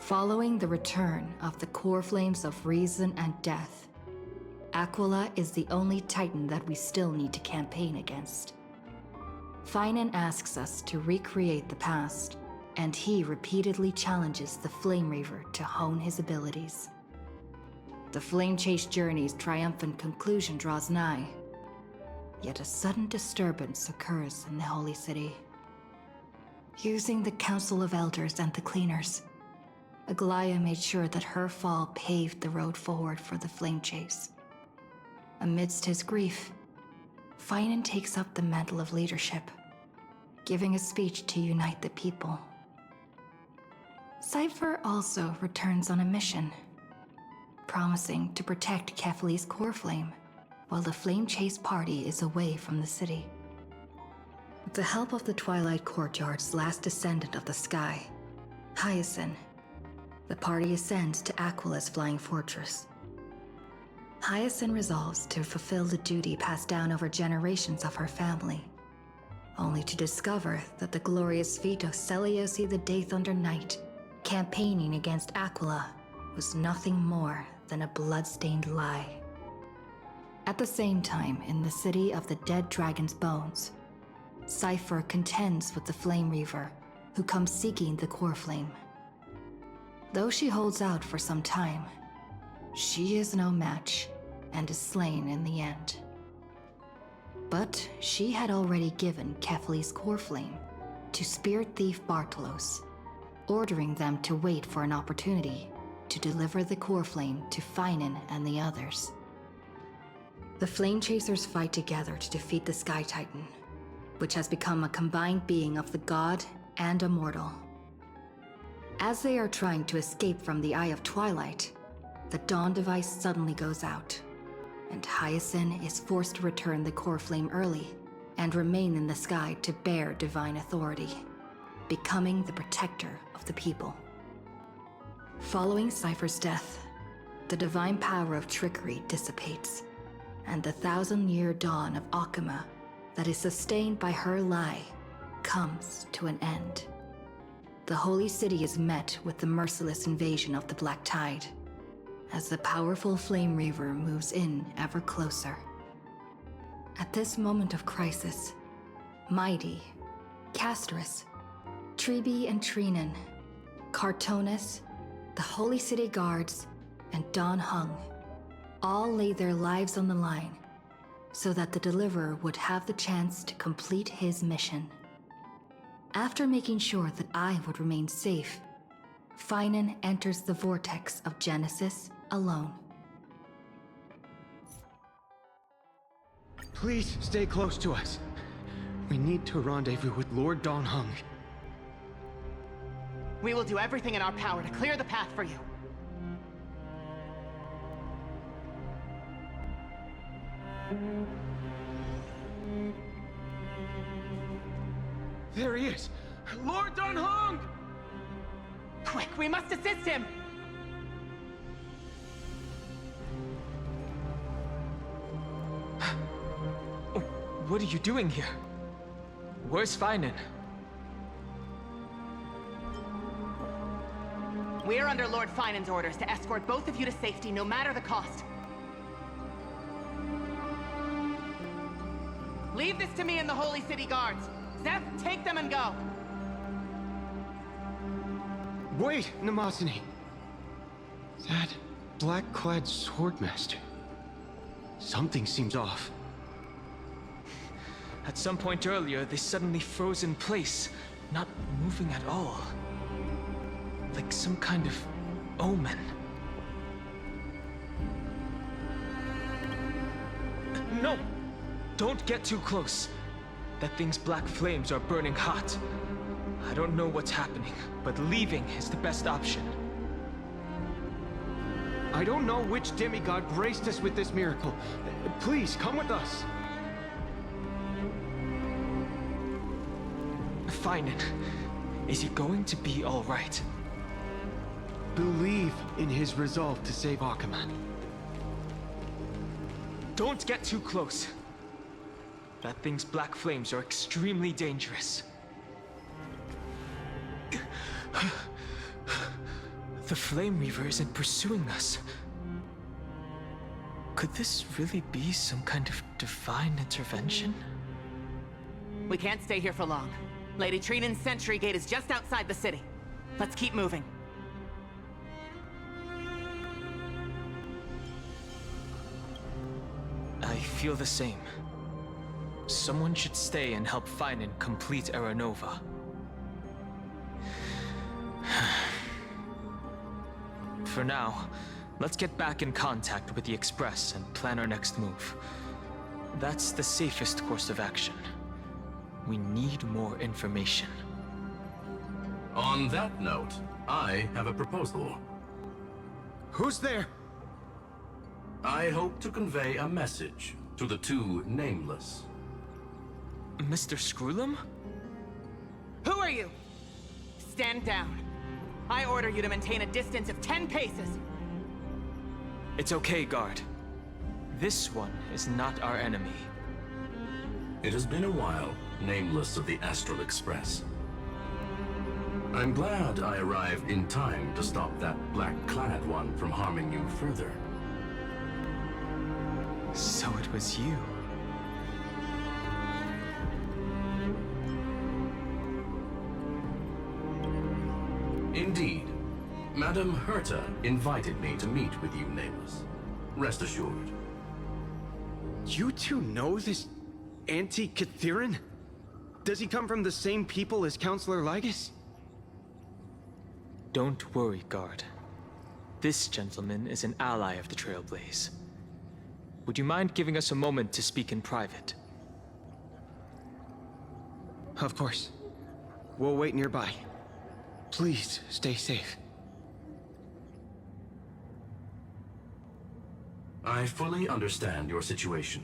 Following the return of the core flames of reason and death, Aquila is the only Titan that we still need to campaign against. Finan asks us to recreate the past, and he repeatedly challenges the Flame Reaver to hone his abilities. The Flame Chase journey's triumphant conclusion draws nigh, yet a sudden disturbance occurs in the Holy City. Using the Council of Elders and the Cleaners, Aglaia made sure that her fall paved the road forward for the Flame Chase. Amidst his grief, Finan takes up the mantle of leadership, giving a speech to unite the people. Cypher also returns on a mission, promising to protect Kefali's core flame while the Flame Chase party is away from the city. With the help of the Twilight Courtyard's last descendant of the sky, Hyacinth, the party ascends to Aquila's flying fortress. Hyacinth resolves to fulfill the duty passed down over generations of her family, only to discover that the glorious feat of Seliosi the Day Thunder Knight campaigning against Aquila was nothing more than a blood-stained lie. At the same time, in the city of the dead dragon's bones, Cypher contends with the Flame Reaver, who comes seeking the core flame. Though she holds out for some time, she is no match and is slain in the end. But she had already given Kefali's core flame to spirit thief Bartolos, ordering them to wait for an opportunity to deliver the core flame to Finan and the others. The Flame Chasers fight together to defeat the Sky Titan, which has become a combined being of the god and a mortal. As they are trying to escape from the Eye of Twilight, the Dawn device suddenly goes out, and Hyacinth is forced to return the core flame early and remain in the sky to bear divine authority, becoming the protector of the people. Following Cypher's death, the divine power of trickery dissipates, and the 1,000-year dawn of Akuma that is sustained by her lie comes to an end. The Holy City is met with the merciless invasion of the Black Tide, as the powerful Flame Reaver moves in ever closer. At this moment of crisis, Mighty, Casterus, Treebe and Trinan, Cartonis, the Holy City Guards, and Don Hung all lay their lives on the line so that the Deliverer would have the chance to complete his mission. After making sure that I would remain safe, Finan enters the vortex of Genesis alone. Please stay close to us. We need to rendezvous with Lord Don Hung. We will do everything in our power to clear the path for you. There he is! Lord Don Hung! Quick, we must assist him! What are you doing here? Where's Finan? We are under Lord Finan's orders to escort both of you to safety, no matter the cost. Leave this to me and the Holy City Guards. Zeph, take them and go. Wait, Namasani. That black-clad swordmaster. Something seems off. At some point earlier, they suddenly froze in place, not moving at all. Like some kind of omen. No! Don't get too close. That thing's black flames are burning hot. I don't know what's happening, but leaving is the best option. I don't know which demigod graced us with this miracle. Please, come with us. Finan, is he going to be all right? Believe in his resolve to save Akuma. Don't get too close. That thing's black flames are extremely dangerous. The Flame Reaver isn't pursuing us. Could this really be some kind of divine intervention? We can't stay here for long. Lady Trinan's sentry gate is just outside the city. Let's keep moving. I feel the same. Someone should stay and help Finan complete Aranova. For now, let's get back in contact with the Express and plan our next move. That's the safest course of action. We need more information. On that note, I have a proposal. Who's there? I hope to convey a message to the two nameless. Mr. Screwlum? Who are you? Stand down. I order you to maintain a distance of 10 paces. It's okay, guard. This one is not our enemy. It has been a while, nameless of the Astral Express. I'm glad I arrived in time to stop that black-clad one from harming you further. So it was you. Indeed. Madame Herta invited me to meet with you, nameless. Rest assured. You two know this anti-Catharin? Does he come from the same people as Counselor Lygus? Don't worry, guard. This gentleman is an ally of the Trailblaze. Would you mind giving us a moment to speak in private? Of course. We'll wait nearby. Please, stay safe. I fully understand your situation.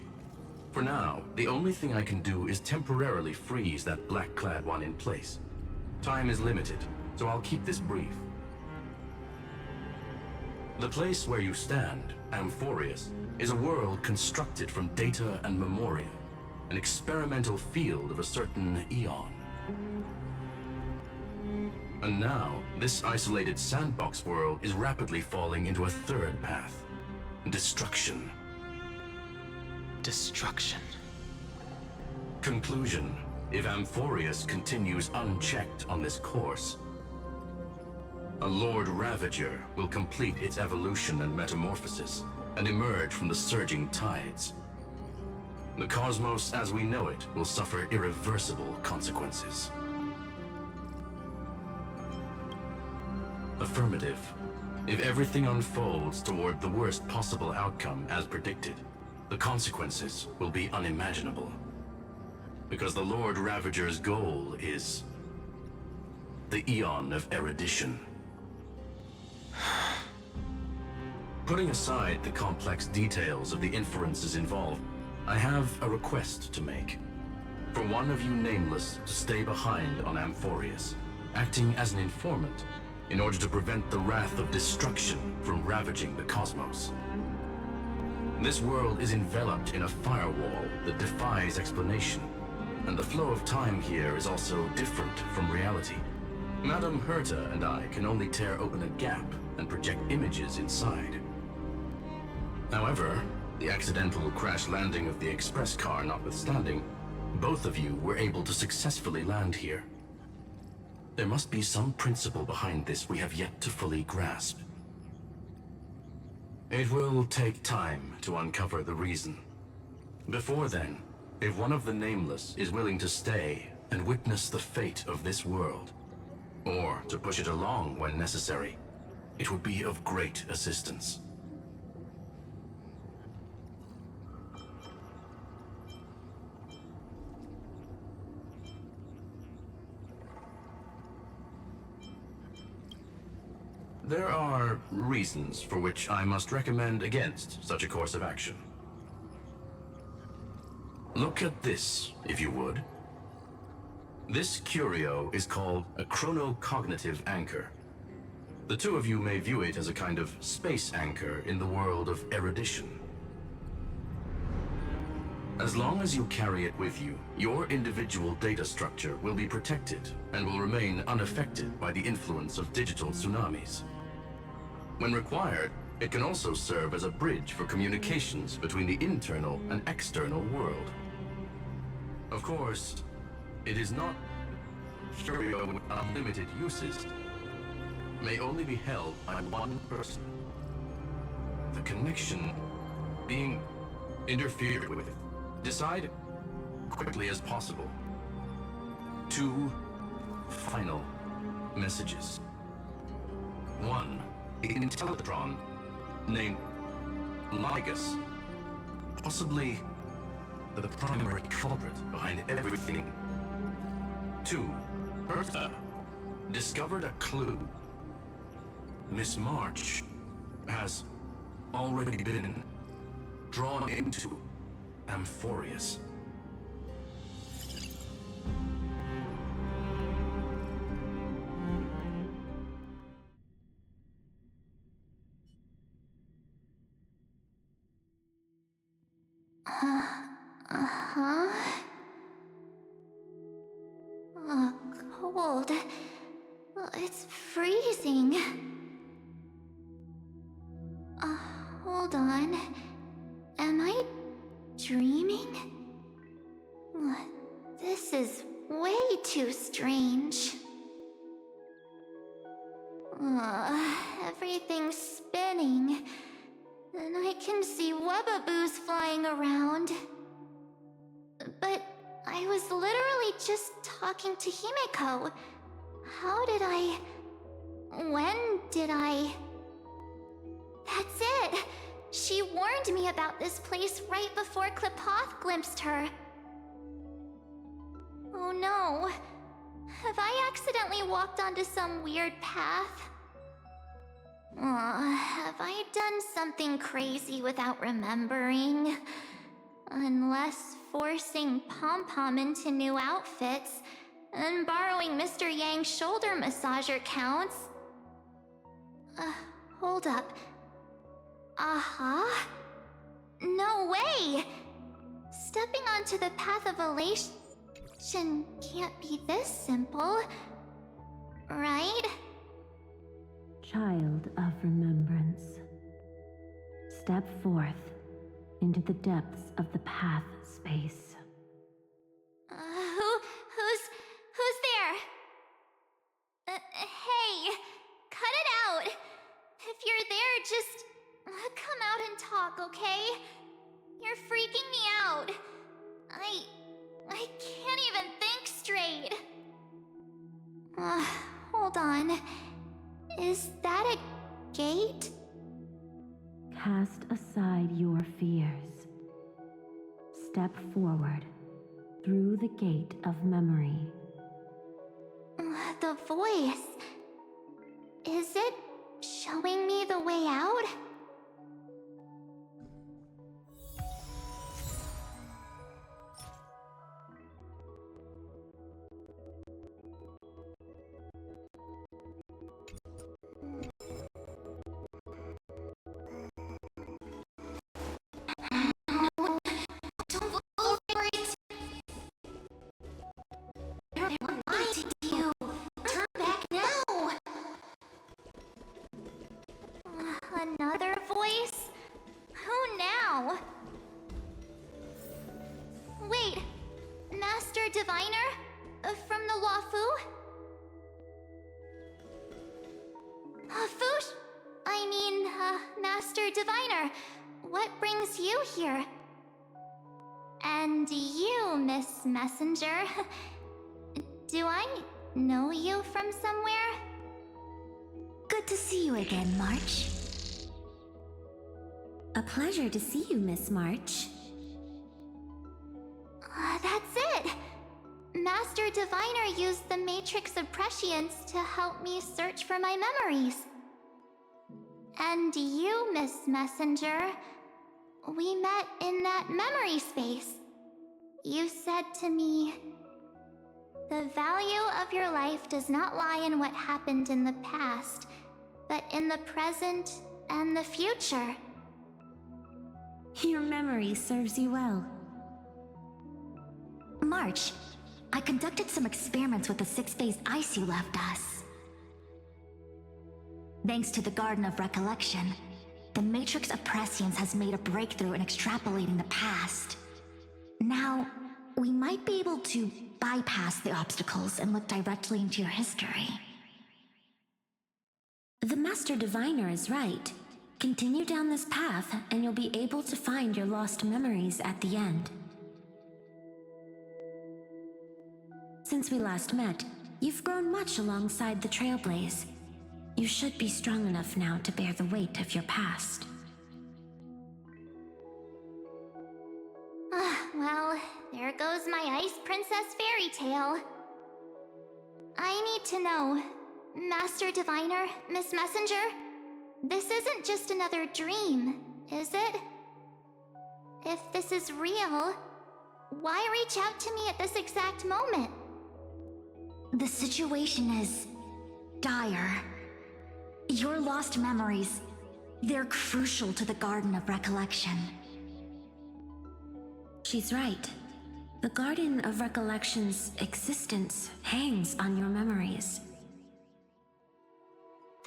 For now, the only thing I can do is temporarily freeze that black-clad one in place. Time is limited, so I'll keep this brief. The place where you stand, Amphorius, is a world constructed from data and memoria, an experimental field of a certain eon. And now, this isolated sandbox world is rapidly falling into a third path. Destruction. Destruction. Conclusion. If Amphorius continues unchecked on this course, a Lord Ravager will complete its evolution and metamorphosis, and emerge from the surging tides. The cosmos as we know it will suffer irreversible consequences. Affirmative. If everything unfolds toward the worst possible outcome as predicted, the consequences will be unimaginable. Because the Lord Ravager's goal is the Eon of Erudition. Putting aside the complex details of the inferences involved, I have a request to make. For one of you nameless to stay behind on Amphorius, acting as an informant, in order to prevent the wrath of destruction from ravaging the cosmos. This world is enveloped in a firewall that defies explanation, and the flow of time here is also different from reality. Madame Herta and I can only tear open a gap and project images inside. However, the accidental crash landing of the express car notwithstanding, both of you were able to successfully land here. There must be some principle behind this we have yet to fully grasp. It will take time to uncover the reason. Before then, if one of the Nameless is willing to stay and witness the fate of this world, or to push it along when necessary, it would be of great assistance. There are reasons for which I must recommend against such a course of action. Look at this, if you would. This curio is called a chronocognitive anchor. The two of you may view it as a kind of space anchor in the world of erudition. As long as you carry it with you, your individual data structure will be protected and will remain unaffected by the influence of digital tsunamis. When required, it can also serve as a bridge for communications between the internal and external world. Of course, it is not stereo with unlimited uses. May only be held by one person. The connection being interfered with. Decide quickly as possible. 2 final messages. 1, an Intellatron named Ligus, possibly the primary culprit behind everything. 2, Bertha discovered a clue. Miss March has already been drawn into Amphorius. Cold. It's freezing. Hold on. Am I dreaming? This is way too strange. Everything's spinning, and I can see webaboos flying around. But I was literally just talking to Himeko. How did I... When did I... That's it! She warned me about this place right before Klipoth glimpsed her. Oh no. Have I accidentally walked onto some weird path? Have I done something crazy without remembering? Unless forcing Pom-Pom into new outfits and borrowing Mr. Yang's shoulder massager counts. Hold up. No way! Stepping onto the path of elation can't be this simple, right? Child of remembrance, step forth into the depths of the path space. Who's there? Hey, cut it out. If you're there, just come out and talk, okay? You're freaking me out. I can't even think straight. Hold on. Is that a gate? Cast aside your fears. Step forward through the gate of memory. The voice. Is it showing me the way out? Another voice? Who now? Wait, Master Diviner? From the Luofu? Fush? I mean, Master Diviner, what brings you here? And you, Miss Messenger, do I know you from somewhere? Good to see you again, March. A pleasure to see you, Miss March. That's it! Master Diviner used the Matrix of Prescience to help me search for my memories. And you, Miss Messenger, we met in that memory space. You said to me, "The value of your life does not lie in what happened in the past, but in the present and the future." Your memory serves you well. March, I conducted some experiments with the 6-phase ice you left us. Thanks to the Garden of Recollection, the Matrix of Prescience has made a breakthrough in extrapolating the past. Now, we might be able to bypass the obstacles and look directly into your history. The Master Diviner is right. Continue down this path, and you'll be able to find your lost memories at the end. Since we last met, you've grown much alongside the Trailblaze. You should be strong enough now to bear the weight of your past. Well, there goes my Ice Princess fairy tale. I need to know, Master Diviner, Miss Messenger, this isn't just another dream, is it? If this is real, why reach out to me at this exact moment? The situation is dire. Your lost memories, they're crucial to the Garden of Recollection. She's right. The Garden of Recollection's existence hangs on your memories.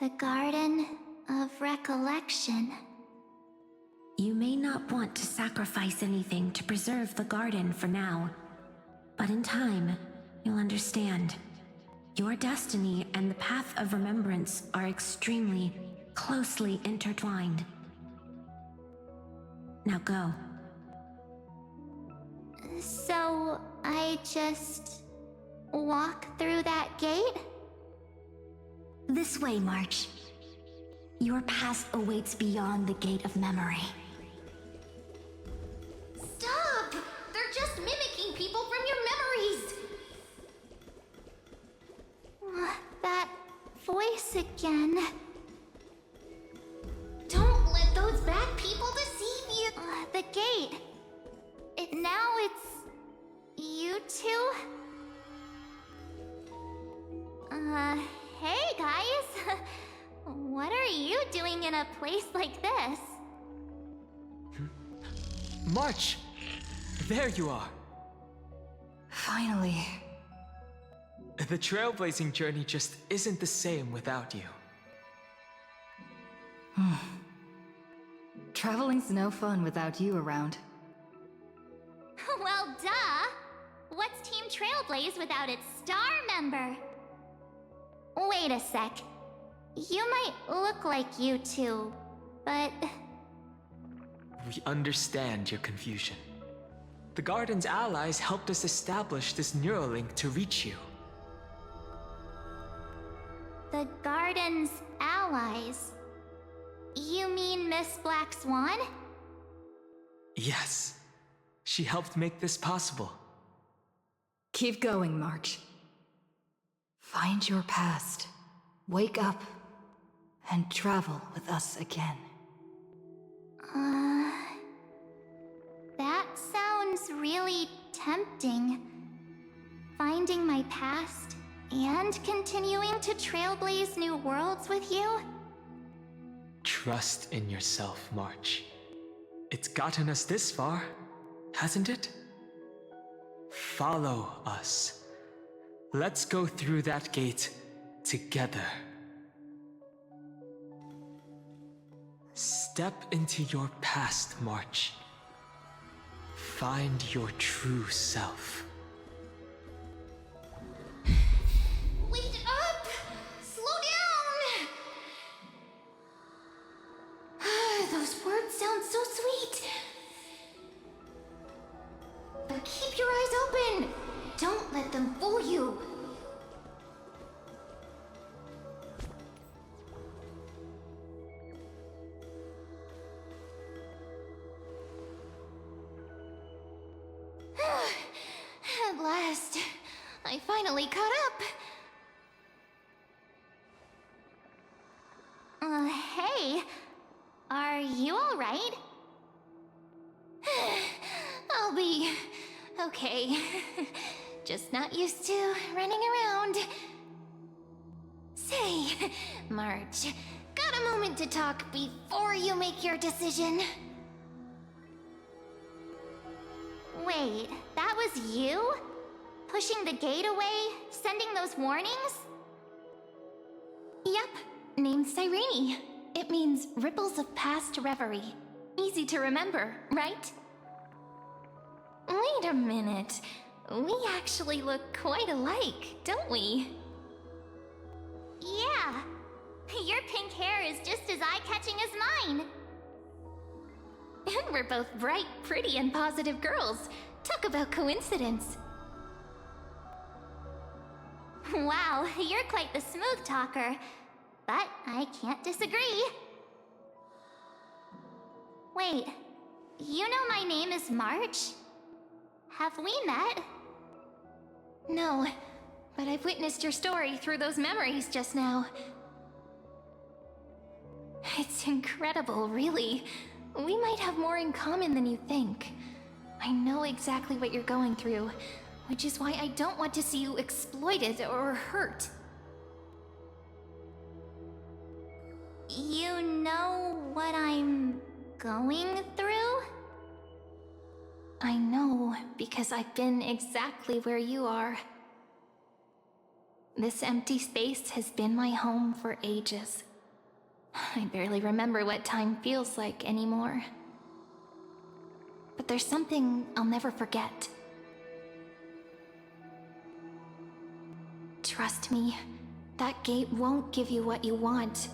The Garden of Recollection. You may not want to sacrifice anything to preserve the garden for now, but in time, you'll understand. Your destiny and the path of remembrance are extremely, closely intertwined. Now go. So, I just walk through that gate? This way, March. Your past awaits beyond the Gate of Memory. Stop! They're just mimicking people from your memories! That voice again. Don't let those bad people deceive you! The gate. Now it's... you two? Hey guys! What are you doing in a place like this? March! There you are! Finally. The trailblazing journey just isn't the same without you. Traveling's no fun without you around. Well, duh! What's Team Trailblaze without its star member? Wait a sec. You might look like you two, but... We understand your confusion. The Garden's allies helped us establish this Neuralink to reach you. The Garden's allies? You mean Miss Black Swan? Yes. She helped make this possible. Keep going, March. Find your past. Wake up. And travel with us again. That sounds really tempting. Finding my past and continuing to trailblaze new worlds with you? Trust in yourself, March. It's gotten us this far, hasn't it? Follow us. Let's go through that gate together. Step into your past, March. Find your true self. Wait up! Slow down! Those words sound so sweet. But keep your eyes open! Don't let them fool you! At last, I finally caught up. Hey, are you all right? I'll be okay. Just not used to running around. Say, March, got a moment to talk before you make your decision? Wait, that was you? Pushing the gate away? Sending those warnings? Yep, named Cyrene. It means ripples of past reverie. Easy to remember, right? Wait a minute. We actually look quite alike, don't we? Yeah. Your pink hair is just as eye-catching as mine. And we're both bright, pretty, and positive girls. Talk about coincidence. Wow, you're quite the smooth talker. But I can't disagree. Wait, you know my name is March? Have we met? No, but I've witnessed your story through those memories just now. It's incredible, really. We might have more in common than you think. I know exactly what you're going through, which is why I don't want to see you exploited or hurt. You know what I'm going through? I know, because I've been exactly where you are. This empty space has been my home for ages. I barely remember what time feels like anymore. But there's something I'll never forget. Trust me, that gate won't give you what you want.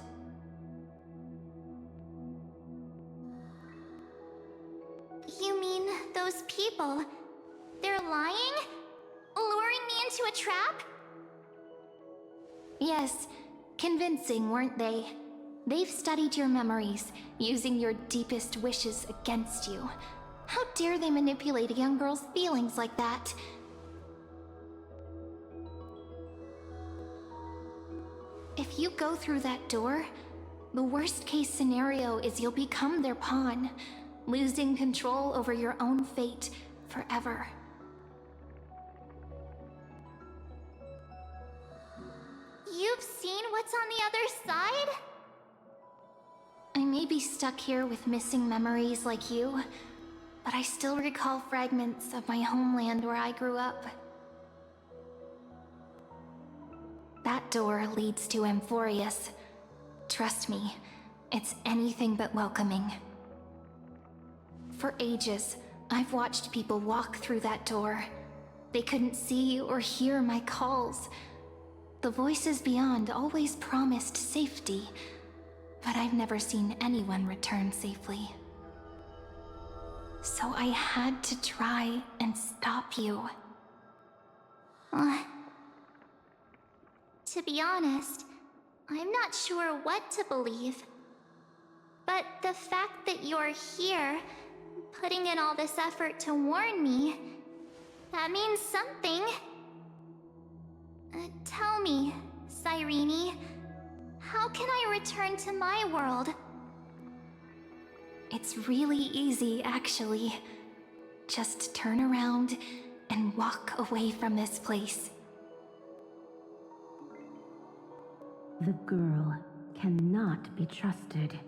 You mean those people? They're lying? Luring me into a trap? Yes, convincing, weren't they? They've studied your memories, using your deepest wishes against you. How dare they manipulate a young girl's feelings like that? If you go through that door, the worst case scenario is you'll become their pawn, losing control over your own fate forever. You've seen what's on the other side? I may be stuck here with missing memories like you, but I still recall fragments of my homeland where I grew up. That door leads to Amphorius. Trust me, it's anything but welcoming. For ages, I've watched people walk through that door. They couldn't see or hear my calls. The voices beyond always promised safety, but I've never seen anyone return safely. So I had to try and stop you. To be honest, I'm not sure what to believe. But the fact that you're here, putting in all this effort to warn me, that means something. Tell me, Cyrene, how can I return to my world? It's really easy, actually. Just turn around and walk away from this place. The girl cannot be trusted.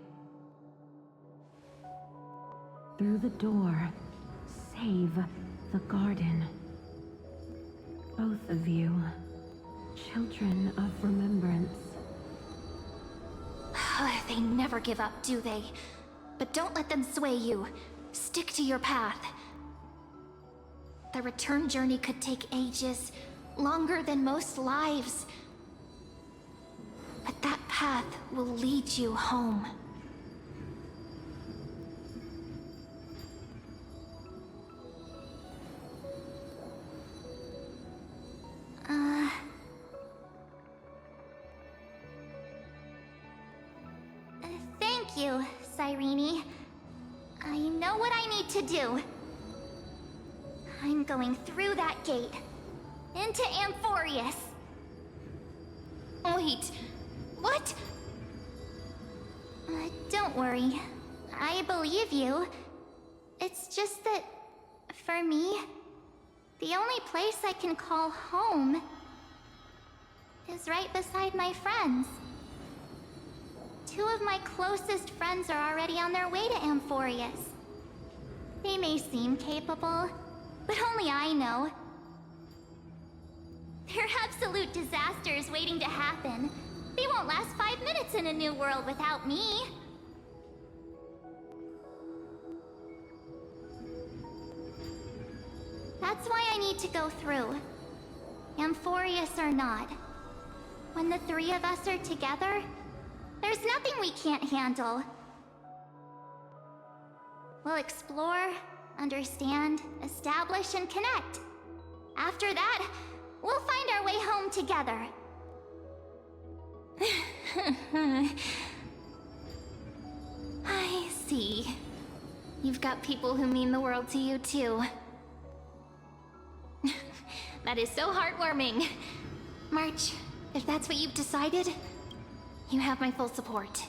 Through the door, save the garden. Both of you, children of remembrance. They never give up, do they? But don't let them sway you. Stick to your path. The return journey could take ages, longer than most lives. But that path will lead you home. Thank you, Cyrene. I know what I need to do. I'm going through that gate. Into Amphorius. Wait, what? Don't worry. I believe you. It's just that, for me, the only place I can call home is right beside my friends. Two of my closest friends are already on their way to Amphorius. They may seem capable, but only I know. They're absolute disasters waiting to happen. They won't won't last 5 minutes in a new world without me. That's why I need to go through. Amphorius or not. When the three of us are together, there's nothing we can't handle. We'll explore, understand, establish, and connect. After that, we'll find our way home together. I see. You've got people who mean the world to you, too. That is so heartwarming. March, if that's what you've decided, you have my full support.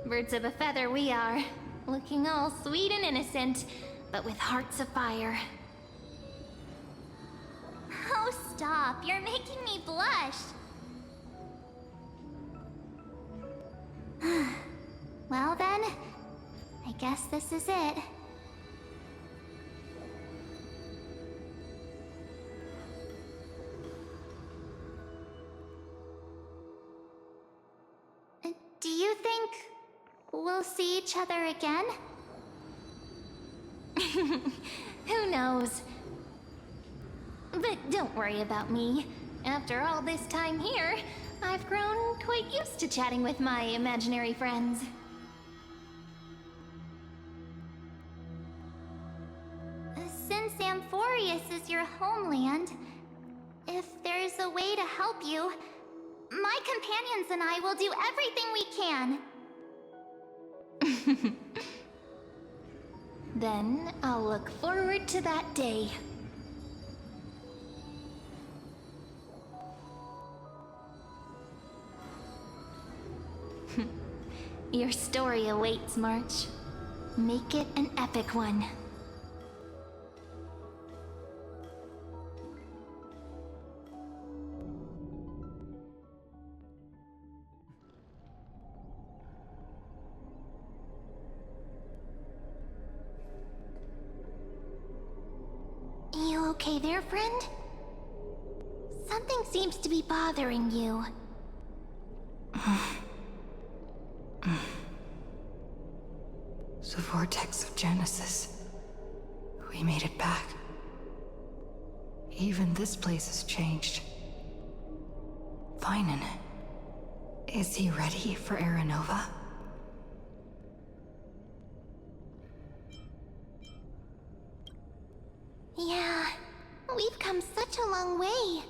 Birds of a feather we are, looking all sweet and innocent, but with hearts of fire. Oh, stop. You're making me blush. Well then, I guess this is it. Do you think we'll see each other again? Who knows? But don't worry about me. After all this time here, I've grown quite used to chatting with my imaginary friends. Since Amphorius is your homeland, if there's a way to help you, my companions and I will do everything we can. Then I'll look forward to that day. Your story awaits, March. Make it an epic one. You okay there, friend? Something seems to be bothering you. The vortex of Genesis. We made it back. Even this place has changed. Finan. Is he ready for Aranova? Yeah, we've come such a long way.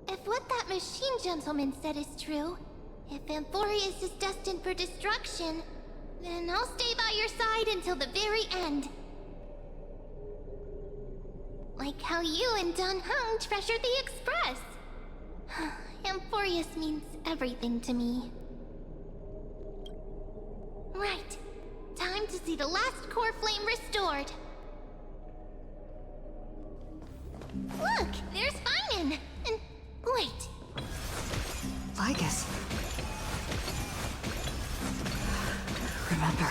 If what that machine gentleman said is true, if Amphorius is destined for destruction, then I'll stay by your side until the very end. Like how you and Dun Hung treasured the Express. Amphorius means everything to me. Right. Time to see the last core flame restored. Look! There's Finan! And wait. Lygus. Remember,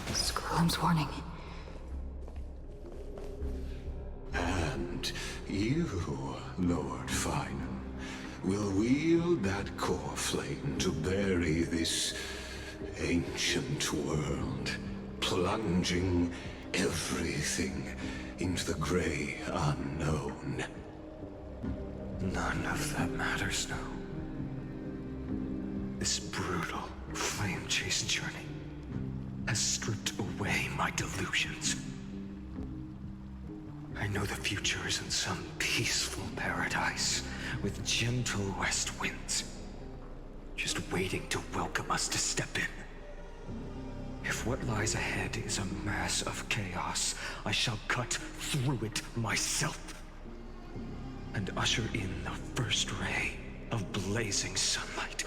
Skrulum's warning. And you, Lord Finan, will wield that core flame to bury this ancient world, plunging everything into the gray unknown. None of that matters now. This brutal, flame-chased journey has stripped away my delusions. I know the future is in some peaceful paradise with gentle west winds, just waiting to welcome us to step in. If what lies ahead is a mass of chaos, I shall cut through it myself and usher in the first ray of blazing sunlight.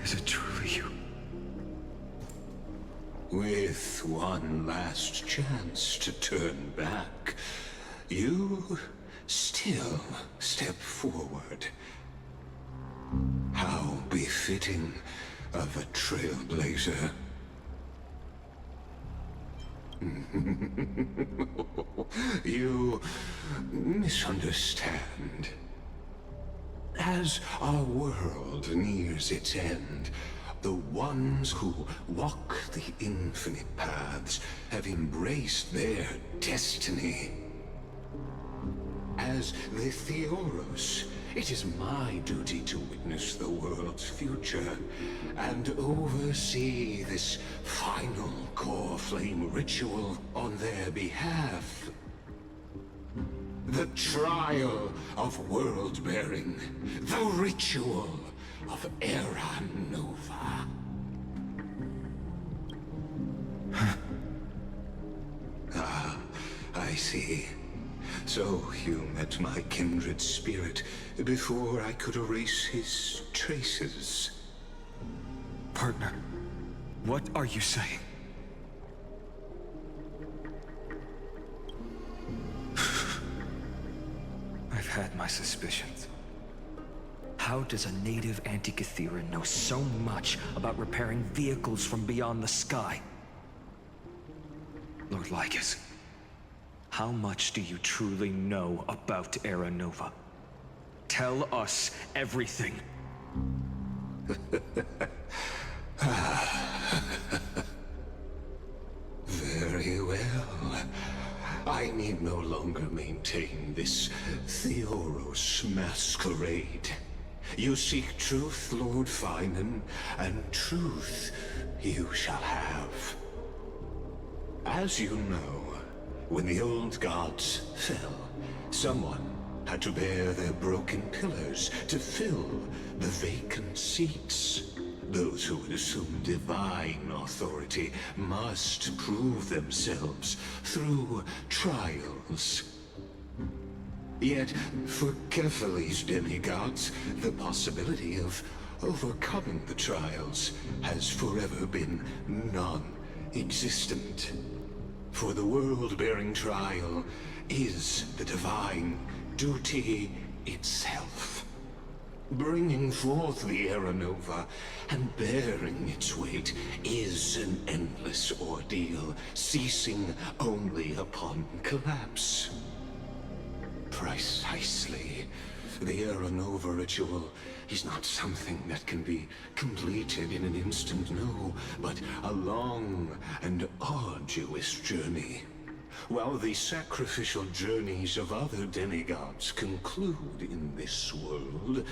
Is it truly you? With one last chance to turn back, you still step forward. How befitting of a trailblazer. You misunderstand. As our world nears its end, the ones who walk the infinite paths have embraced their destiny. As the Theoros, it is my duty to witness the world's future and oversee this final core flame ritual on their behalf. The trial of world-bearing, the ritual of Era Nova. Ah, I see. So you met my kindred spirit before I could erase his traces. Partner, what are you saying? I've had my suspicions. How does a native Antikytheran know so much about repairing vehicles from beyond the sky? Lord Lycus, how much do you truly know about Era Nova? Tell us everything. Very well. I need no longer maintain this Theoros masquerade. You seek truth, Lord Finan, and truth you shall have. As you know, when the old gods fell, someone had to bear their broken pillars to fill the vacant seats. Those who would assume divine authority must prove themselves through trials. Yet, for Kephales's demigods, the possibility of overcoming the trials has forever been non-existent. For the world-bearing trial is the divine duty itself. Bringing forth the Era Nova and bearing its weight is an endless ordeal, ceasing only upon collapse. Precisely. The Era Nova ritual is not something that can be completed in an instant, no, but a long and arduous journey. While the sacrificial journeys of other demigods conclude in this world,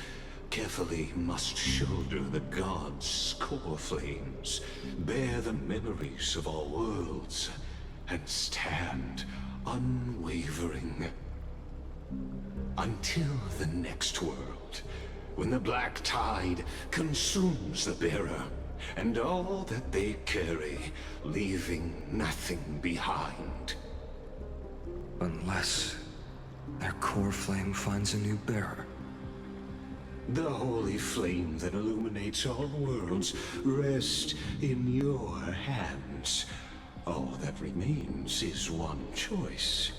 Kephale must shoulder the gods' core flames, bear the memories of all worlds, and stand unwavering. Until the next world, when the black tide consumes the bearer, and all that they carry, leaving nothing behind. Unless their core flame finds a new bearer. The holy flame that illuminates all worlds rests in your hands. All that remains is one choice.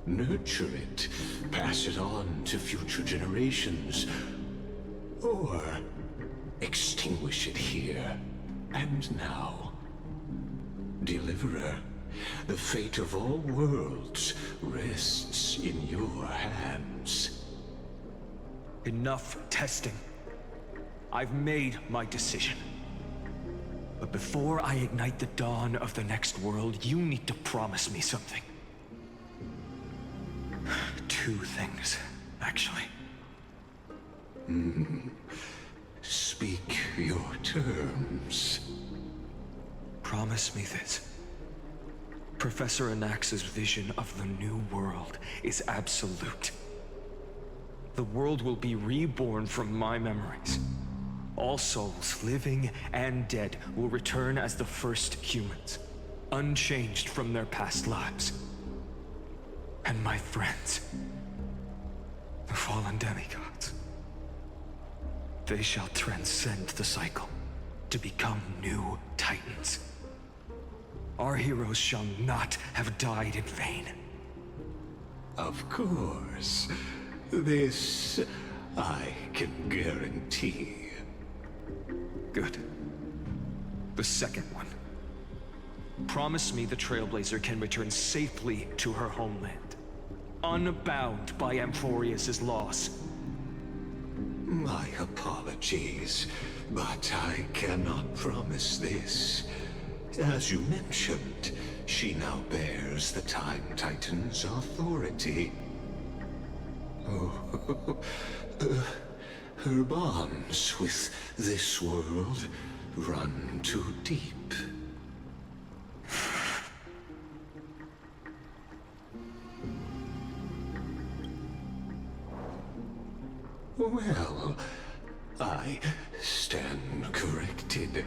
Nurture it, pass it on to future generations, or extinguish it here and now. Deliverer, the fate of all worlds rests in your hands. Enough testing. I've made my decision. But before I ignite the dawn of the next world, you need to promise me something. Two things, actually. Speak your terms. Promise me this. Professor Anax's vision of the new world is absolute. The world will be reborn from my memories. All souls, living and dead, will return as the first humans, unchanged from their past lives. And my friends, the fallen demigods, they shall transcend the cycle to become new titans. Our heroes shall not have died in vain. Of course. This I can guarantee. Good. The second one. Promise me the Trailblazer can return safely to her homeland, unbound by Amphorius' loss. My apologies, but I cannot promise this. As you mentioned, she now bears the Time Titan's authority. Oh, her bonds with this world run too deep. Well, I stand corrected.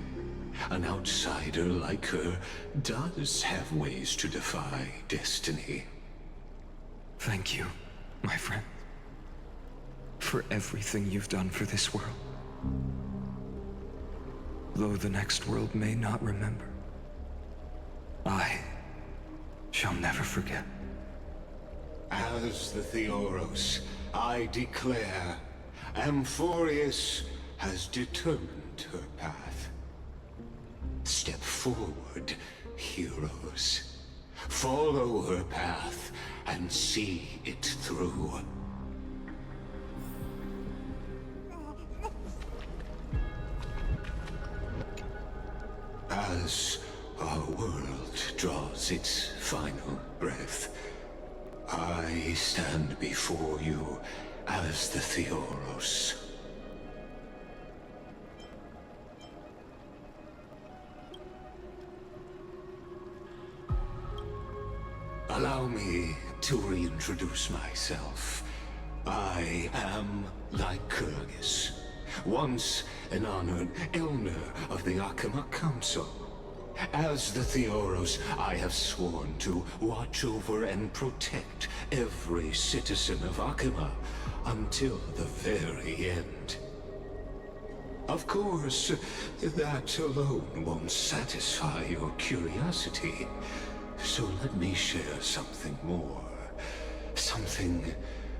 An outsider like her does have ways to defy destiny. Thank you, my friend, for everything you've done for this world. Though the next world may not remember, I shall never forget. As the Theoros, I declare, Amphorius has determined her path. Step forward, heroes. Follow her path and see it through. As our world draws its final breath, I stand before you as the Theoros. Allow me to reintroduce myself. I am Lycurgus, once an honored elder of the Akama Council. As the Theoros, I have sworn to watch over and protect every citizen of Akama until the very end. Of course, that alone won't satisfy your curiosity. So let me share something more. Something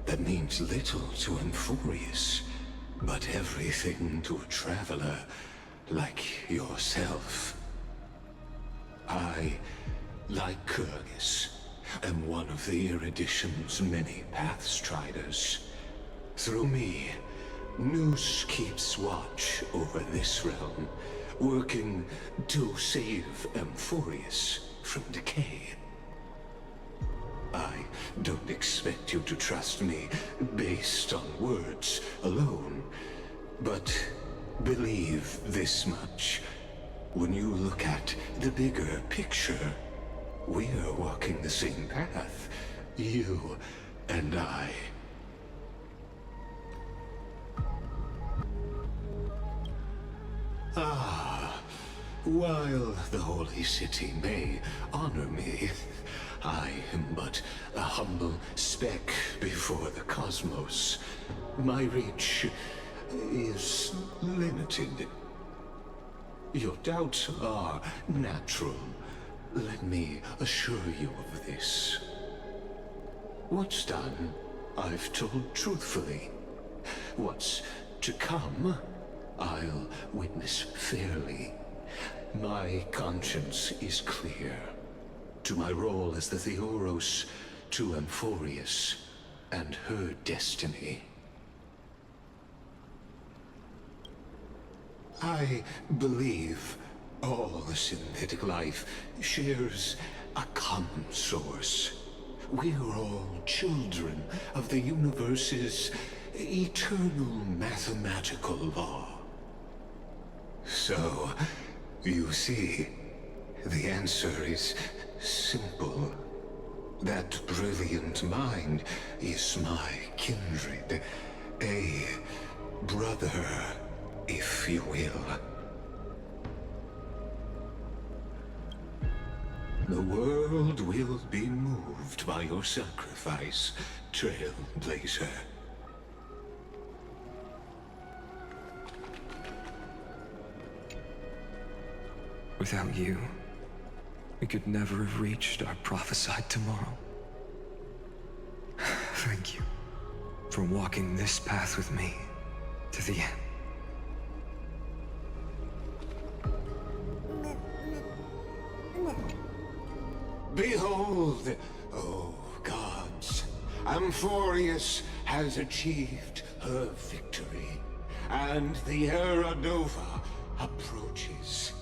that means little to Amphorius, but everything to a traveler like yourself. I, Lycurgus, am one of the Erudition's many Pathstriders. Through me, Nous keeps watch over this realm, working to save Amphorius from decay. I don't expect you to trust me based on words alone, but believe this much. When you look at the bigger picture, we're walking the same path, you and I. While the Holy City may honor me, I am but a humble speck before the cosmos. My reach is limited. Your doubts are natural. Let me assure you of this. What's done, I've told truthfully. What's to come, I'll witness fairly. My conscience is clear. To my role as the Theoros, to Amphorius, and her destiny. I believe all synthetic life shares a common source. We're all children of the universe's eternal mathematical law. So, you see, the answer is simple. That brilliant mind is my kindred, a brother, if you will. The world will be moved by your sacrifice, Trailblazer. Without you, we could never have reached our prophesied tomorrow. Thank you for walking this path with me to the end. Behold, oh gods, Amphorius has achieved her victory, and the Era Nova approaches.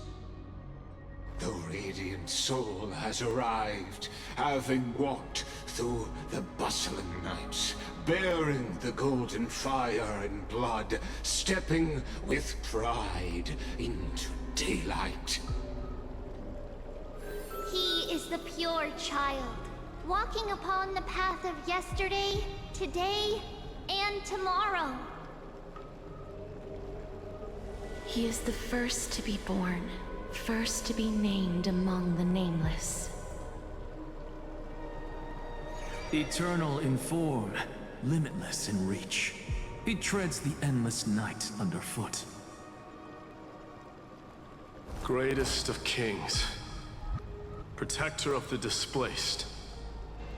The Radiant Soul has arrived, having walked through the bustling nights, bearing the golden fire and blood, stepping with pride into daylight. He is the pure child, walking upon the path of yesterday, today, and tomorrow. He is the first to be born, first to be named among the nameless. Eternal in form, limitless in reach. He treads the endless night underfoot. Greatest of kings, protector of the displaced,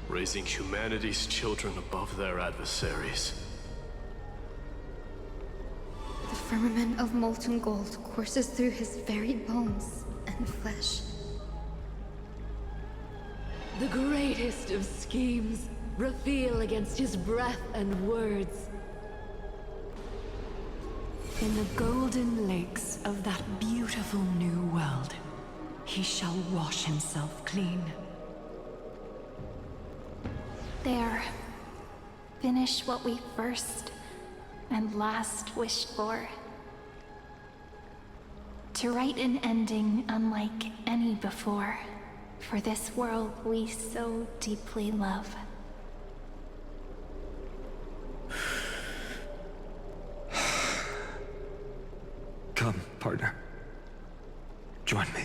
raising humanity's children above their adversaries. The firmament of molten gold courses through his very bones and flesh. The greatest of schemes reveal against his breath and words. In the golden lakes of that beautiful new world, he shall wash himself clean. There. Finish what we first and last wished for. To write an ending unlike any before, for this world we so deeply love. Come, partner. Join me.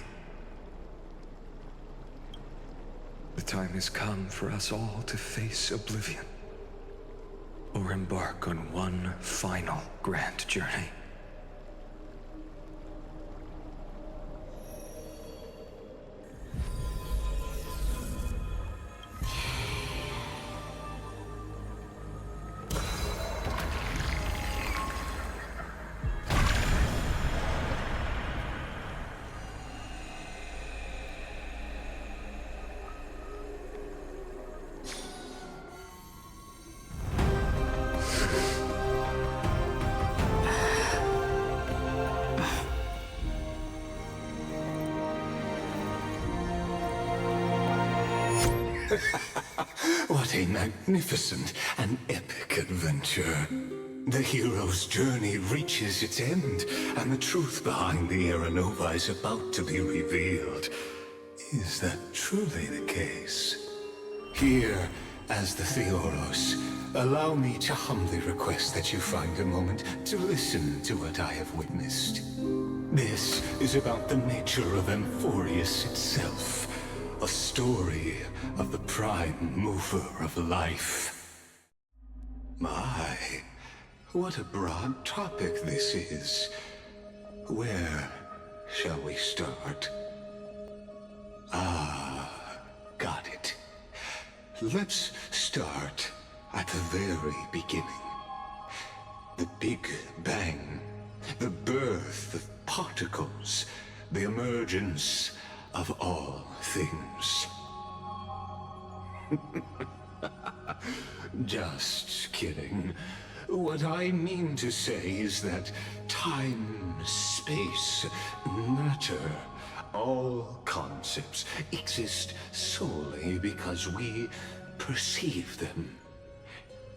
The time has come for us all to face oblivion, or embark on one final grand journey. What a magnificent and epic adventure. The hero's journey reaches its end, and the truth behind the Era Nova is about to be revealed. Is that truly the case? Here, as the Theoros, allow me to humbly request that you find a moment to listen to what I have witnessed. This is about the nature of Amphorius itself. A story of the prime mover of life. My, what a broad topic this is. Where shall we start? Got it. Let's start at the very beginning. The Big Bang, the birth of particles, the emergence of all things. Just kidding. What I mean to say is that time, space, matter, all concepts exist solely because we perceive them.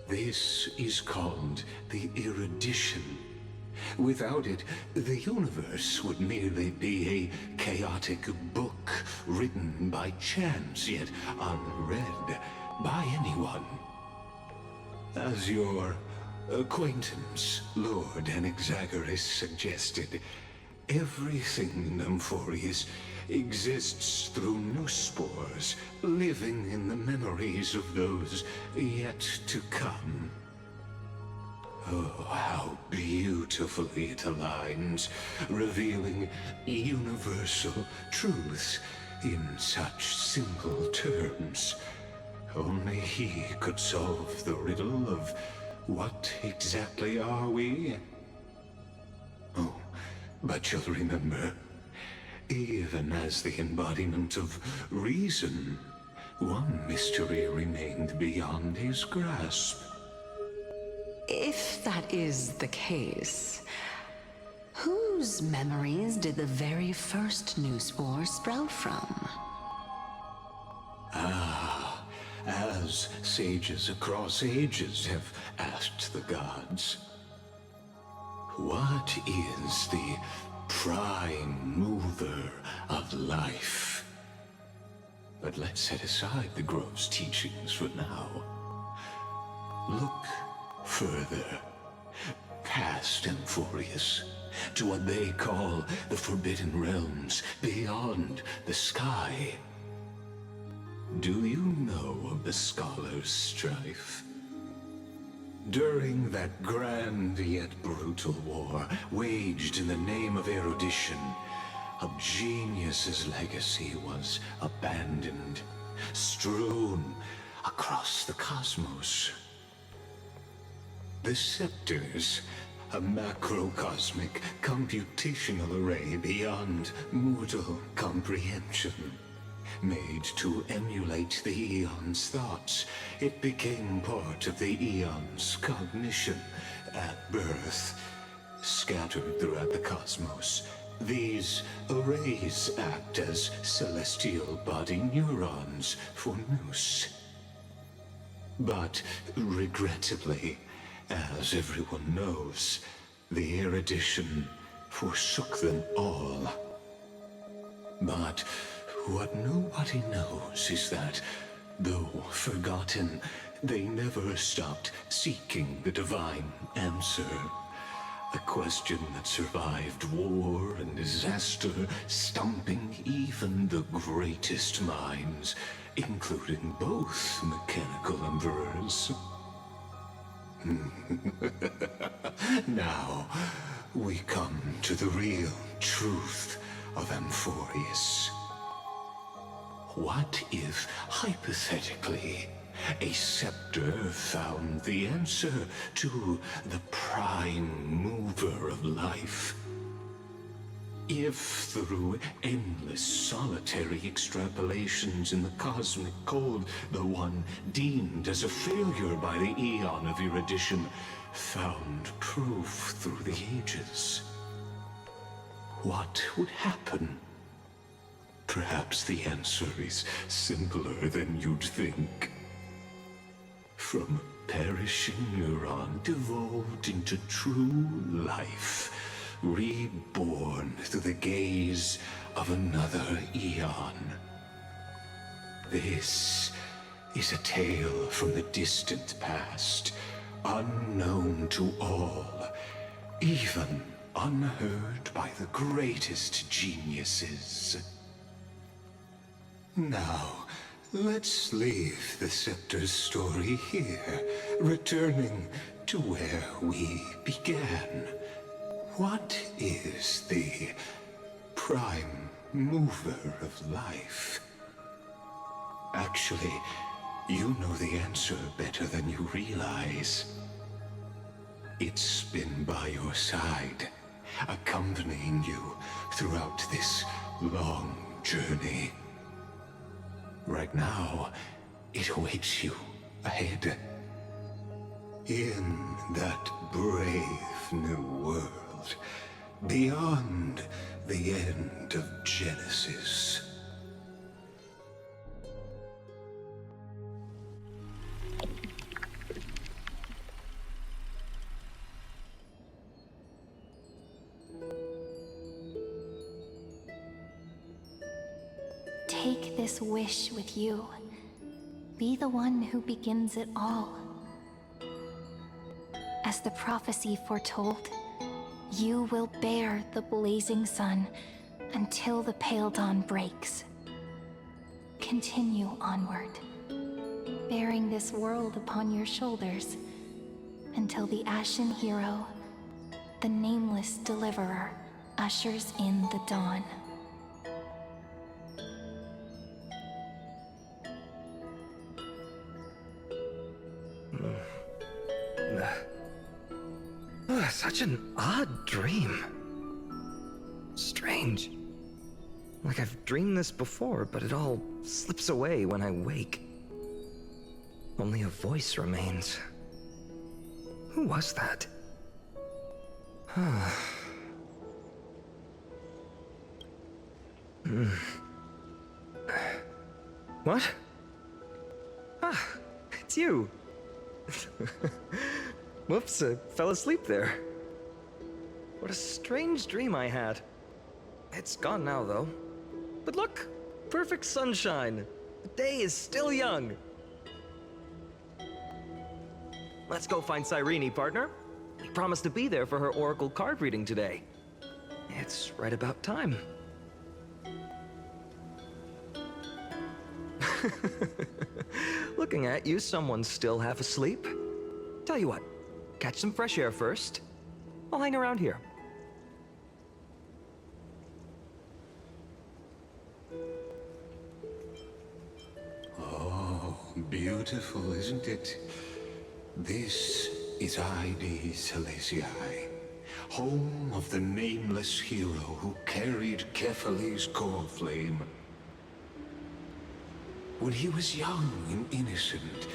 This is called the erudition. Without it, the universe would merely be a chaotic book written by chance, yet unread by anyone. As your acquaintance, Lord Anaxagoras, suggested, everything in Amphorius exists through noospores, living in the memories of those yet to come. Oh, how beautifully it aligns, revealing universal truths in such simple terms. Only he could solve the riddle of what exactly are we? Oh, but you'll remember, even as the embodiment of reason, one mystery remained beyond his grasp. If that is the case, whose memories did the very first new spore sprout from? Ah, as sages across ages have asked the gods, what is the prime mover of life? But let's set aside the Grove's teachings for now. Look further, past Amphorius, to what they call the Forbidden Realms beyond the sky. Do you know of the Scholar's strife? During that grand yet brutal war, waged in the name of erudition, a genius's legacy was abandoned, strewn across the cosmos. The scepters, a macrocosmic computational array beyond mortal comprehension. Made to emulate the Eon's thoughts, it became part of the Eon's cognition at birth. Scattered throughout the cosmos, these arrays act as celestial body neurons for Nous. But regrettably, as everyone knows, the erudition forsook them all. But what nobody knows is that, though forgotten, they never stopped seeking the divine answer. A question that survived war and disaster, stumping even the greatest minds, including both mechanical emperors. Now, we come to the real truth of Amphorius. What if, hypothetically, a scepter found the answer to the prime mover of life? If through endless solitary extrapolations in the cosmic code, the one deemed as a failure by the Eon of erudition found proof through the ages, what would happen? Perhaps the answer is simpler than you'd think. From a perishing neuron devolved into true life, reborn through the gaze of another Eon. This is a tale from the distant past, unknown to all, even unheard by the greatest geniuses. Now, let's leave the Scepter's story here, returning to where we began. What is the prime mover of life? Actually, you know the answer better than you realize. It's been by your side, accompanying you throughout this long journey. Right now, it awaits you ahead. In that brave new world, beyond the end of Genesis. Take this wish with you. Be the one who begins it all. As the prophecy foretold, you will bear the blazing sun until the pale dawn breaks. Continue onward, bearing this world upon your shoulders until the Ashen Hero, the nameless deliverer, ushers in the dawn. Such an odd dream. Strange. Like I've dreamed this before, but it all slips away when I wake. Only a voice remains. Who was that? What? Ah, it's you. Whoops, I fell asleep there. What a strange dream I had. It's gone now, though. But look, perfect sunshine. The day is still young. Let's go find Cyrene, partner. We promised to be there for her oracle card reading today. It's right about time. Looking at you, someone's still half asleep. Tell you what, catch some fresh air first. I'll hang around here. Oh, beautiful, isn't it? This is Ide Celestii, home of the nameless hero who carried Kephales's core flame. When he was young and innocent,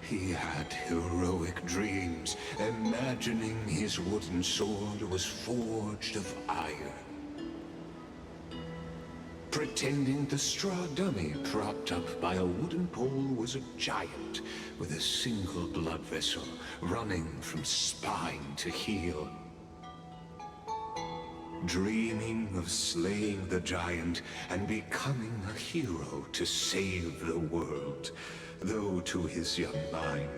he had heroic dreams, imagining his wooden sword was forged of iron. Pretending the straw dummy propped up by a wooden pole was a giant with a single blood vessel running from spine to heel. Dreaming of slaying the giant and becoming a hero to save the world, though to his young mind,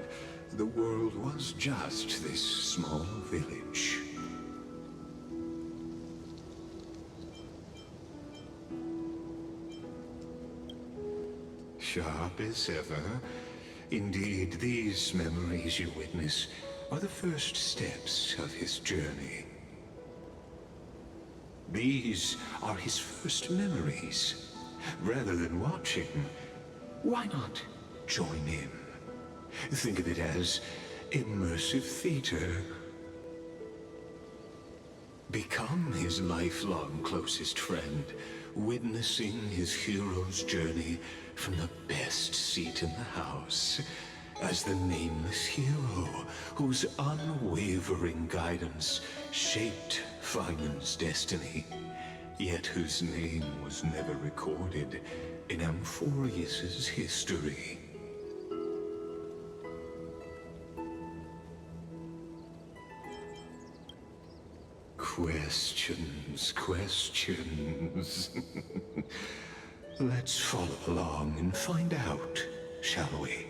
the world was just this small village. Sharp as ever. Indeed, these memories you witness are the first steps of his journey. These are his first memories. Rather than watching, why not join in? Think of it as immersive theater. Become his lifelong closest friend, witnessing his hero's journey from the best seat in the house, as the nameless hero whose unwavering guidance shaped Feynman's destiny, yet whose name was never recorded in Amphorius's history. Questions, questions. Let's follow along and find out, shall we?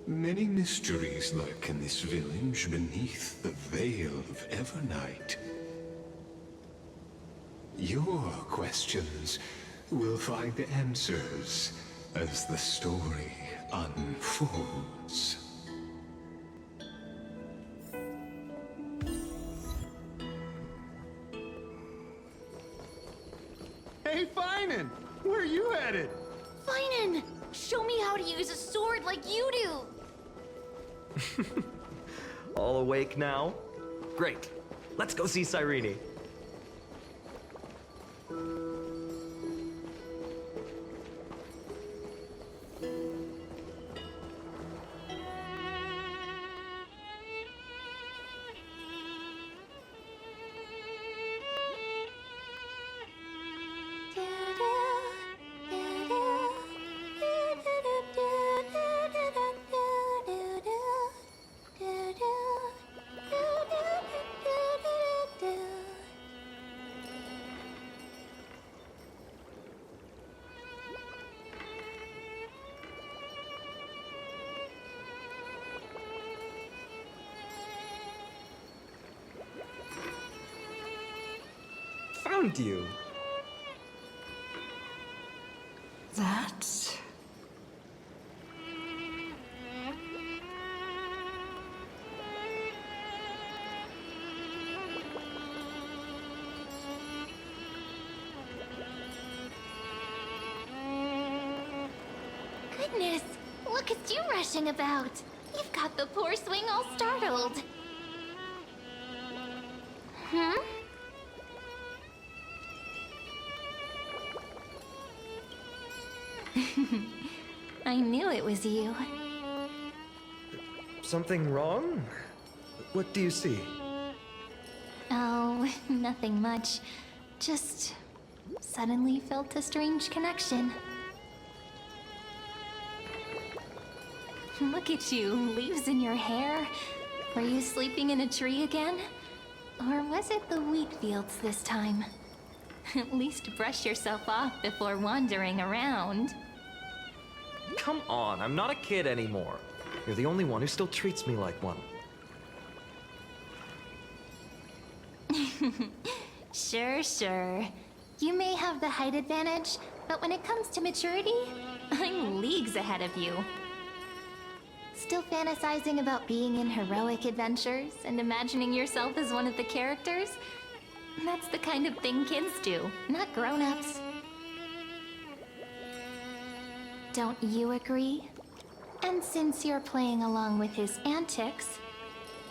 Many mysteries lurk in this village beneath the veil of Evernight. Your questions will find answers as the story unfolds. Hey, Finan! Where are you headed? Finan! Show me how to use a sword like you do! All awake now? Great. Let's go see Cyrene. Found you. That... Goodness, look at you rushing about. You've got the poor swing all startled. Hmm? I knew it was you. Something wrong? What do you see? Oh, nothing much. Just suddenly felt a strange connection. Look at you, leaves in your hair. Were you sleeping in a tree again? Or was it the wheat fields this time? At least brush yourself off before wandering around. Come on, I'm not a kid anymore. You're the only one who still treats me like one. Sure. You may have the height advantage, but when it comes to maturity, I'm leagues ahead of you. Still fantasizing about being in heroic adventures and imagining yourself as one of the characters? That's the kind of thing kids do, not grown-ups. Don't you agree? And since you're playing along with his antics,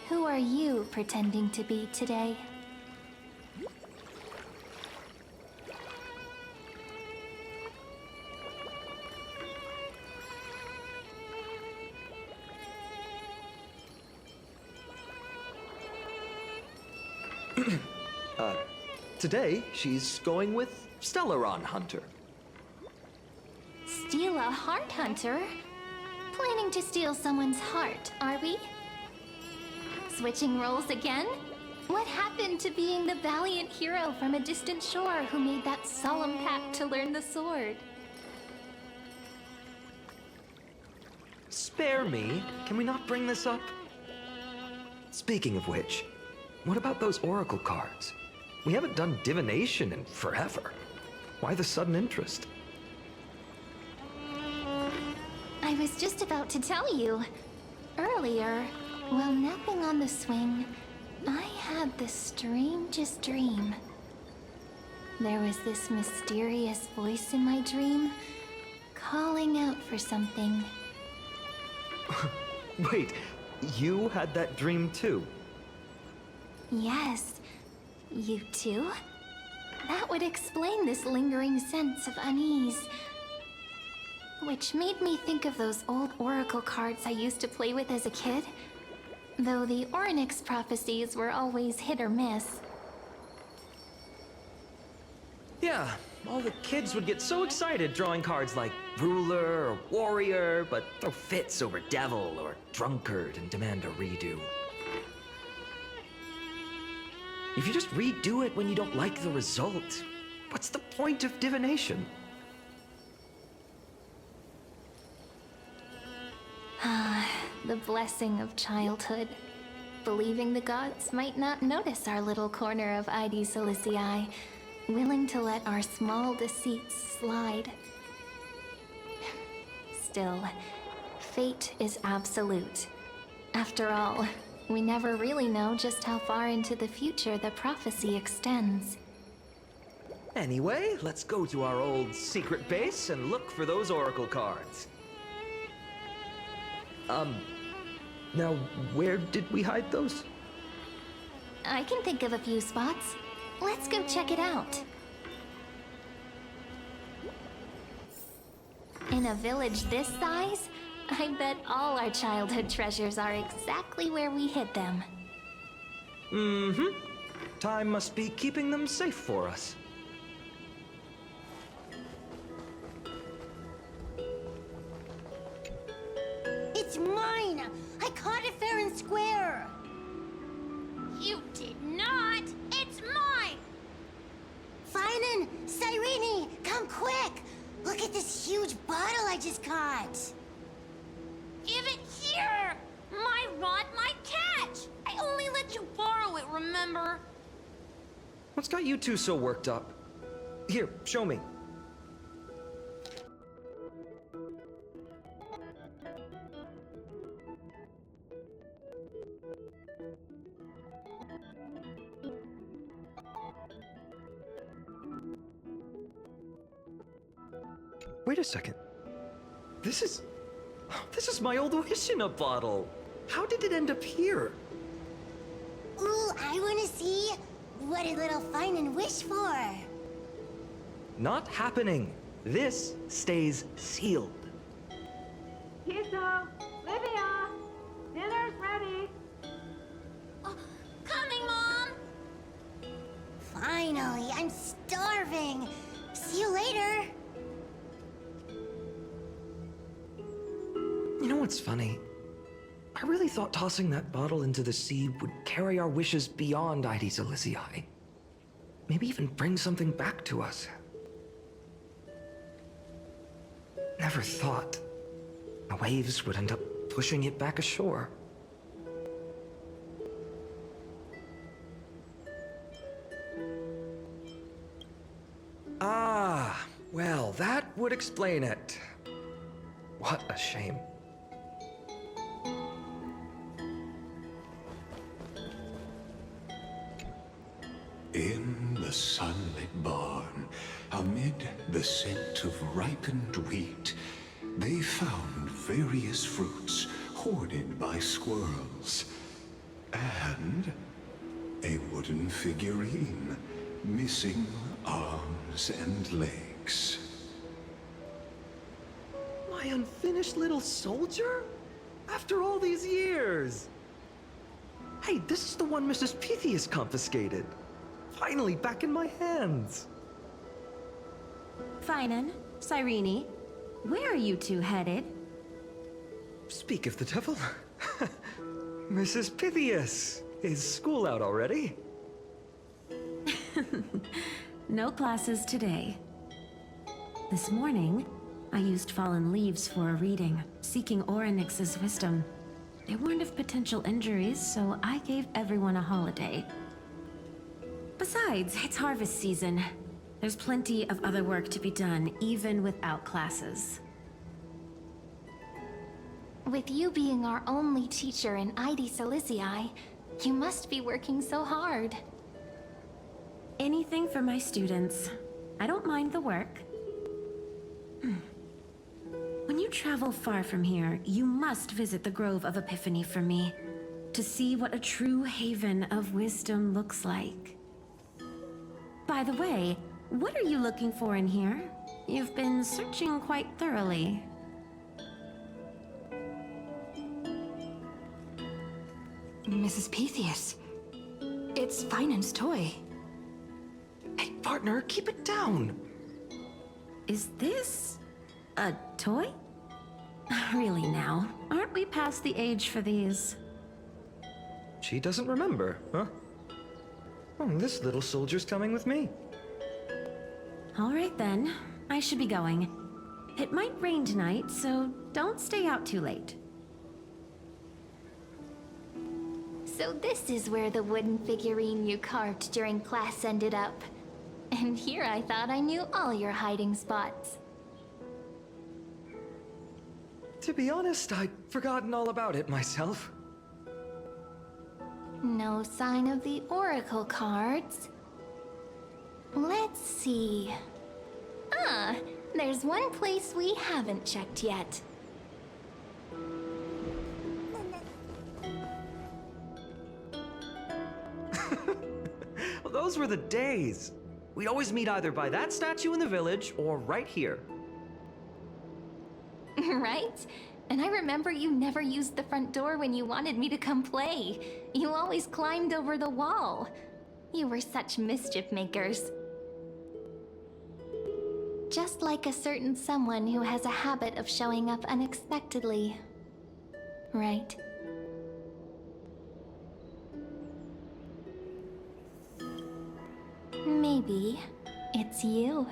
who are you pretending to be today? Today, she's going with Stellaron Hunter. Steal a heart hunter? Planning to steal someone's heart, are we? Switching roles again? What happened to being the valiant hero from a distant shore who made that solemn pact to learn the sword? Spare me. Can we not bring this up? Speaking of which, what about those oracle cards? We haven't done divination in forever. Why the sudden interest? I was just about to tell you. Earlier, while napping on the swing, I had the strangest dream. There was this mysterious voice in my dream, calling out for something. Wait, you had that dream too? Yes, you too? That would explain this lingering sense of unease. Which made me think of those old oracle cards I used to play with as a kid. Though the Ornyx prophecies were always hit or miss. Yeah, all the kids would get so excited drawing cards like ruler or warrior, but throw fits over devil or drunkard and demand a redo. If you just redo it when you don't like the result, what's the point of divination? The blessing of childhood. Believing the gods might not notice our little corner of ID Silicii, willing to let our small deceits slide. Still, fate is absolute. After all, we never really know just how far into the future the prophecy extends. Anyway, let's go to our old secret base and look for those oracle cards. Now, where did we hide those? I can think of a few spots. Let's go check it out. In a village this size, I bet all our childhood treasures are exactly where we hid them. Mm-hmm. Time must be keeping them safe for us. It's mine! I caught it fair and square! You did not! It's mine! Finan! Cyrene! Come quick! Look at this huge bottle I just caught! Give it here! My rod, my catch! I only let you borrow it, remember? What's got you two so worked up? Here, show me. Wait a second. This is my old wish in a bottle. How did it end up here? Ooh, I wanna see. What did little Finan wish for? Not happening. This stays sealed. Kiso, Livia, dinner's ready. Coming, Mom! Finally, I'm starving. See you later. You know what's funny? I really thought tossing that bottle into the sea would carry our wishes beyond Ides Elysiae. Maybe even bring something back to us. Never thought the waves would end up pushing it back ashore. Ah, well, that would explain it. What a shame. In the sunlit barn, amid the scent of ripened wheat, they found various fruits hoarded by squirrels. And a wooden figurine, missing arms and legs. My unfinished little soldier? After all these years! Hey, this is the one Mrs. Pythias confiscated. Finally back in my hands. Finan, Cyrene, where are you two headed? Speak of the devil. Mrs. Pythias, is school out already? No classes today. This morning, I used fallen leaves for a reading, seeking Orynyx's wisdom. They warned of potential injuries, so I gave everyone a holiday. Besides, it's harvest season. There's plenty of other work to be done, even without classes. With you being our only teacher in Ides Elysiae, you must be working so hard. Anything for my students. I don't mind the work. When you travel far from here, you must visit the Grove of Epiphany for me, to see what a true haven of wisdom looks like. By the way, what are you looking for in here? You've been searching quite thoroughly. Mrs. Pythias, it's Finan's toy. Hey, partner, keep it down. Is this a toy? Really now, aren't we past the age for these? She doesn't remember, huh? Oh, this little soldier's coming with me. All right then, I should be going. It might rain tonight, so don't stay out too late. So this is where the wooden figurine you carved during class ended up. And here I thought I knew all your hiding spots. To be honest, I'd forgotten all about it myself. No sign of the oracle cards. Let's see. Ah, there's one place we haven't checked yet. Well, those were the days. We'd always meet either by that statue in the village or right here. Right? And I remember you never used the front door when you wanted me to come play. You always climbed over the wall. You were such mischief makers. Just like a certain someone who has a habit of showing up unexpectedly. Right? Maybe it's you.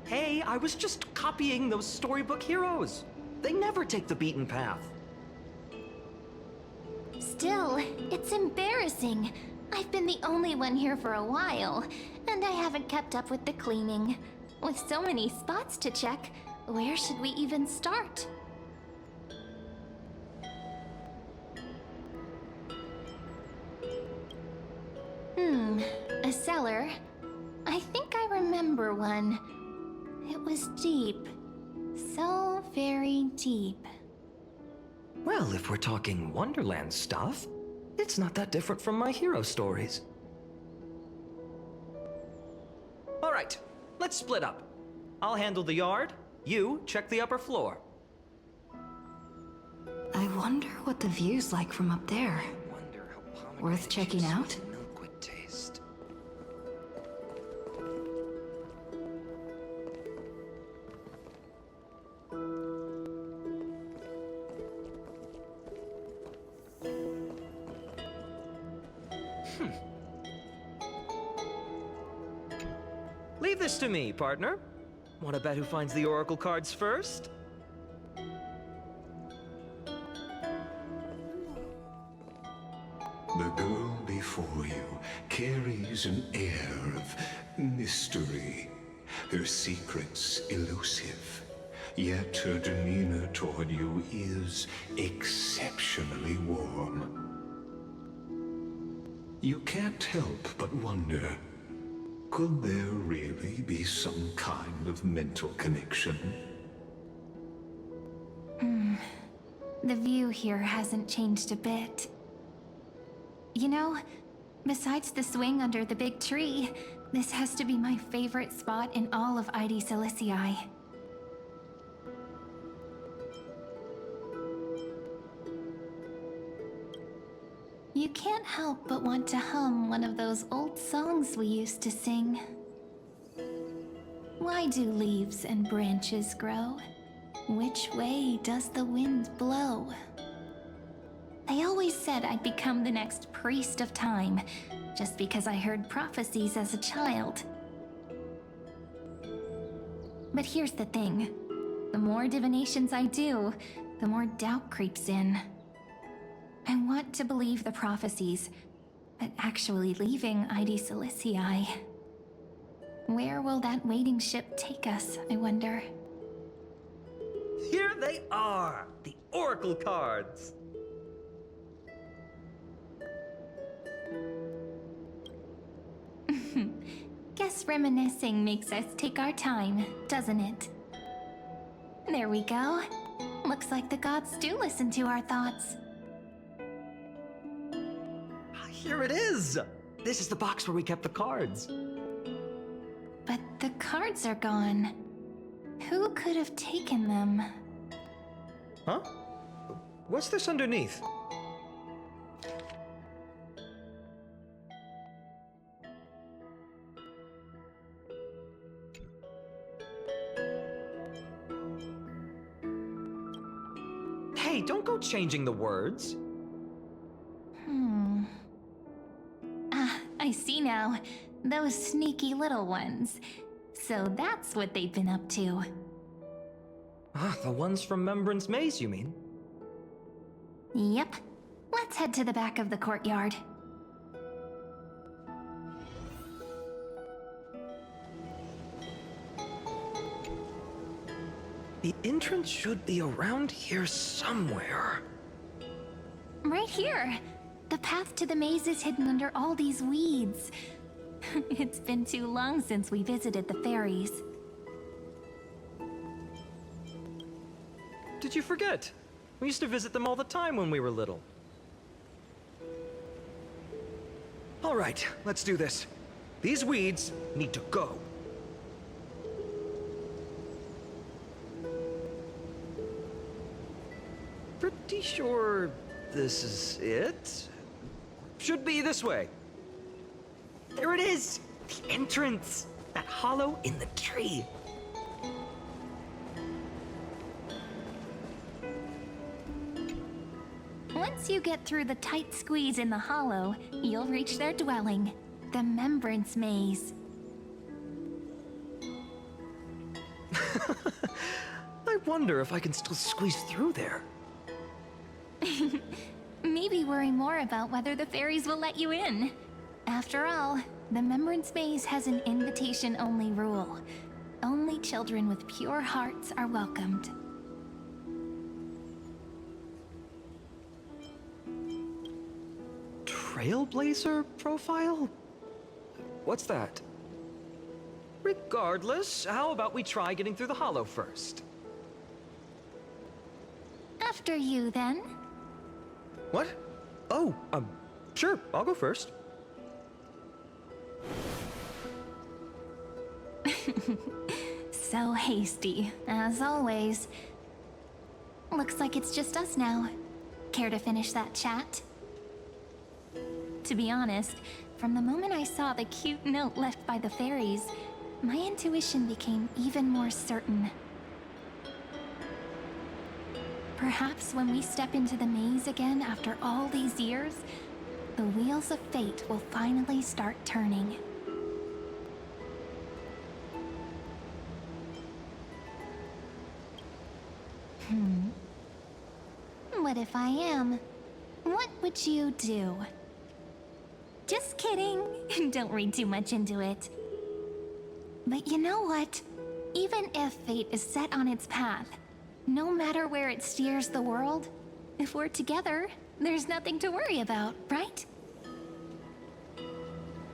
Hey, I was just copying those storybook heroes. They never take the beaten path. Still, it's embarrassing. I've been the only one here for a while, and I haven't kept up with the cleaning. With so many spots to check, where should we even start? A cellar. I think I remember one. It was deep. So very deep. Well, if we're talking Wonderland stuff, it's not that different from my hero stories. All right, let's let's split up. I'll handle the yard, you check the upper floor. I wonder what the view's like from up there. Worth checking out? Milk would taste. Leave this to me, partner. Wanna bet who finds the oracle cards first? The girl before you carries an air of mystery, her secrets elusive, yet her demeanor toward you is exceptionally warm. You can't help but wonder, could there really be some kind of mental connection? The view here hasn't changed a bit. You know, besides the swing under the big tree, this has to be my favorite spot in all of ID Silicii. You can't help but want to hum one of those old songs we used to sing. Why do leaves and branches grow? Which way does the wind blow? They always said I'd become the next priest of time, just because I heard prophecies as a child. But here's the thing. The more divinations I do, the more doubt creeps in. I want to believe the prophecies, but actually leaving ID Silicii. Where will that waiting ship take us, I wonder? Here they are! The oracle cards! Guess reminiscing makes us take our time, doesn't it? There we go. Looks like the gods do listen to our thoughts. Here it is! This is the box where we kept the cards. But the cards are gone. Who could have taken them? Huh? What's this underneath? Hey, don't go changing the words. I see now. Those sneaky little ones. So that's what they've been up to. The ones from Remembrance Maze, you mean? Yep. Let's head to the back of the courtyard. The entrance should be around here somewhere. Right here. The path to the maze is hidden under all these weeds. It's been too long since we visited the fairies. Did you forget? We used to visit them all the time when we were little. All right, let's do this. These weeds need to go. Pretty sure this is it. Should be this way. There it is! The entrance! That hollow in the tree. Once you get through the tight squeeze in the hollow, you'll reach their dwelling, the Remembrance Maze. I wonder if I can still squeeze through there. Maybe worry more about whether the fairies will let you in. After all, the Remembrance Maze has an invitation-only rule. Only children with pure hearts are welcomed. Trailblazer profile? What's that? Regardless, how about we try getting through the hollow first? After you, then. What? Oh, sure, I'll go first. So hasty, as always. Looks like it's just us now. Care to finish that chat? To be honest, from the moment I saw the cute note left by the fairies, my intuition became even more certain. Perhaps when we step into the maze again after all these years, the wheels of fate will finally start turning. What if I am? What would you do? Just kidding. Don't read too much into it. But you know what? Even if fate is set on its path, no matter where it steers the world, if we're together, there's nothing to worry about, right?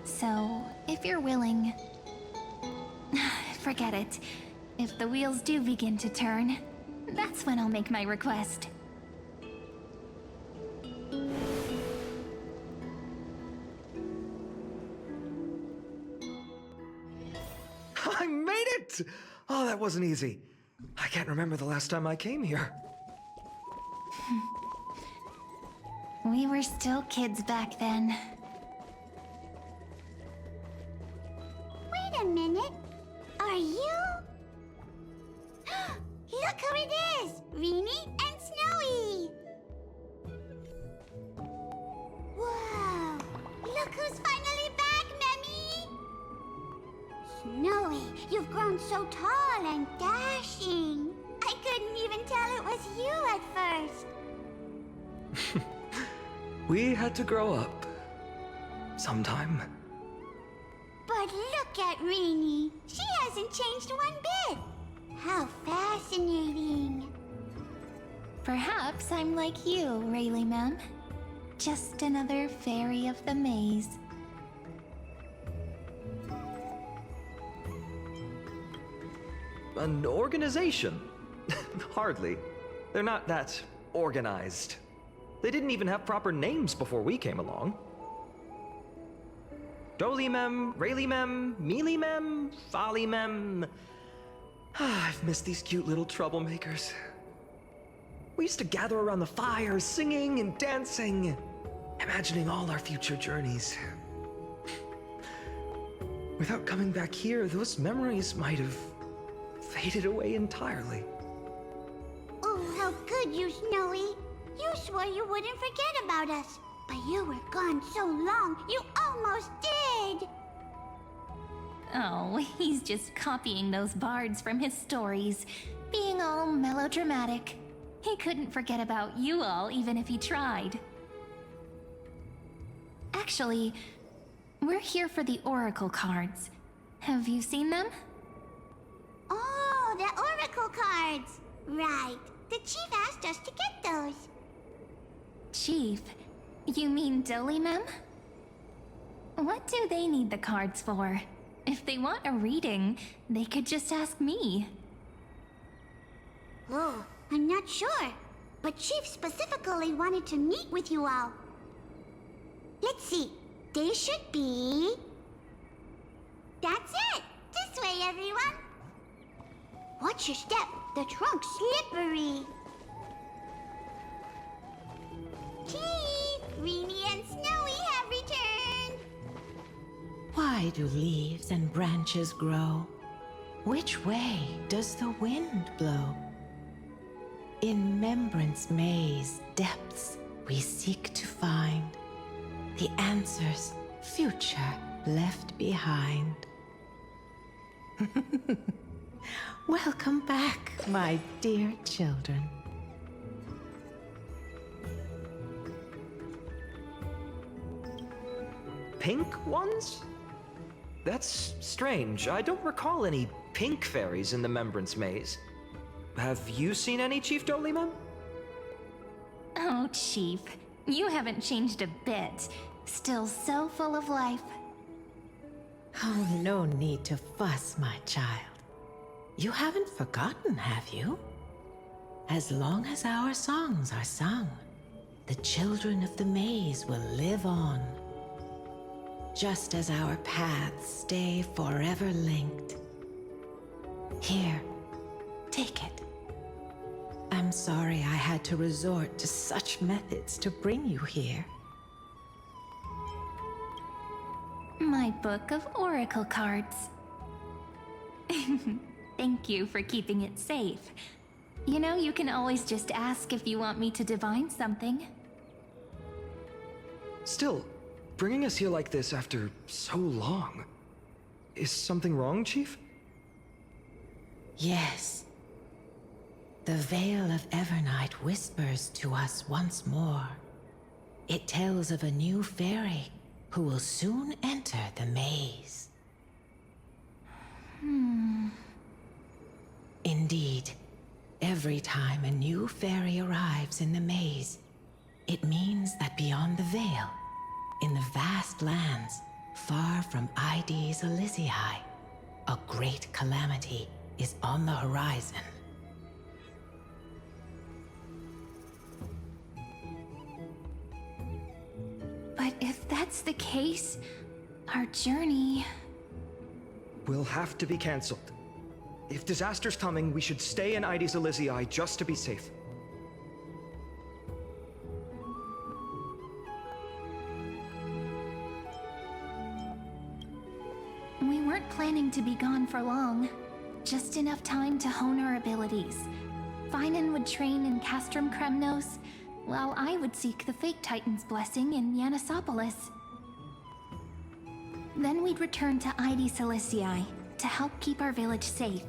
So, if you're willing... Forget it. If the wheels do begin to turn, that's when I'll make my request. I made it! Oh, that wasn't easy. I can't remember the last time I came here. We were still kids back then. Wait a minute. Are you? Look who it is! Rini and Snowy! Whoa! Look who's finally back, Memmy! Snowy, you've grown so tall and dashing. I couldn't even tell it was you at first. We had to grow up. Sometime. But look at Rini. She hasn't changed one bit. How fascinating. Perhaps I'm like you, Rayleigh Mem. Just another fairy of the maze. An organization? Hardly. They're not that organized. They didn't even have proper names before we came along. Dolimem, Rayleigh-mem, Mealy-mem, Folly-mem. I've missed these cute little troublemakers. We used to gather around the fire, singing and dancing, imagining all our future journeys. Without coming back here, those memories might have faded away entirely. Oh, how good you, Snowy. You swore you wouldn't forget about us. But you were gone so long, you almost did! Oh, he's just copying those bards from his stories, being all melodramatic. He couldn't forget about you all, even if he tried. Actually, we're here for the Oracle cards. Have you seen them? Oh, the Oracle cards! Right. The Chief asked us to get those. Chief? You mean Dolimem? What do they need the cards for? If they want a reading, they could just ask me. Oh, I'm not sure. But Chief specifically wanted to meet with you all. Let's see. They should be... That's it! This way, everyone! Watch your step. The trunk's slippery. Chief, Rini and Snowy have returned. Why do leaves and branches grow? Which way does the wind blow? In Remembrance Maze depths we seek to find the answers future left behind. Welcome back, my dear children. Pink ones? That's strange. I don't recall any pink fairies in the Remembrance Maze. Have you seen any, Chief Dolimem? Oh, Chief. You haven't changed a bit. Still so full of life. Oh, no need to fuss, my child. You haven't forgotten, have you? As long as our songs are sung, the children of the maze will live on. Just as our paths stay forever linked, Here, take it. I'm sorry I had to resort to such methods to bring you here. My book of oracle cards. Thank you for keeping it safe. You know, you can always just ask if you want me to divine something. Still, bringing us here like this after so long. Is something wrong, Chief? Yes. The Veil of Evernight whispers to us once more. It tells of a new fairy who will soon enter the maze. Indeed, every time a new fairy arrives in the maze, it means that beyond the veil, in the vast lands far from Ides Elysiae, a great calamity is on the horizon. But if that's the case, our journey... Will have to be cancelled. If disaster's coming, we should stay in Ides Elysiae just to be safe. We weren't planning to be gone for long. Just enough time to hone our abilities. Finan would train in Castrum Kremnos, while I would seek the Fake Titan's blessing in Yanisopolis. Then we'd return to Ides Elysiae to help keep our village safe.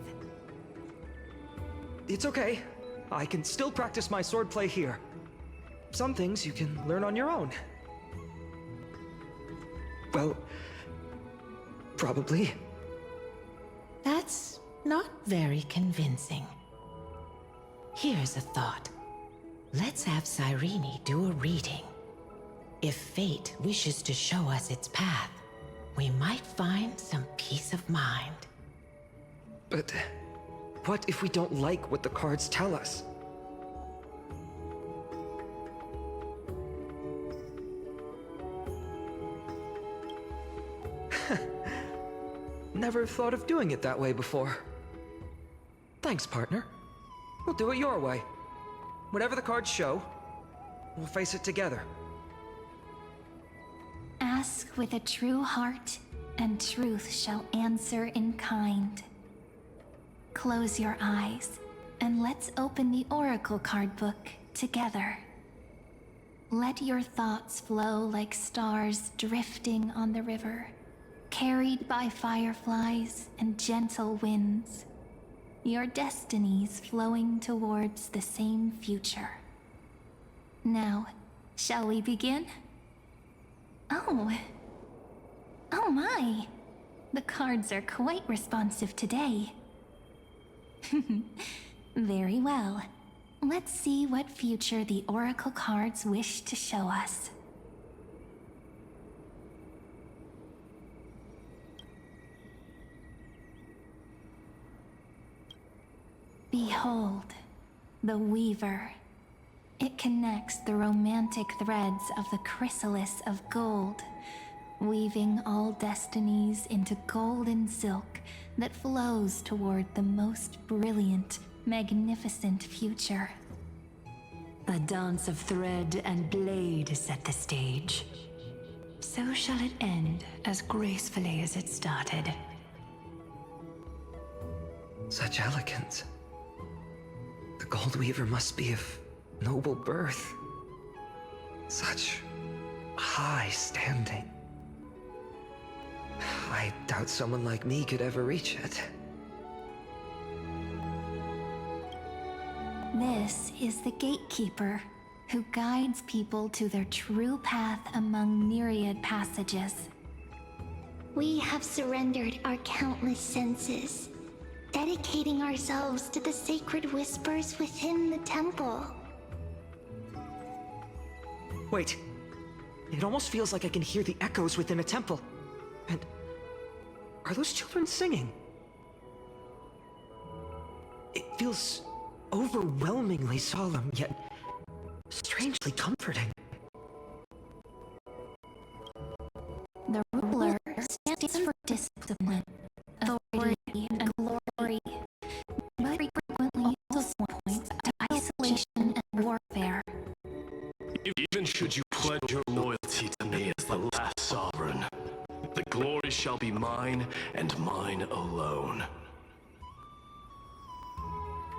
It's okay. I can still practice my swordplay here. Some things you can learn on your own. Well, probably. That's not very convincing. Here's a thought. Let's have Cyrene do a reading. If fate wishes to show us its path, we might find some peace of mind. But what if we don't like what the cards tell us? Never thought of doing it that way before. Thanks, partner. We'll do it your way. Whatever the cards show, we'll face it together. Ask with a true heart, and truth shall answer in kind. Close your eyes, and let's open the Oracle card book together. Let your thoughts flow like stars drifting on the river, carried by fireflies and gentle winds. Your destinies flowing towards the same future. Now, shall we begin? Oh my! The cards are quite responsive today. Very well. Let's see what future the Oracle cards wish to show us. Behold, the Weaver. It connects the romantic threads of the chrysalis of gold, weaving all destinies into golden silk that flows toward the most brilliant, magnificent future. The dance of thread and blade set the stage. So shall it end as gracefully as it started. Such elegance. The Gold Weaver must be of noble birth. Such high standing. I doubt someone like me could ever reach it. This is the Gatekeeper, who guides people to their true path among myriad passages. We have surrendered our countless senses, dedicating ourselves to the sacred whispers within the temple. Wait. It almost feels like I can hear the echoes within a temple. And are those children singing? It feels overwhelmingly solemn, yet strangely comforting. The ruler stands for discipline, authority, and glory, Even should you pledge your loyalty to me as the last sovereign, the glory shall be mine and mine alone.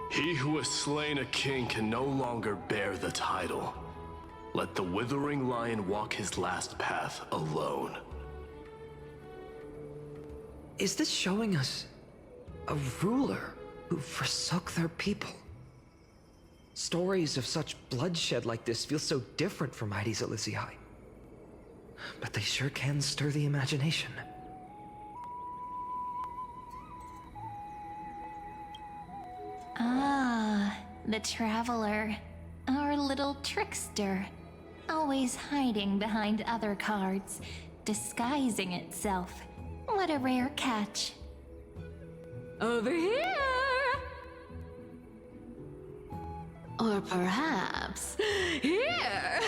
He who has slain a king can no longer bear the title. Let the withering lion walk his last path alone. Is this showing us a ruler who forsook their people? Stories of such bloodshed like this feel so different from Heidi's Elysiae. But they sure can stir the imagination. Ah, the Traveler. Our little trickster. Always hiding behind other cards, disguising itself. What a rare catch. Over here! Or perhaps here!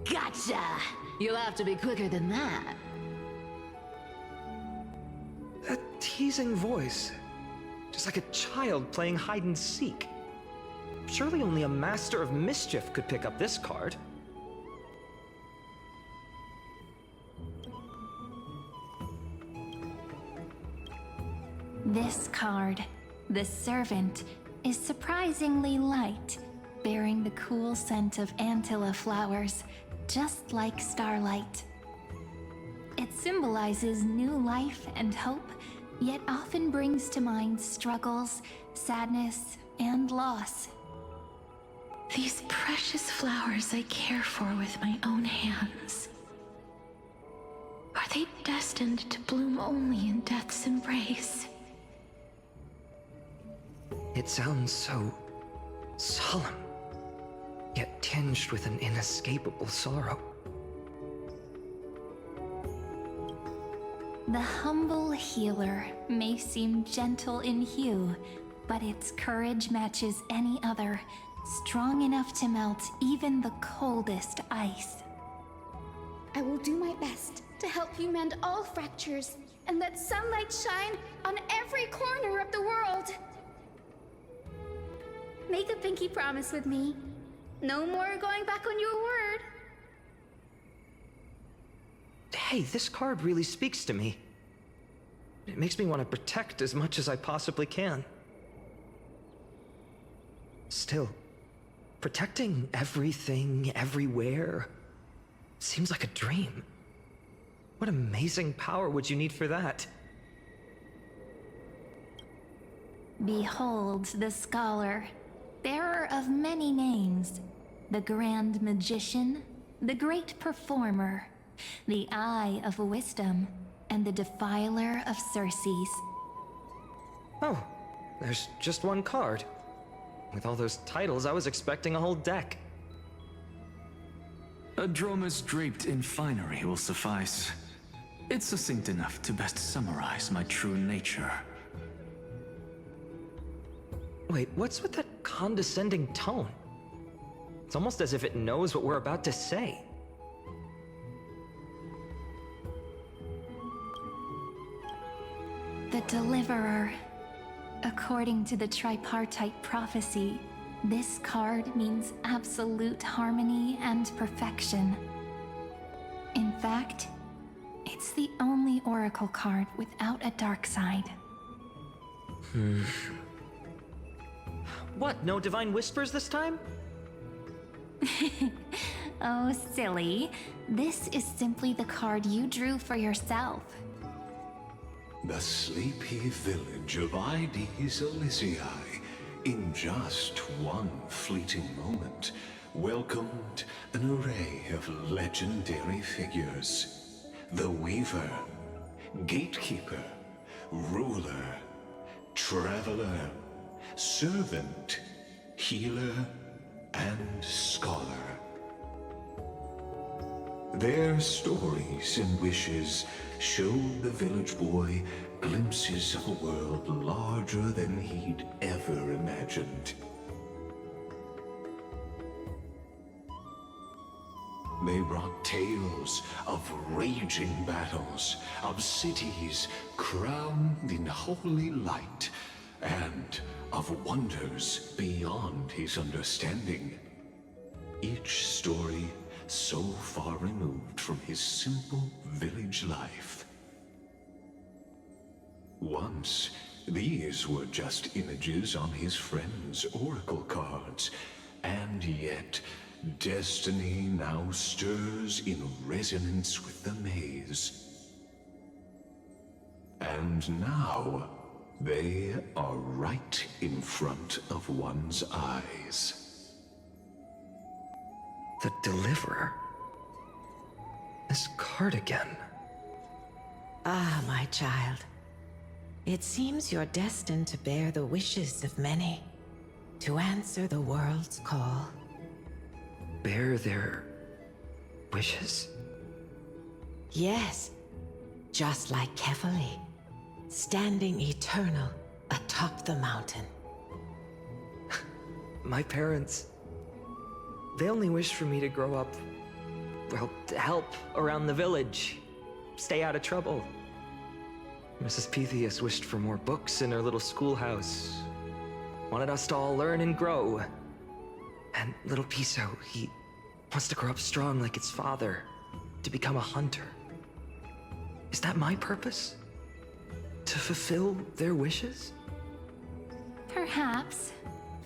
Gotcha! You'll have to be quicker than that. That teasing voice. Just like a child playing hide and seek. Surely only a master of mischief could pick up this card. This card, the Servant, is surprisingly light, bearing the cool scent of Antilla flowers, just like starlight. It symbolizes new life and hope, yet often brings to mind struggles, sadness, and loss. These precious flowers I care for with my own hands. Are they destined to bloom only in death's embrace? It sounds so solemn, yet tinged with an inescapable sorrow. The humble healer may seem gentle in hue, but its courage matches any other, strong enough to melt even the coldest ice. I will do my best to help you mend all fractures and let sunlight shine on every corner of the world. Make a pinky promise with me. No more going back on your word. Hey, this card really speaks to me. It makes me want to protect as much as I possibly can. Still, protecting everything, everywhere, seems like a dream. What amazing power would you need for that? Behold the scholar, bearer of many names, the grand magician, the great performer, the eye of wisdom, and the defiler of Circes. Oh, there's just one card. With all those titles, I was expecting a whole deck. A Dromus draped in finery will suffice. It's succinct enough to best summarize my true nature. Wait, what's with that condescending tone? It's almost as if it knows what we're about to say. The Deliverer. According to the tripartite prophecy, this card means absolute harmony and perfection. In fact, it's the only oracle card without a dark side. What, no divine whispers this time? Oh, silly. This is simply the card you drew for yourself. The sleepy village of Heidi's Elysiae, in just one fleeting moment, welcomed an array of legendary figures. The Weaver, Gatekeeper, Ruler, Traveler, Servant, Healer, and Scholar. Their stories and wishes showed the village boy glimpses of a world larger than he'd ever imagined. They brought tales of raging battles, of cities crowned in holy light, and of wonders beyond his understanding. Each story so far removed from his simple village life. Once, these were just images on his friend's oracle cards, and yet destiny now stirs in resonance with the maze. And now, they are right in front of one's eyes. The Deliverer? This card again. Ah, my child. It seems you're destined to bear the wishes of many, to answer the world's call. Bear their wishes? Yes, just like Kefali, standing eternal atop the mountain. My parents, they only wished for me to grow up, well, to help around the village, stay out of trouble. Mrs. Pythias wished for more books in her little schoolhouse, wanted us to all learn and grow. And little Piso, he wants to grow up strong like its father, to become a hunter. Is that my purpose? To fulfill their wishes? Perhaps.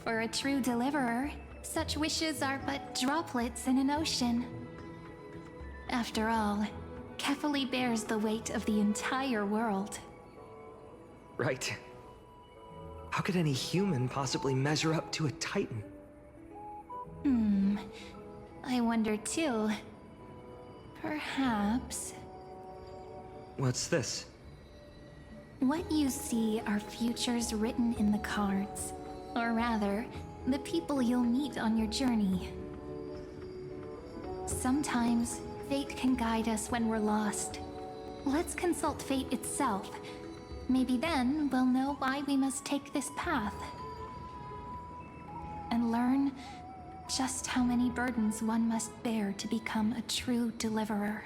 For a true deliverer, such wishes are but droplets in an ocean. After all, Kefali bears the weight of the entire world. Right. How could any human possibly measure up to a Titan? I wonder too. Perhaps... What's this? What you see are futures written in the cards. Or rather, the people you'll meet on your journey. Sometimes, fate can guide us when we're lost. Let's consult fate itself. Maybe then we'll know why we must take this path. And learn just how many burdens one must bear to become a true deliverer.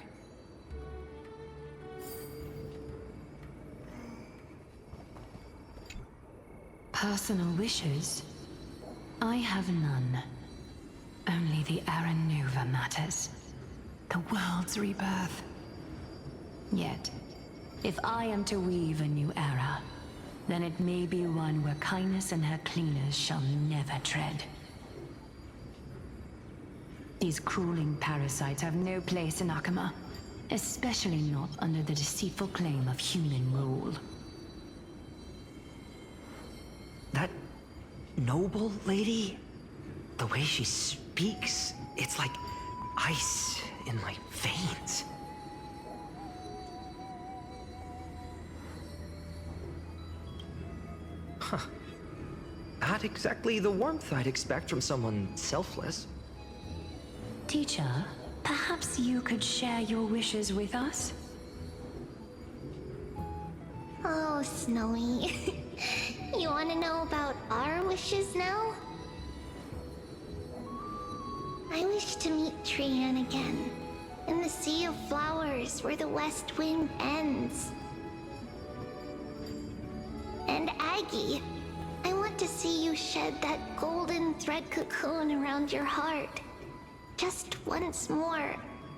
Personal wishes? I have none. Only the Aranuva matters. The world's rebirth. Yet, if I am to weave a new era, then it may be one where kindness and her cleaners shall never tread. These crueling parasites have no place in Akama, especially not under the deceitful claim of human rule. That noble lady? The way she speaks, it's like ice in my veins. Huh. Not exactly the warmth I'd expect from someone selfless. Teacher, perhaps you could share your wishes with us? Oh, Snowy. You want to know about our wishes now? I wish to meet Trian again, in the Sea of Flowers where the West Wind ends. And Aggie, I want to see you shed that golden thread cocoon around your heart. Just once more.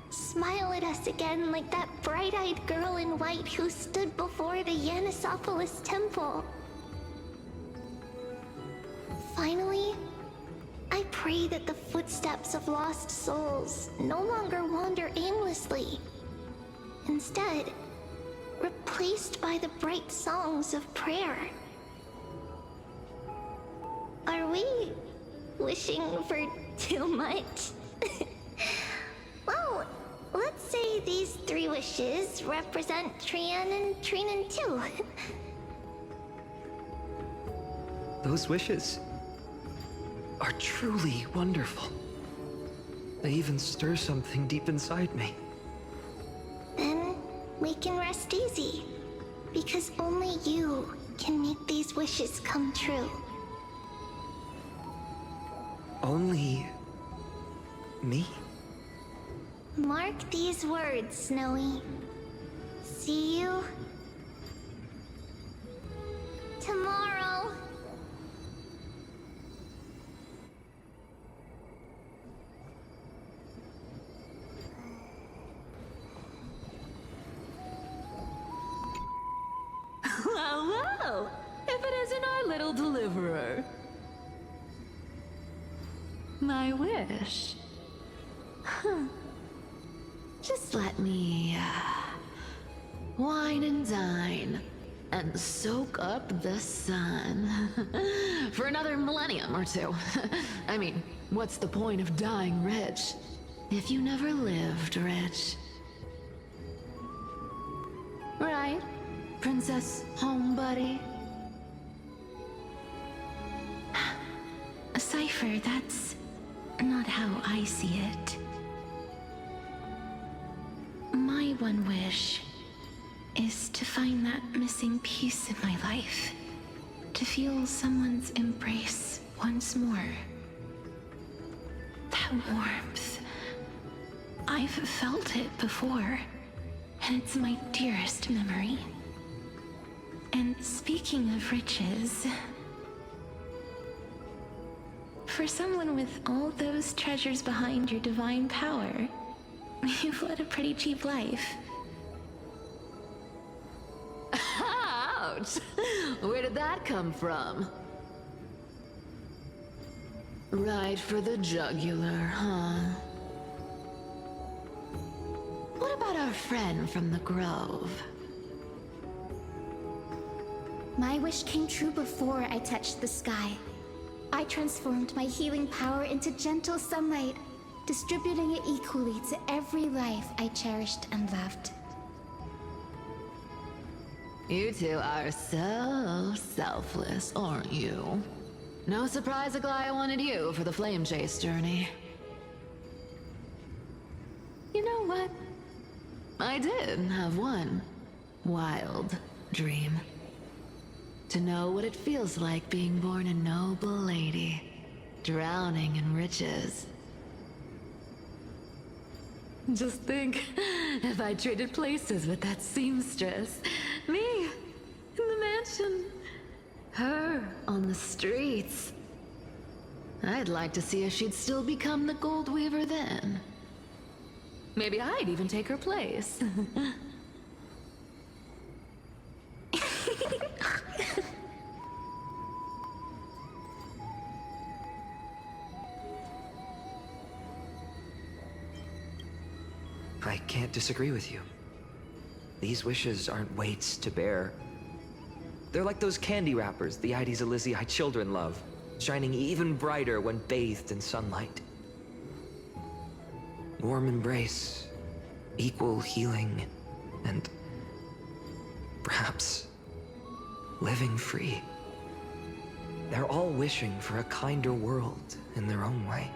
Smile at us again like that bright-eyed girl in white who stood before the Yanisopolis temple. Finally, I pray that the footsteps of lost souls no longer wander aimlessly. Instead, replaced by the bright songs of prayer. Are we wishing for too much? Well, let's say these 3 wishes represent Trian and Trinan too. Those wishes are truly wonderful. They even stir something deep inside me. Then we can rest easy, because only you can make these wishes come true. Only me? Mark these words, Snowy. See you tomorrow. Well, if it isn't our little deliverer. My wish. Huh. Just let me, wine and dine and soak up the sun for another millennium or two. I mean, what's the point of dying rich if you never lived rich? Right, Princess Homebuddy? Cypher, that's not how I see it. My one wish is to find that missing piece in my life. To feel someone's embrace once more. That warmth. I've felt it before, and it's my dearest memory. And speaking of riches, for someone with all those treasures behind your divine power, you've led a pretty cheap life. Ouch! Where did that come from? Right for the jugular, huh? What about our friend from the Grove? My wish came true before I touched the sky. I transformed my healing power into gentle sunlight, distributing it equally to every life I cherished and loved. You two are so selfless, aren't you? No surprise Aglaya wanted you for the flame chase journey. You know what? I did have one wild dream. To know what it feels like being born a noble lady, drowning in riches. Just think, if I traded places with that seamstress, me in the mansion, her on the streets. I'd like to see if she'd still become the gold weaver then. Maybe I'd even take her place. I can't disagree with you. These wishes aren't weights to bear. They're like those candy wrappers the Ides Elysiae children love, shining even brighter when bathed in sunlight. Warm embrace, equal healing, and perhaps living free. They're all wishing for a kinder world in their own way.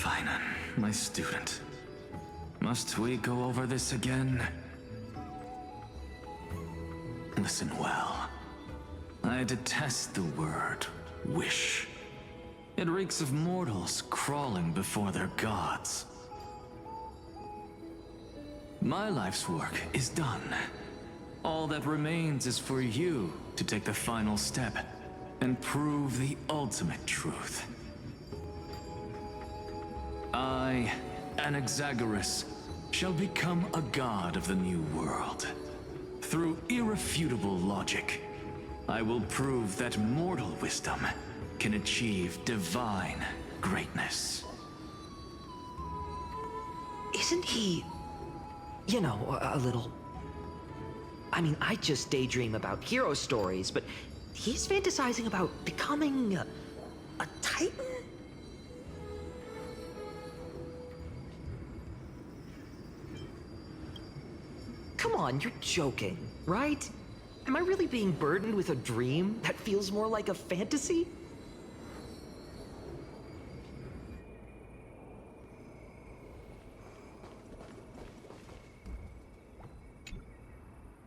Finan, my student. Must we go over this again? Listen well. I detest the word wish. It reeks of mortals crawling before their gods. My life's work is done. All that remains is for you to take the final step and prove the ultimate truth. I, Anaxagoras, shall become a god of the new world. Through irrefutable logic, I will prove that mortal wisdom can achieve divine greatness. Isn't he, you know, a little... I mean, I just daydream about hero stories, but he's fantasizing about becoming a titan? Come on, you're joking, right? Am I really being burdened with a dream that feels more like a fantasy?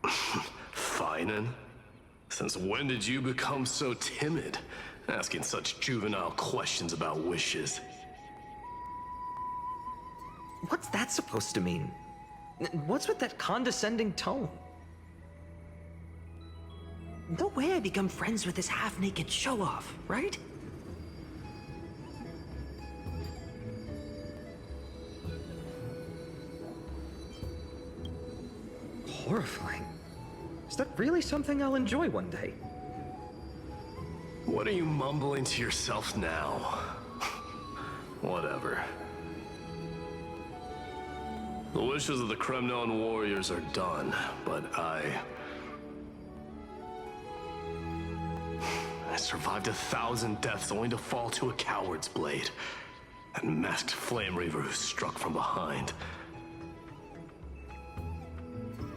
Finan? Since when did you become so timid, asking such juvenile questions about wishes? What's that supposed to mean? What's with that condescending tone? No way I become friends with this half-naked show-off, right? horrifying. Is that really something I'll enjoy one day? What are you mumbling to yourself now? Whatever. The wishes of the Kremnon warriors are done, but I survived 1,000 deaths only to fall to a coward's blade. That masked flame reaver who struck from behind.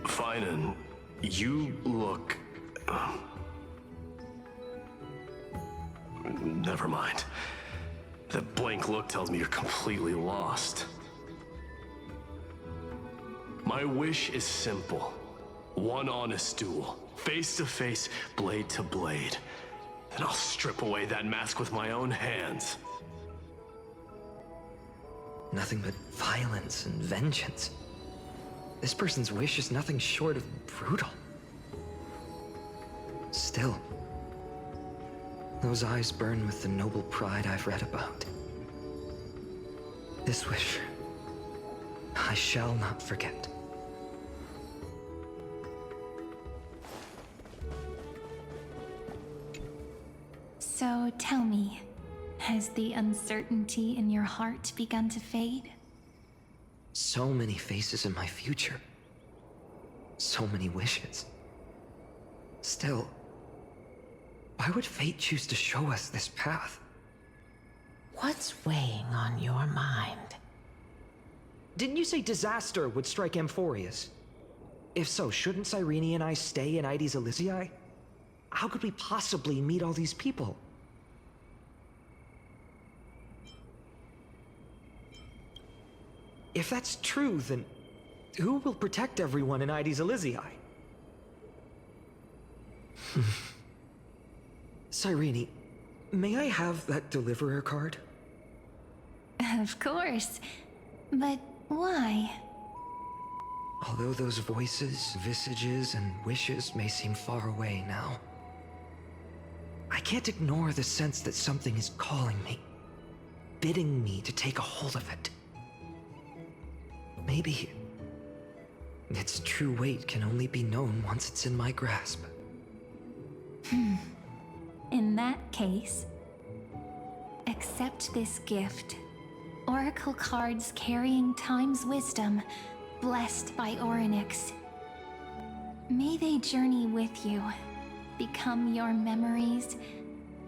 Finan, you look... Never mind. That blank look tells me you're completely lost. My wish is simple. One honest duel. Face to face, blade to blade. Then I'll strip away that mask with my own hands. Nothing but violence and vengeance. This person's wish is nothing short of brutal. Still, those eyes burn with the noble pride I've read about. This wish, I shall not forget. So tell me, has the uncertainty in your heart begun to fade? So many faces in my future. So many wishes. Still, why would fate choose to show us this path? What's weighing on your mind? Didn't you say disaster would strike Amphorius? If so, shouldn't Cyrene and I stay in Ides Elysiae? How could we possibly meet all these people? If that's true, then who will protect everyone in Ides Elysiae? Cyrene, may I have that deliverer card? Of course. But why? Although those voices, visages, and wishes may seem far away now, I can't ignore the sense that something is calling me, bidding me to take a hold of it. Maybe its true weight can only be known once it's in my grasp. In that case, accept this gift. Oracle cards carrying time's wisdom, blessed by Orynyx. May they journey with you, become your memories,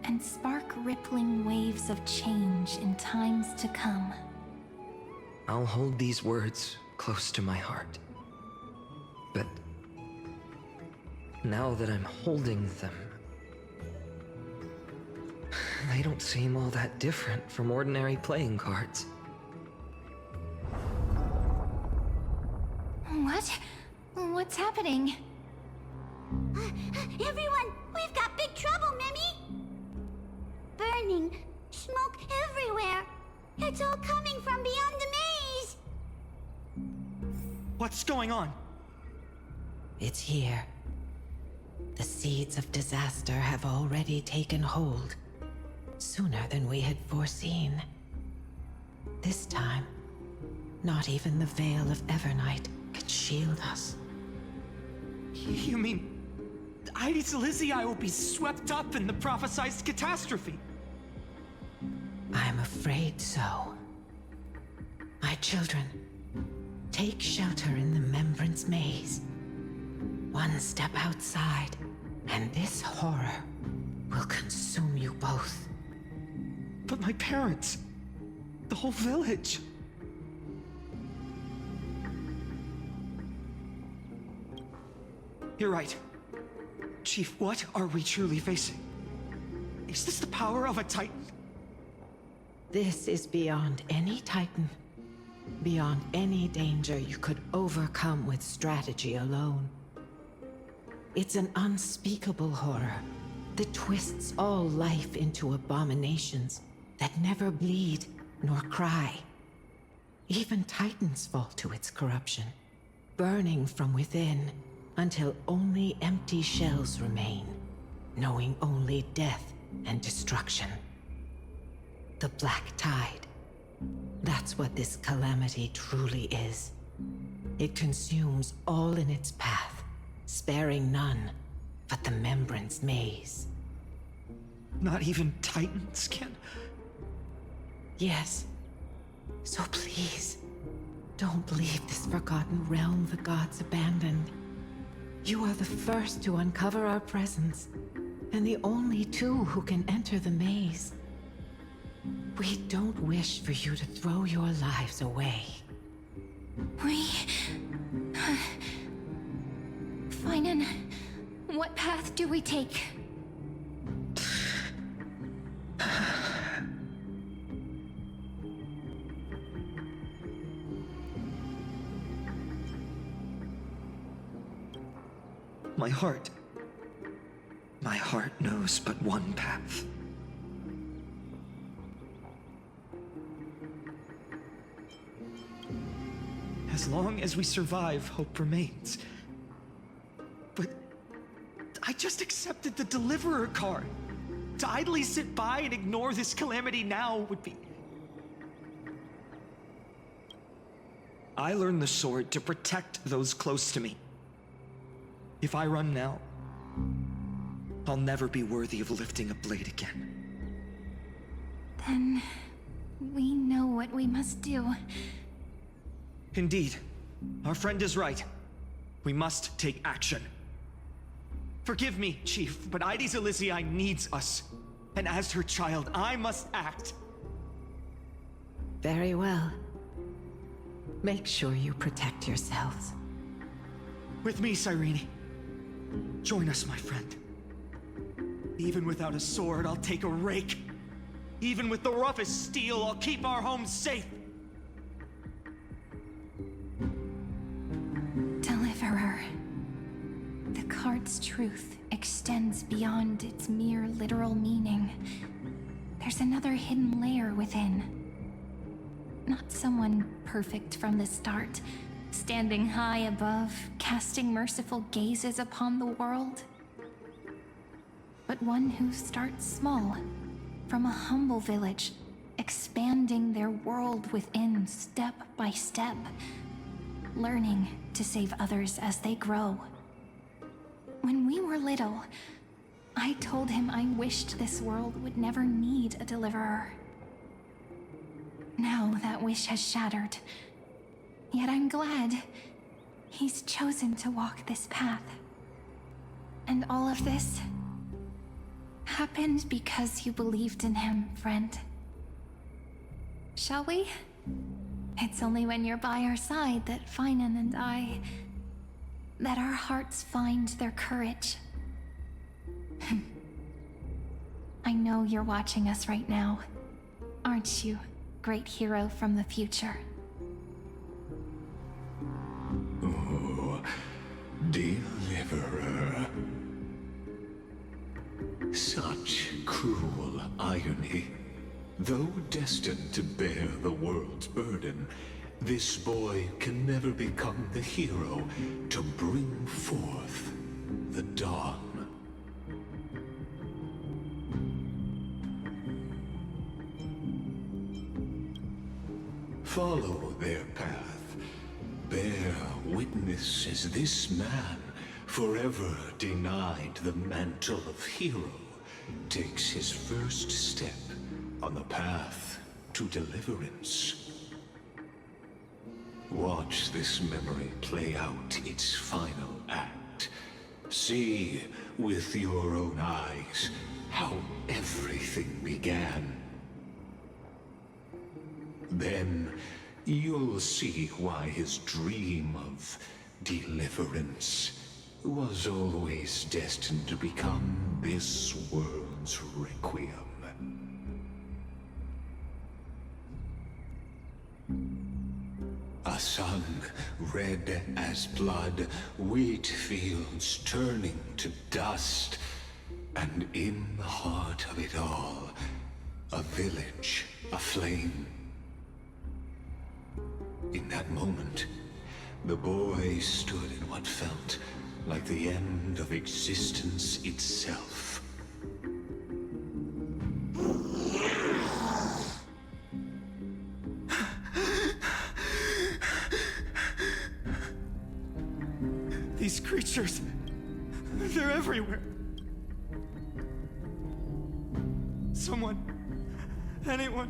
and spark rippling waves of change in times to come. I'll hold these words close to my heart. But now that I'm holding them, they don't seem all that different from ordinary playing cards. What? What's happening? Everyone, we've got big trouble, Mimi! Burning, smoke everywhere. It's all coming from beyond the maze! What's going on? It's here. The seeds of disaster have already taken hold, sooner than we had foreseen. This time, not even the veil of Evernight could shield us. You mean Ides Elysiae will be swept up in the prophesied catastrophe? I'm afraid so. My children, take shelter in the Membrance Maze. One step outside, and this horror will consume you both. But my parents, the whole village. You're right. Chief, what are we truly facing? Is this the power of a Titan? This is beyond any Titan. Beyond any danger you could overcome with strategy alone. It's an unspeakable horror that twists all life into abominations that never bleed nor cry. Even Titans fall to its corruption, burning from within until only empty shells remain, knowing only death and destruction. The Black Tide. That's what this calamity truly is. It consumes all in its path, sparing none but the Membrance Maze. Not even Titans can... Yes. So please, don't leave this forgotten realm the gods abandoned. You are the first to uncover our presence, and the only two who can enter the maze. We don't wish for you to throw your lives away. Finan, what path do we take? My heart knows but one path. As long as we survive, hope remains. But I just accepted the Deliverer card. To idly sit by and ignore this calamity now would be... I learned the sword to protect those close to me. If I run now, I'll never be worthy of lifting a blade again. Then we know what we must do. Indeed, our friend is right. We must take action. Forgive me, Chief, but Ides Elysiae needs us. And as her child, I must act. Very well. Make sure you protect yourselves. With me, Cyrene. Join us, my friend. Even without a sword, I'll take a rake. Even with the roughest steel, I'll keep our home safe. Deliverer. The card's truth extends beyond its mere literal meaning. There's another hidden layer within. Not someone perfect from the start, standing high above, casting merciful gazes upon the world. But one who starts small, from a humble village, expanding their world within step by step, learning to save others as they grow. When we were little, I told him I wished this world would never need a deliverer. Now that wish has shattered. Yet I'm glad he's chosen to walk this path. And all of this happened because you believed in him, friend. Shall we? It's only when you're by our side that Finan and that our hearts find their courage. I know you're watching us right now, aren't you, great hero from the future? Oh, Deliverer. Such cruel irony. Though destined to bear the world's burden, this boy can never become the hero to bring forth the dawn. Follow their path. Bear witness as this man, forever denied the mantle of hero, takes his first step on the path to deliverance. Watch this memory play out its final act. See with your own eyes how everything began. Then you'll see why his dream of deliverance was always destined to become this world's requiem. A sun red as blood, wheat fields turning to dust, and in the heart of it all, a village aflame. In that moment, the boy stood in what felt like the end of existence itself. These creatures, they're everywhere. Someone, anyone,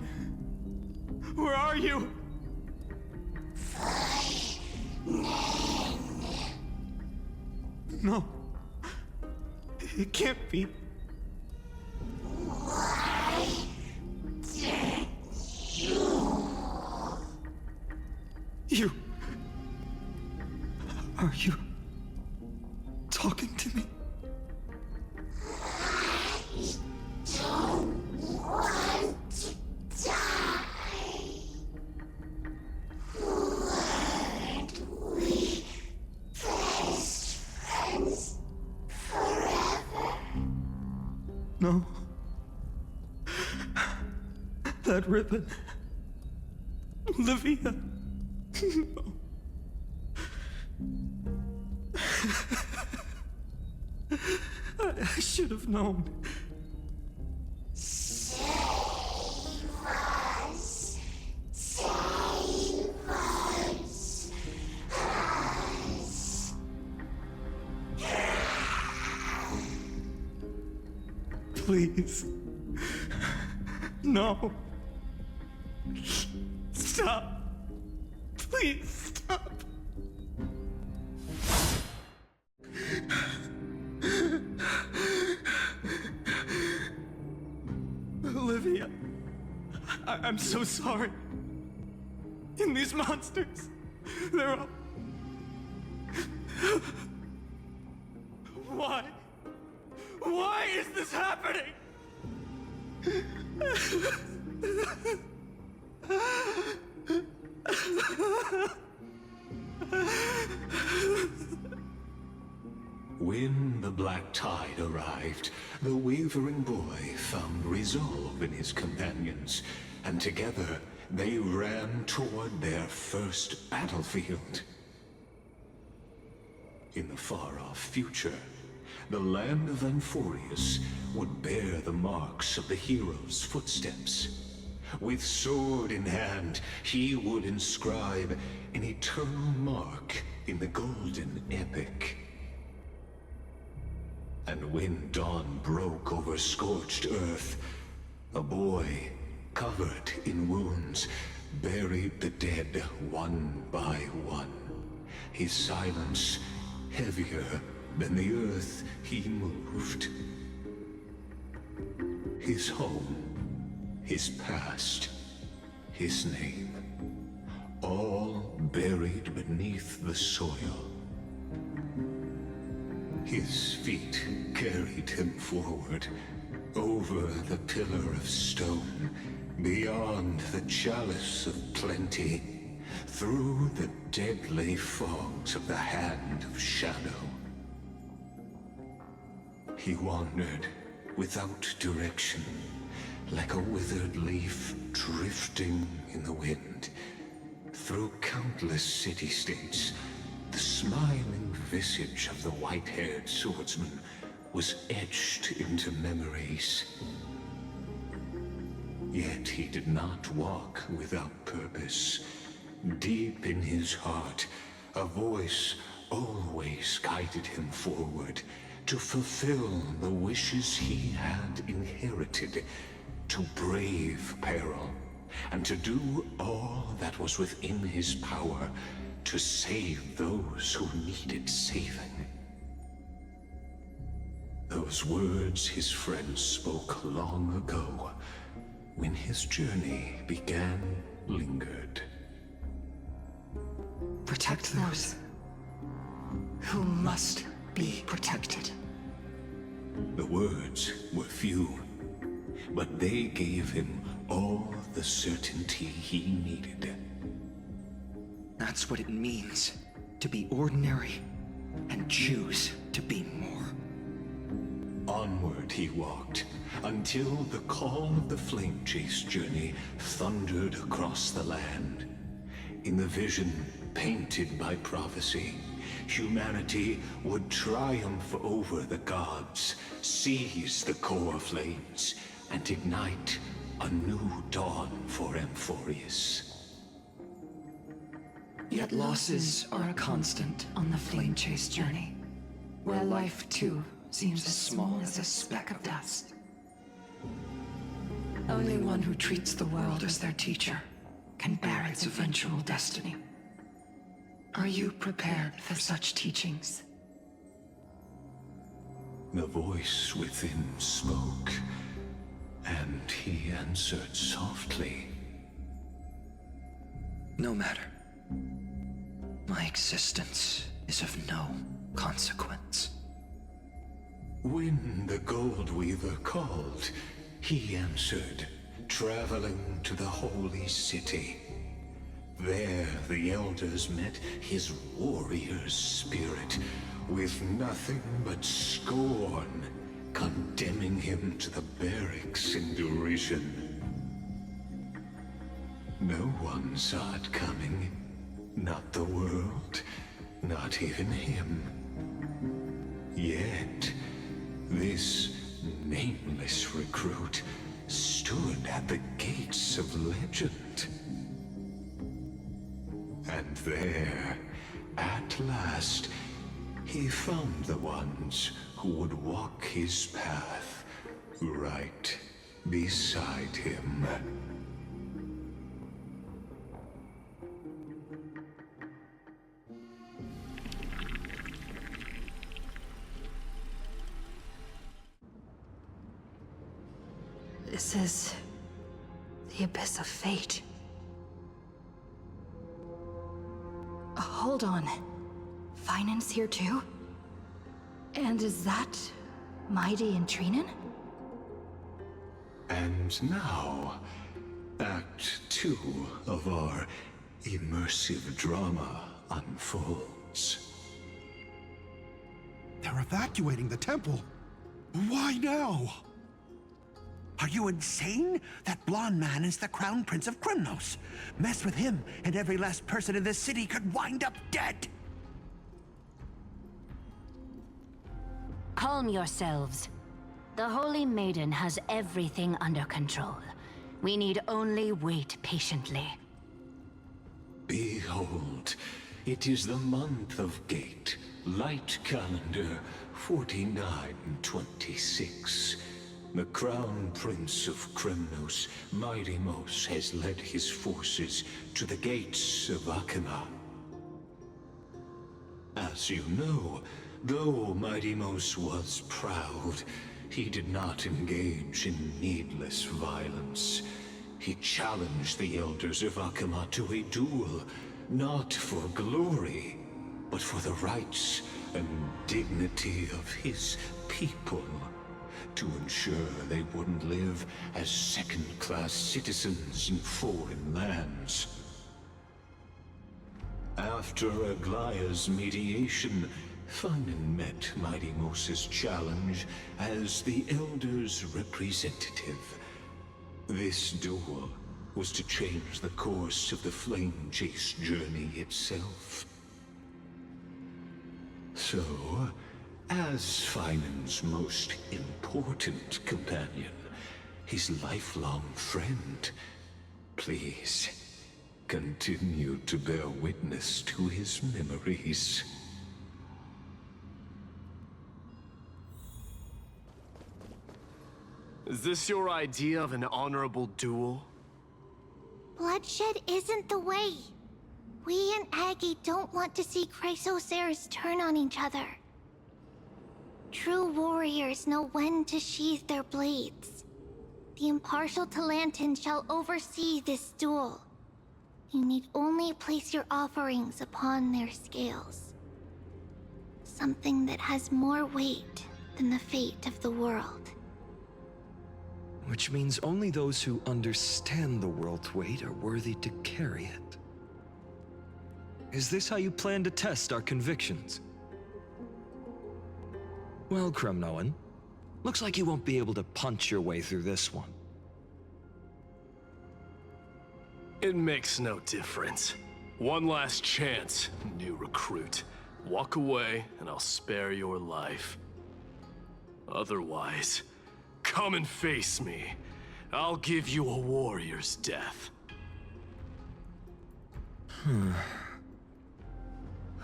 where are you? No, it can't be. You... Are you talking to me? I don't want to die. Weren't we best friends forever? No. That ribbon. Olivia. No. I should have known. Save us. Save us. Please. No. Stop. Please stop. Olivia, I'm so sorry. And these monsters, they're all... Why? Why is this happening? When the black tide arrived, the wavering boy found resolve in his companions, and together they ran toward their first battlefield. In the far-off future, the land of Amphorius would bear the marks of the hero's footsteps. With sword in hand, he would inscribe an eternal mark in the golden epic. And when dawn broke over scorched earth, a boy, covered in wounds, buried the dead one by one. His silence heavier than the earth he moved. His home, his past, his name, all buried beneath the soil. His feet carried him forward, over the pillar of stone, beyond the chalice of plenty, through the deadly fogs of the hand of shadow. He wandered without direction, like a withered leaf drifting in the wind, through countless city-states. The smiling visage of the white-haired swordsman was etched into memories. Yet he did not walk without purpose. Deep in his heart, a voice always guided him forward to fulfill the wishes he had inherited, to brave peril, and to do all that was within his power to save those who needed saving. Those words his friends spoke long ago, when his journey began, lingered. Protect those who must be protected. The words were few, but they gave him all the certainty he needed. That's what it means to be ordinary and choose to be more. Onward he walked, until the call of the flame chase journey thundered across the land. In the vision painted by prophecy, humanity would triumph over the gods, seize the core flames, and ignite a new dawn for Amphorius. Yet losses are a constant on the flame chase journey, where life too seems as small as a speck of dust. Only one who treats the world as their teacher can bear its eventual destiny. Are you prepared for such teachings? The voice within spoke, and he answered softly. No matter. My existence is of no consequence. When the Gold Weaver called, he answered, traveling to the holy city. There the elders met his warrior's spirit, with nothing but scorn, condemning him to the barracks in derision. No one saw it coming. Not the world, not even him. Yet, this nameless recruit stood at the gates of legend. And there, at last, he found the ones who would walk his path right beside him. This is the abyss of fate. Hold on. Finance here too? And is that Mighty and Trinen? And now, Act 2 of our immersive drama unfolds. They're evacuating the temple. Why now? Are you insane? That blonde man is the Crown Prince of Krymnos. Mess with him, and every last person in this city could wind up dead. Calm yourselves. The Holy Maiden has everything under control. We need only wait patiently. Behold, it is the month of Gate, Light Calendar 4926. The Crown Prince of Krymnos, Midimos, has led his forces to the gates of Akima. As you know, though Midimos was proud, he did not engage in needless violence. He challenged the elders of Akima to a duel, not for glory, but for the rights and dignity of his people, to ensure they wouldn't live as second-class citizens in foreign lands. After Aglaya's mediation, Finan met Midimos' challenge as the Elder's representative. This duel was to change the course of the Flame Chase journey itself. So, as Finan's most important companion, his lifelong friend, please continue to bear witness to his memories. Is this your idea of an honorable duel? Bloodshed isn't the way. We and Aggie don't want to see Chrysoceres turn on each other. True warriors know when to sheathe their blades. The impartial Talantin shall oversee this duel. You need only place your offerings upon their scales. Something that has more weight than the fate of the world. Which means only those who understand the world's weight are worthy to carry it. Is this how you plan to test our convictions? Well, Kremnoan, looks like you won't be able to punch your way through this one. It makes no difference. One last chance, new recruit. Walk away, and I'll spare your life. Otherwise, come and face me. I'll give you a warrior's death.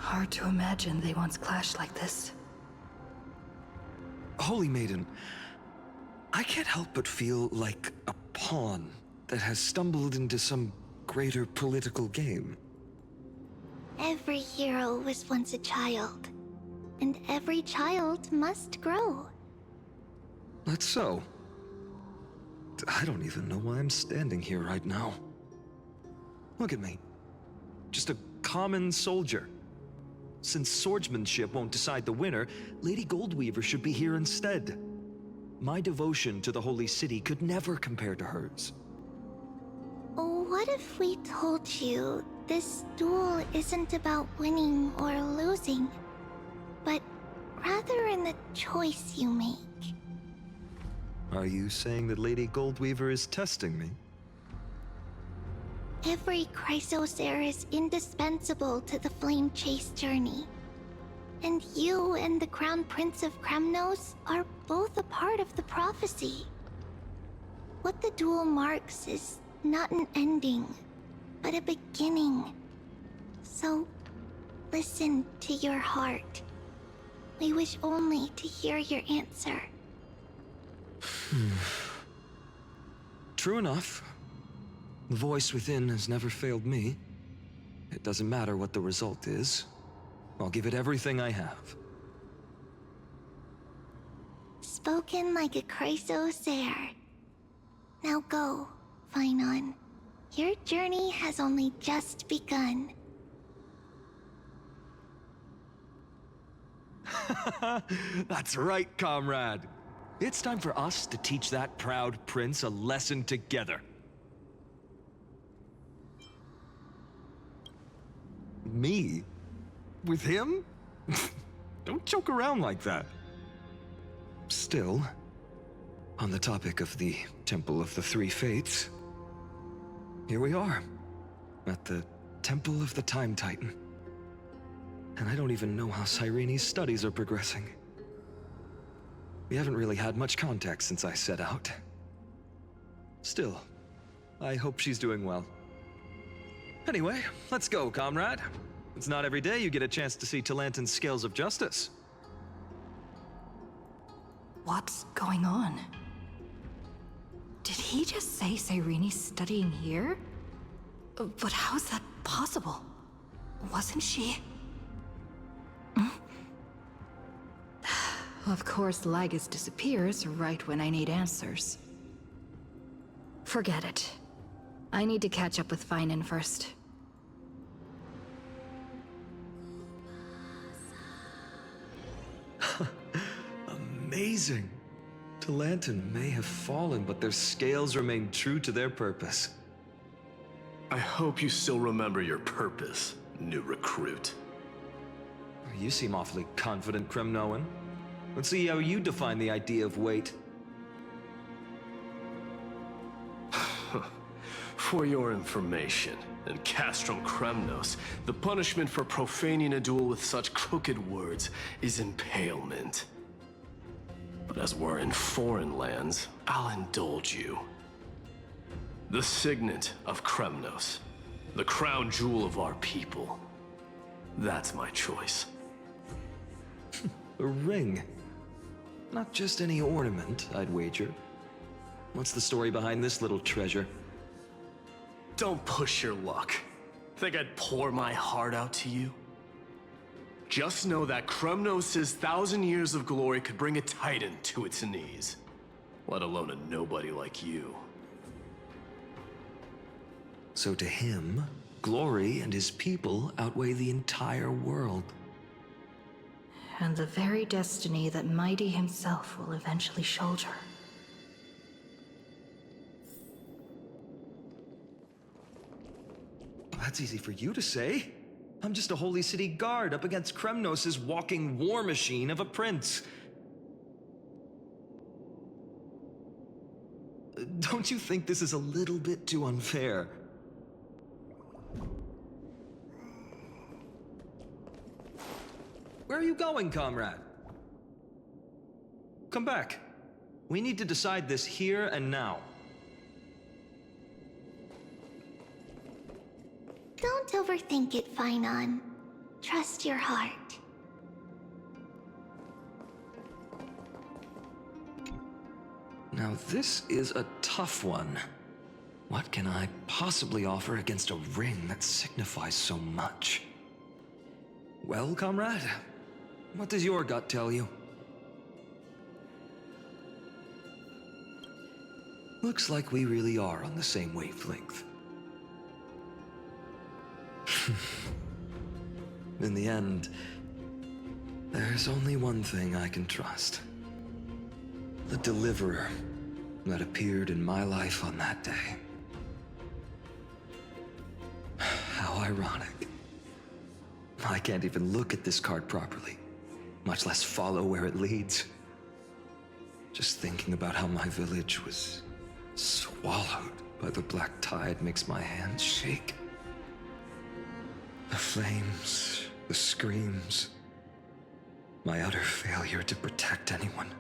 Hard to imagine they once clashed like this. Holy Maiden, I can't help but feel like a pawn that has stumbled into some greater political game. Every hero was once a child, and every child must grow. That's so. I don't even know why I'm standing here right now. Look at me. Just a common soldier. Since swordsmanship won't decide the winner, Lady Goldweaver should be here instead. My devotion to the Holy City could never compare to hers. What if we told you this duel isn't about winning or losing, but rather in the choice you make? Are you saying that Lady Goldweaver is testing me? Every Chrysosaur is indispensable to the Flame Chase journey. And you and the Crown Prince of Kremnos are both a part of the prophecy. What the duel marks is not an ending, but a beginning. So, listen to your heart. We wish only to hear your answer. True enough. The voice within has never failed me. It doesn't matter what the result is. I'll give it everything I have. Spoken like a Chrysosaur. Now go, Finon. Your journey has only just begun. That's right, comrade. It's time for us to teach that proud prince a lesson together. Me? With him? Don't joke around like that. Still, on the topic of the Temple of the Three Fates, here we are, at the Temple of the Time Titan. And I don't even know how Cyrene's studies are progressing. We haven't really had much contact since I set out. Still, I hope she's doing well. Anyway, let's go, comrade. It's not every day you get a chance to see Talantin's scales of justice. What's going on? Did he just say Cyrene's studying here? But how's that possible? Wasn't she? Of course, Lygus disappears right when I need answers. Forget it. I need to catch up with Finon first. Amazing! Talantin may have fallen, but their scales remain true to their purpose. I hope you still remember your purpose, new recruit. You seem awfully confident, Kremnoan. Let's see how you define the idea of weight. For your information, in Castrum Kremnos, the punishment for profaning a duel with such crooked words is impalement. But as we're in foreign lands, I'll indulge you. The signet of Kremnos, the crown jewel of our people. That's my choice. A ring. Not just any ornament, I'd wager. What's the story behind this little treasure? Don't push your luck. Think I'd pour my heart out to you? Just know that Kremnos' 1,000 years of glory could bring a titan to its knees. Let alone a nobody like you. So to him, glory and his people outweigh the entire world. And the very destiny that Mighty himself will eventually shoulder. That's easy for you to say. I'm just a Holy City guard up against Kremnos' walking war machine of a prince. Don't you think this is a little bit too unfair? Where are you going, comrade? Come back. We need to decide this here and now. Don't overthink it, Finon. Trust your heart. Now this is a tough one. What can I possibly offer against a ring that signifies so much? Well, comrade, what does your gut tell you? Looks like we really are on the same wavelength. In the end, there's only one thing I can trust. The deliverer that appeared in my life on that day. How ironic. I can't even look at this card properly, much less follow where it leads. Just thinking about how my village was swallowed by the black tide makes my hands shake. The flames, the screams, my utter failure to protect anyone.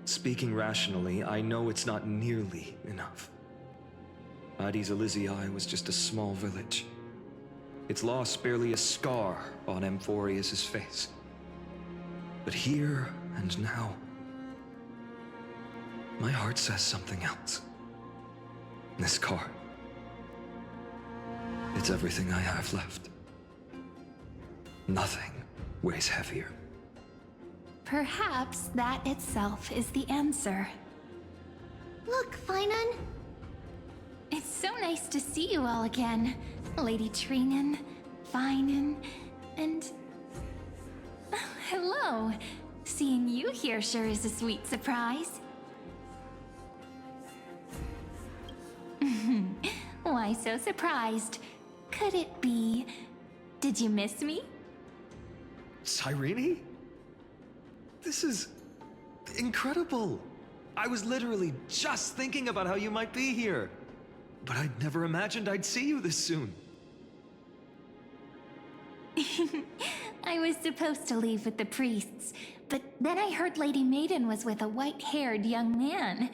Speaking rationally, I know it's not nearly enough. Addis Elysiae was just a small village. Its loss barely a scar on Amphorius' face. But here and now, my heart says something else. This card. It's everything I have left. Nothing weighs heavier. Perhaps that itself is the answer. Look, Finan. It's so nice to see you all again. Lady Trinan, Finan, and... hello. Seeing you here sure is a sweet surprise. Why so surprised? Could it be... did you miss me? Cyrene? This is incredible. I was literally just thinking about how you might be here. But I'd never imagined I'd see you this soon. I was supposed to leave with the priests, but then I heard Lady Maiden was with a white-haired young man.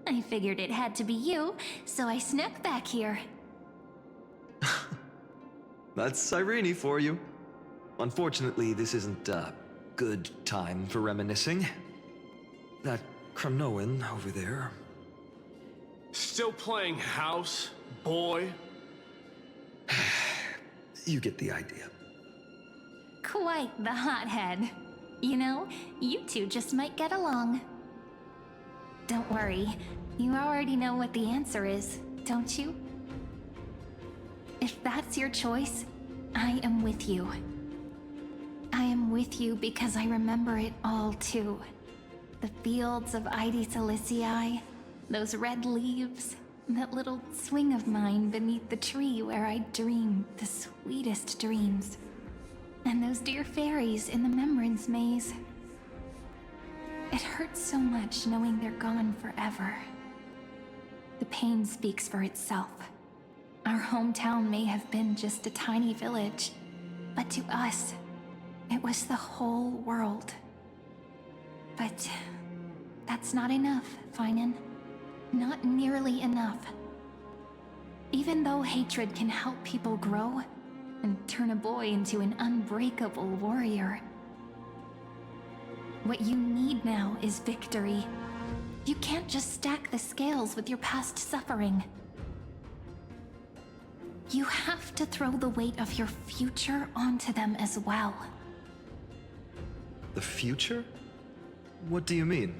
I figured it had to be you, so I snuck back here. That's Cyrene for you. Unfortunately, this isn't a good time for reminiscing. That Kremnoan over there. Still playing house, boy? You get the idea. Quite the hothead. You know, you two just might get along. Don't worry, you already know what the answer is, don't you? If that's your choice, I am with you. I am with you because I remember it all too. The fields of Addis Elysiae, those red leaves, that little swing of mine beneath the tree where I dreamed the sweetest dreams. And those dear fairies in the Membrance Maze. It hurts so much knowing they're gone forever. The pain speaks for itself. Our hometown may have been just a tiny village, but to us, it was the whole world. But that's not enough, Finan. Not nearly enough. Even though hatred can help people grow and turn a boy into an unbreakable warrior, what you need now is victory. You can't just stack the scales with your past suffering. You have to throw the weight of your future onto them as well. The future? What do you mean?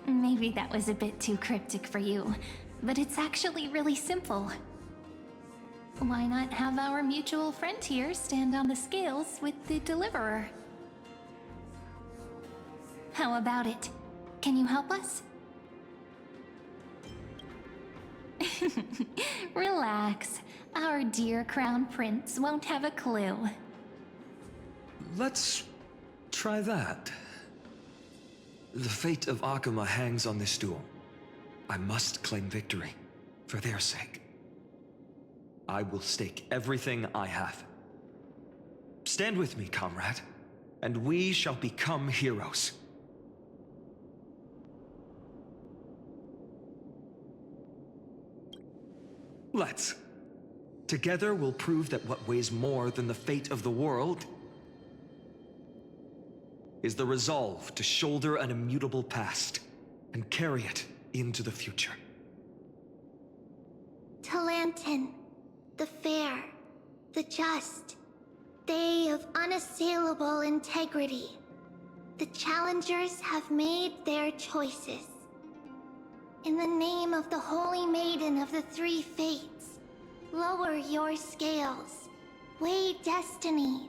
Maybe that was a bit too cryptic for you, but it's actually really simple. Why not have our mutual friend here stand on the scales with the deliverer? How about it? Can you help us? Relax. Our dear Crown Prince won't have a clue. Let's try that. The fate of Akuma hangs on this duel. I must claim victory, for their sake. I will stake everything I have. Stand with me, comrade, and we shall become heroes. Let's. Together we'll prove that what weighs more than the fate of the world is the resolve to shoulder an immutable past and carry it into the future. Talantin, the fair, the just, they of unassailable integrity. The challengers have made their choices. In the name of the Holy Maiden of the Three Fates, lower your scales, weigh destiny,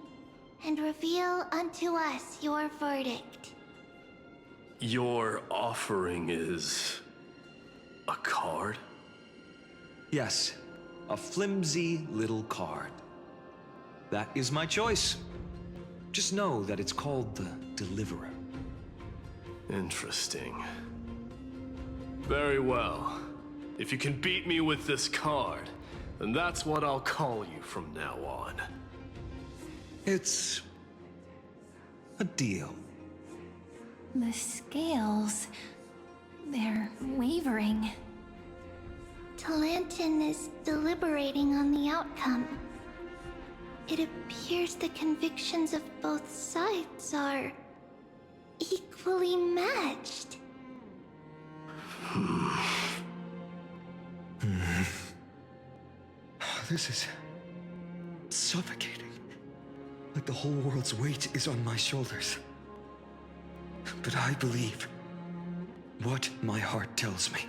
and reveal unto us your verdict. Your offering is... a card? Yes, a flimsy little card. That is my choice. Just know that it's called the Deliverer. Interesting. Very well. If you can beat me with this card, then that's what I'll call you from now on. It's... a deal. The scales... they're wavering. Talantin is deliberating on the outcome. It appears the convictions of both sides are... equally matched. This is... suffocating. Like the whole world's weight is on my shoulders. But I believe what my heart tells me.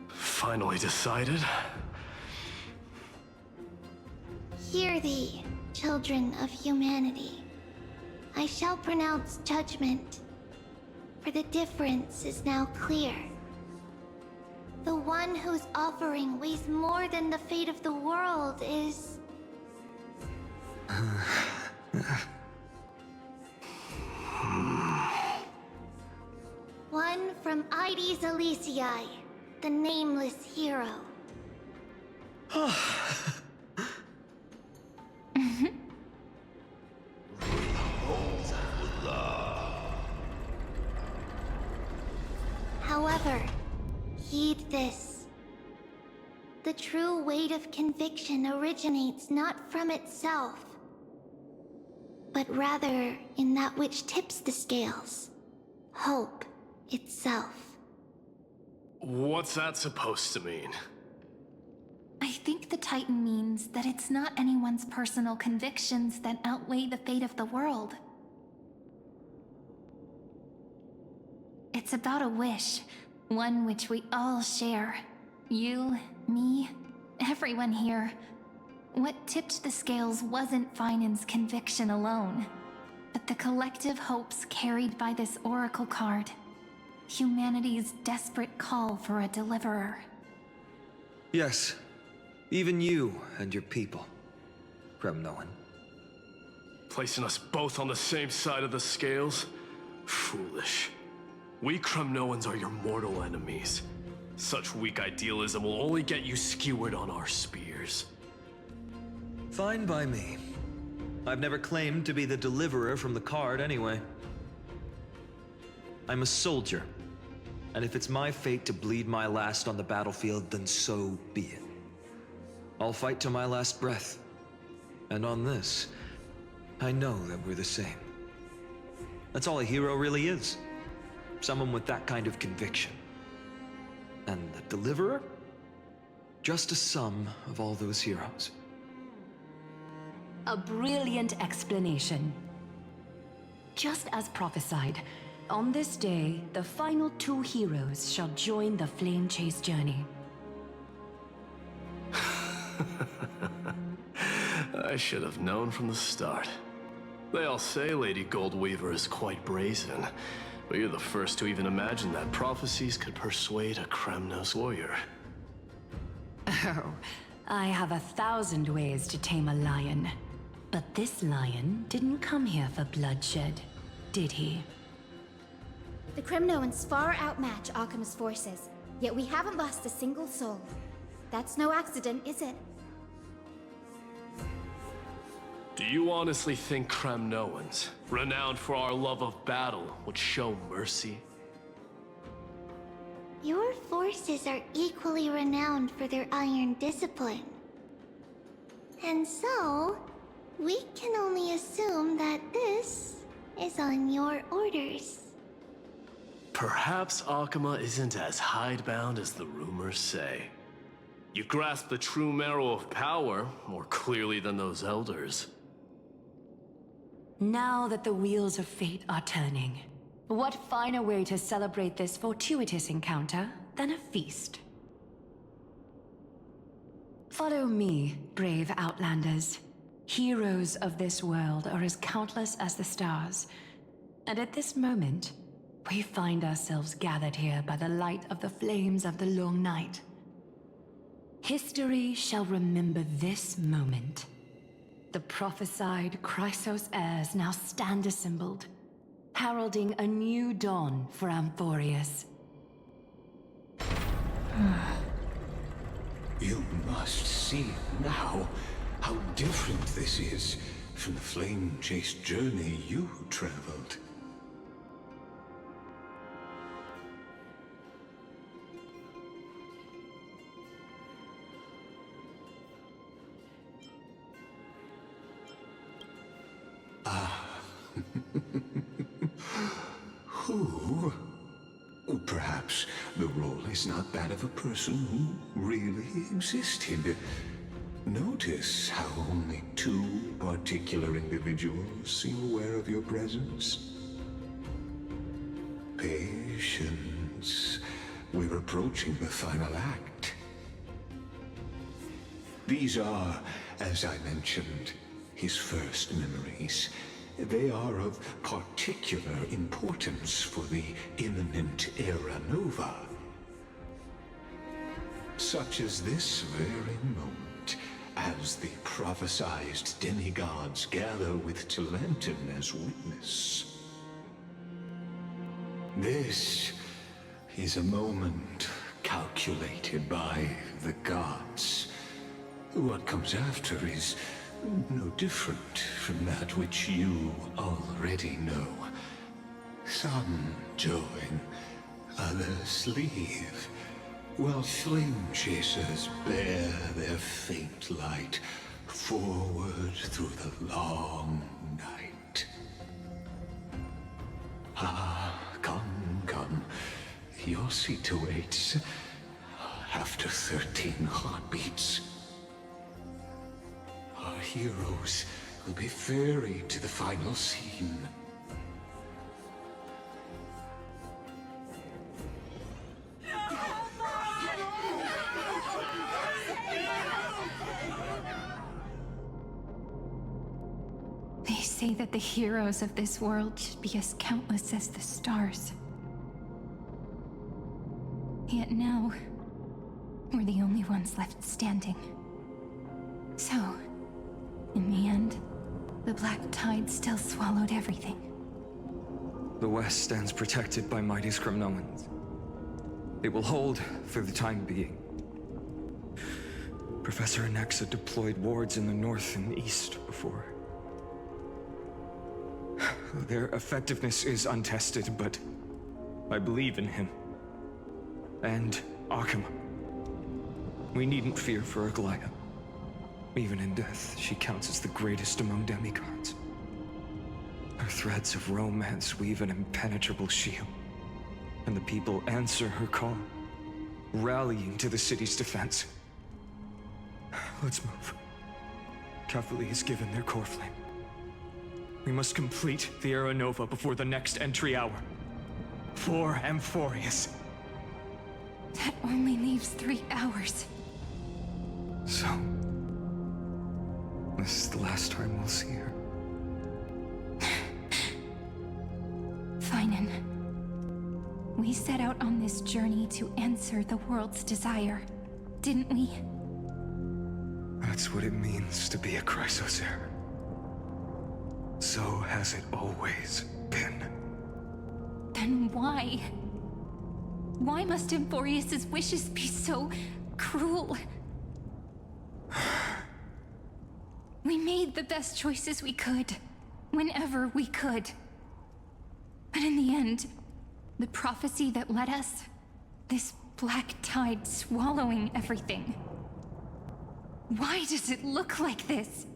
Finally decided? Hear thee, children of humanity. I shall pronounce judgment, for the difference is now clear. The one whose offering weighs more than the fate of the world is... one from Ides Elysiae, the nameless hero. However, heed this. The true weight of conviction originates not from itself, but rather in that which tips the scales, hope itself. What's that supposed to mean? I think the Titan means that it's not anyone's personal convictions that outweigh the fate of the world. It's about a wish, one which we all share. You, me, everyone here. What tipped the scales wasn't Finan's conviction alone, but the collective hopes carried by this oracle card. Humanity's desperate call for a deliverer. Yes, even you and your people, Kremnoan. Placing us both on the same side of the scales? Foolish. We Kremnoans are your mortal enemies. Such weak idealism will only get you skewered on our spears. Fine by me. I've never claimed to be the deliverer from the card anyway. I'm a soldier, and if it's my fate to bleed my last on the battlefield, then so be it. I'll fight to my last breath. And on this, I know that we're the same. That's all a hero really is. Someone with that kind of conviction. And the deliverer? Just a sum of all those heroes. A brilliant explanation. Just as prophesied, on this day, the final two heroes shall join the Flame Chase journey. I should have known from the start. They all say Lady Goldweaver is quite brazen, but you're the first to even imagine that prophecies could persuade a Kremnos warrior. Oh, I have 1,000 ways to tame a lion. But this lion didn't come here for bloodshed, did he? The Kremnoans far outmatch Arkham's forces, yet we haven't lost a single soul. That's no accident, is it? Do you honestly think Kremnoans, renowned for our love of battle, would show mercy? Your forces are equally renowned for their iron discipline. And so, we can only assume that this is on your orders. Perhaps Akuma isn't as hidebound as the rumors say. You grasp the true marrow of power more clearly than those elders. Now that the wheels of fate are turning, what finer way to celebrate this fortuitous encounter than a feast? Follow me, brave Outlanders. Heroes of this world are as countless as the stars, and at this moment, we find ourselves gathered here by the light of the flames of the long night. History shall remember this moment. The prophesied Chrysos heirs now stand assembled, heralding a new dawn for Amphorius. You must see now how different this is from the flame-chased journey you traveled. Who? Perhaps the role is not that of a person who really existed. Notice how only two particular individuals seem aware of your presence. Patience. We're approaching the final act. These are, as I mentioned, his first memories. They are of particular importance for the imminent Era Nova. Such as this very moment, as the prophesized demigods gather with Talentum as witness. This is a moment calculated by the gods. What comes after is no different from that which you already know. Some join, others leave, while flame chasers bear their faint light forward through the long night. Come. Your seat awaits after 13 heartbeats. Our heroes will be ferried to the final scene. They say that the heroes of this world should be as countless as the stars. Yet now, we're the only ones left standing. So, in the end, the black tide still swallowed everything. The West stands protected by mighty Kremnoans. It will hold for the time being. Professor Anexa deployed wards in the north and east before. Their effectiveness is untested, but I believe in him. And Akuma. We needn't fear for Aglaya. Even in death, she counts as the greatest among demigods. Her threads of romance weave an impenetrable shield, and the people answer her call, rallying to the city's defense. Let's move. Cavalry has given their core flame. We must complete the Era Nova before the next entry hour. For Amphorius. That only leaves 3 hours. So, this is the last time we'll see her. Finan. We set out on this journey to answer the world's desire, didn't we? That's what it means to be a Chrysos heir. So has it always been. Then why? Why must Amphorius' wishes be so cruel? We made the best choices we could, whenever we could. But in the end, the prophecy that led us, this black tide swallowing everything. Why does it look like this?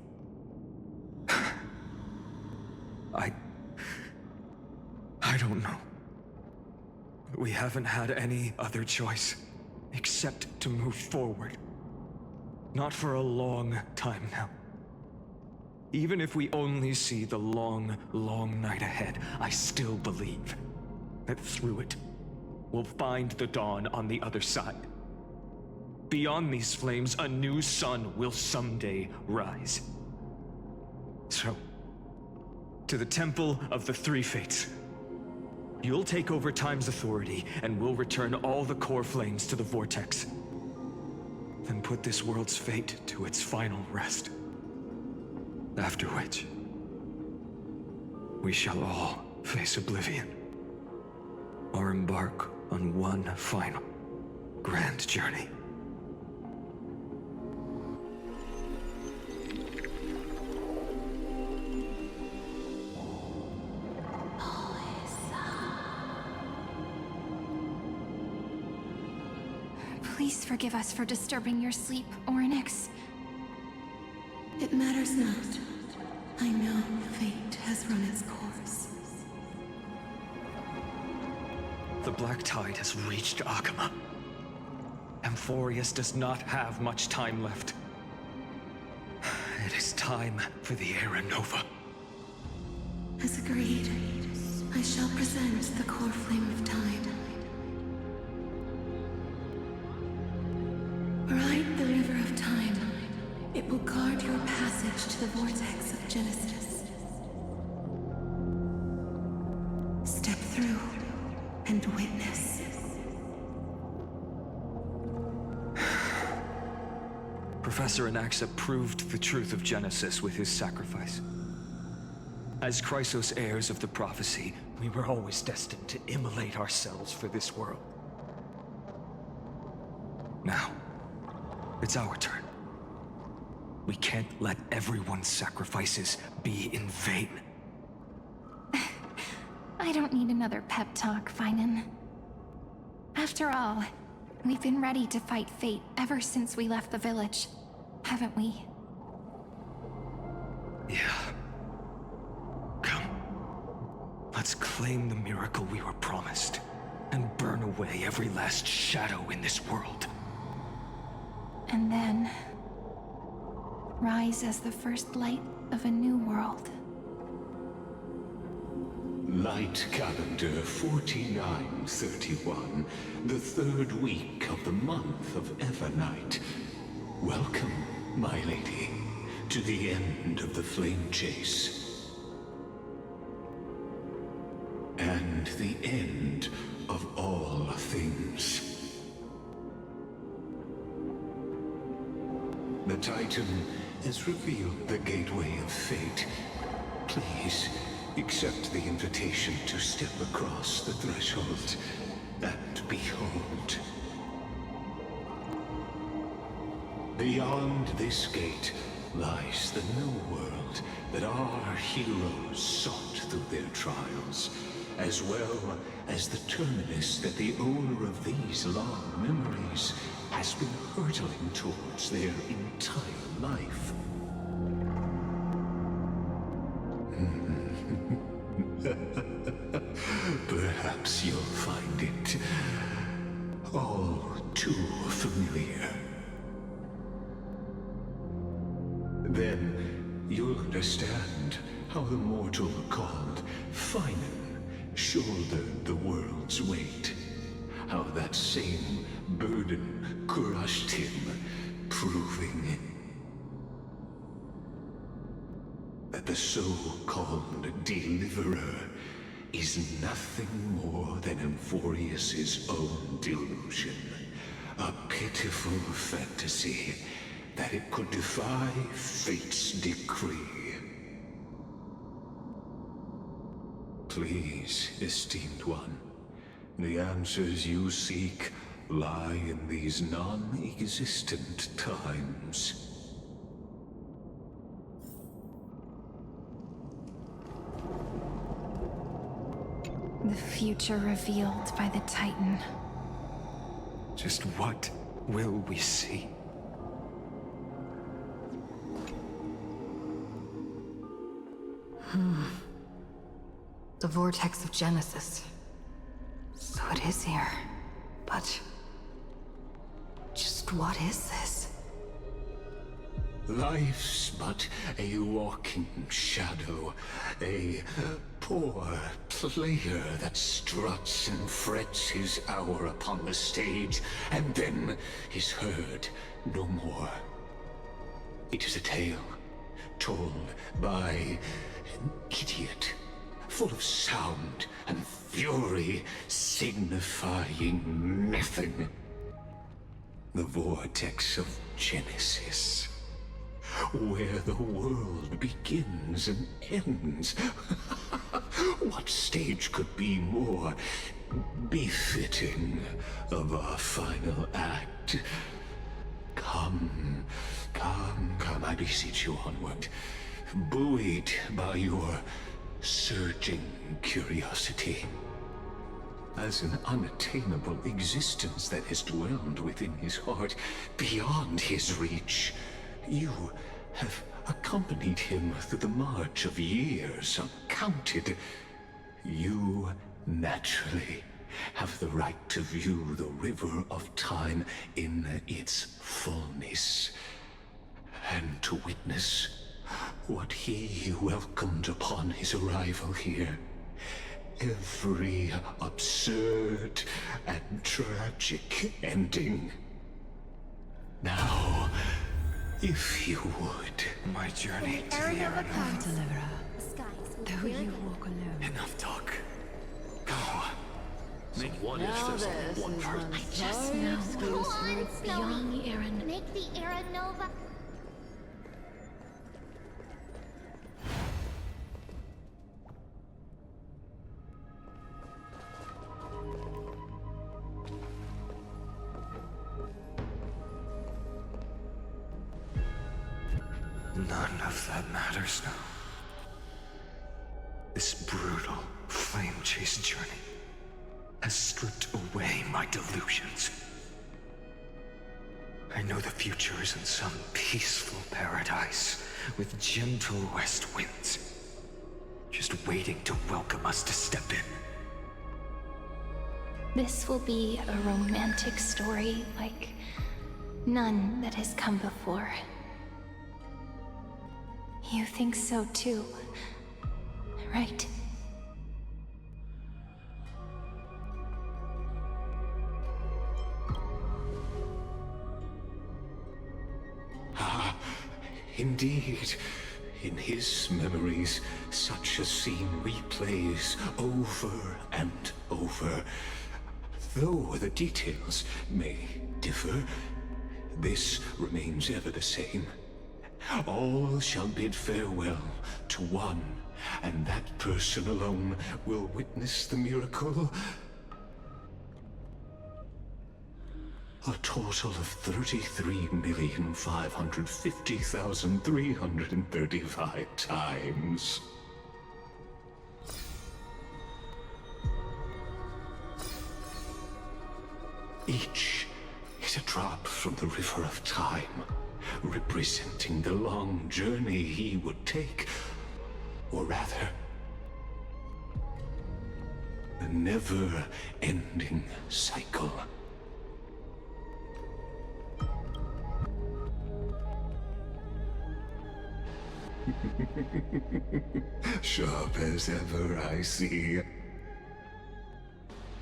I don't know. We haven't had any other choice except to move forward. Not for a long time now. Even if we only see the long, long night ahead, I still believe that through it, we'll find the dawn on the other side. Beyond these flames, a new sun will someday rise. So, to the Temple of the Three Fates. You'll take over Time's authority, and we'll return all the core flames to the Vortex. Then put this world's fate to its final rest. After which, we shall all face oblivion. Or embark on one final, grand journey. Please forgive us for disturbing your sleep, Orynyx. It matters not. I know fate has run its course. The Black Tide has reached Akama. Amphorius does not have much time left. It is time for the Era Nova. As agreed, I shall present the core flame of time. Ride the river of time. It will guard your passage to the vortex of Genesis. Step through and witness. Professor Anaxa proved the truth of Genesis with his sacrifice. As Chrysos heirs of the prophecy, we were always destined to immolate ourselves for this world. Now, it's our turn. We can't let everyone's sacrifices be in vain. I don't need another pep talk, Finan. After all, we've been ready to fight fate ever since we left the village, haven't we? Yeah. Come. Let's claim the miracle we were promised, and burn away every last shadow in this world. And then rise as the first light of a new world. Light calendar 4931, the third week of the month of Evernight. Welcome, my lady, to the end of the flame chase. And the end of all things. The Titan has revealed the gateway of fate. Please, accept the invitation to step across the threshold and behold. Beyond this gate lies the new world that our heroes sought through their trials, as well as the terminus that the owner of these long memories has been hurtling towards their entire life. Perhaps you'll find it all too familiar. Then you'll understand how the mortal called Finan shouldered the world's weight. How that same burden crushed him, proving that the so-called deliverer is nothing more than Amphorius's own delusion. A pitiful fantasy that it could defy fate's decree. Please, esteemed one, the answers you seek lie in these non-existent times. The future revealed by the Titan. Just what will we see? The vortex of Genesis. So it is here. But... just what is this? Life's but a walking shadow, a poor player that struts and frets his hour upon the stage, and then is heard no more. It is a tale told by an idiot, full of sound and fury, signifying nothing. The vortex of Genesis, where the world begins and ends. What stage could be more befitting of our final act? Come, I beseech you onward, buoyed by your surging curiosity. As an unattainable existence that has dwelled within his heart, beyond his reach, you have accompanied him through the march of years uncounted. You naturally have the right to view the river of time in its fullness, and to witness what he welcomed upon his arrival here. Every absurd and tragic ending. Now, if you would. My journey to the Aranova. Deliverer, though you walk alone. Enough talk. Go. So what if there's only one person? I just know it's beyond the Aaron. Make the Aranova. None of that matters now. This brutal, flame-chased journey has stripped away my delusions. I know the future is in some peaceful paradise with gentle west winds, just waiting to welcome us to step in. This will be a romantic story like none that has come before. You think so too, right? Ah, indeed. In his memories, such a scene replays over and over. Though the details may differ, this remains ever the same. All shall bid farewell to one, and that person alone will witness the miracle. A total of 33,550,335 times. Each is a drop from the river of time, representing the long journey he would take, or rather, the never-ending cycle. Sharp as ever, I see.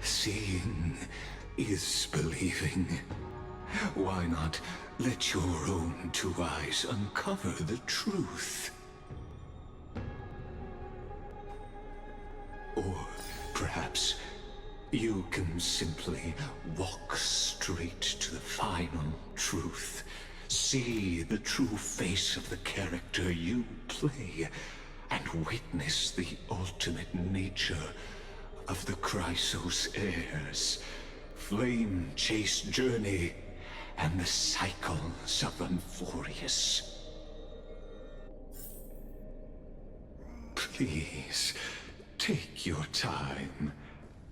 Seeing is believing. Why not let your own two eyes uncover the truth? Or perhaps you can simply walk straight to the final truth. See the true face of the character you play, and witness the ultimate nature of the Chrysos heirs, flame-chased journey, and the cycles of Unforius. Please, take your time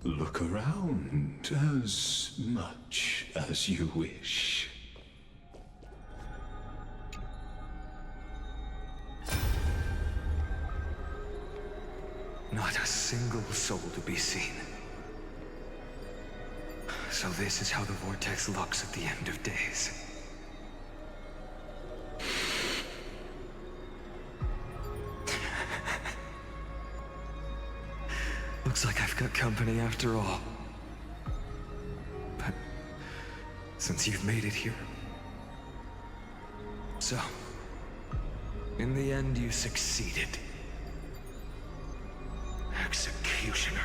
Look around as much as you wish. Not a single soul to be seen. So this is how the vortex looks at the end of days. Looks like I've got company after all. But since you've made it here... So, in the end you succeeded. Executioner.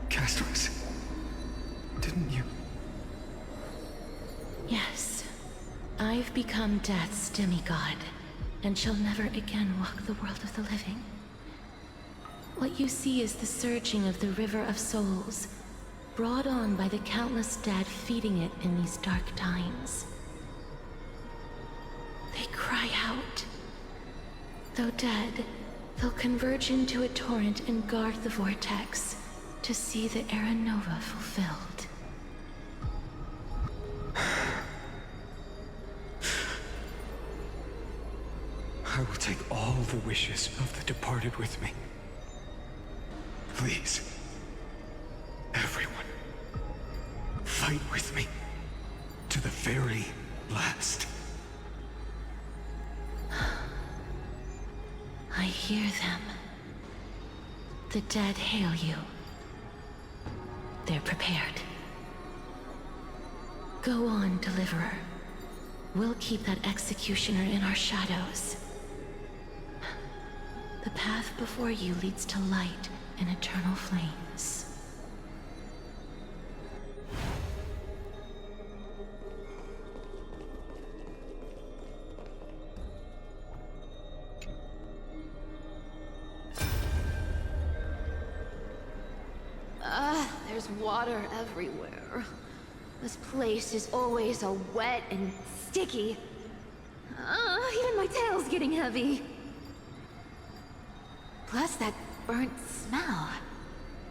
Castros, didn't you? Yes. I've become Death's demigod, and shall never again walk the world of the living. What you see is the surging of the river of souls, brought on by the countless dead feeding it in these dark times. They cry out. Though dead, they'll converge into a torrent and guard the vortex to see the Era Nova fulfilled. I will take all the wishes of the departed with me. Please, everyone, fight with me to the very last. I hear them. The dead hail you. They're prepared. Go on, Deliverer. We'll keep that executioner in our shadows. The path before you leads to light and eternal flames. There's water everywhere. This place is always so wet and sticky. Even my tail's getting heavy. Plus that burnt smell.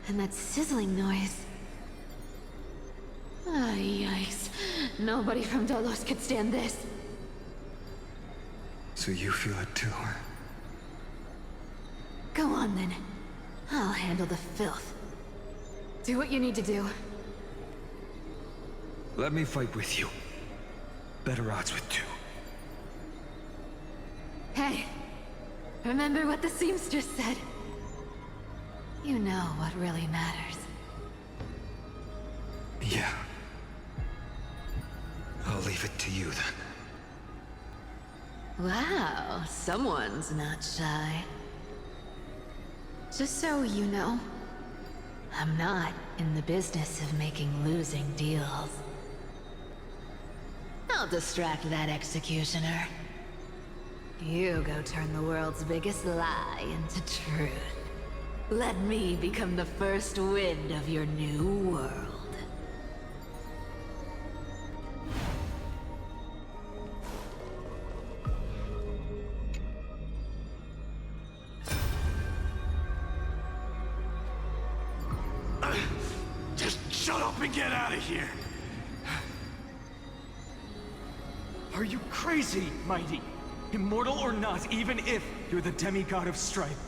And that sizzling noise. Yikes. Nobody from Dolos could stand this. So you feel it too, huh? Go on then. I'll handle the filth. Do what you need to do. Let me fight with you. Better odds with two. Hey, remember what the seamstress said? You know what really matters. Yeah. I'll leave it to you then. Wow, someone's not shy. Just so you know, I'm not in the business of making losing deals. I'll distract that executioner. You go turn the world's biggest lie into truth. Let me become the first wind of your new world. Just shut up and get out of here! Are you crazy, Mighty? Immortal or not, even if you're the demigod of strife.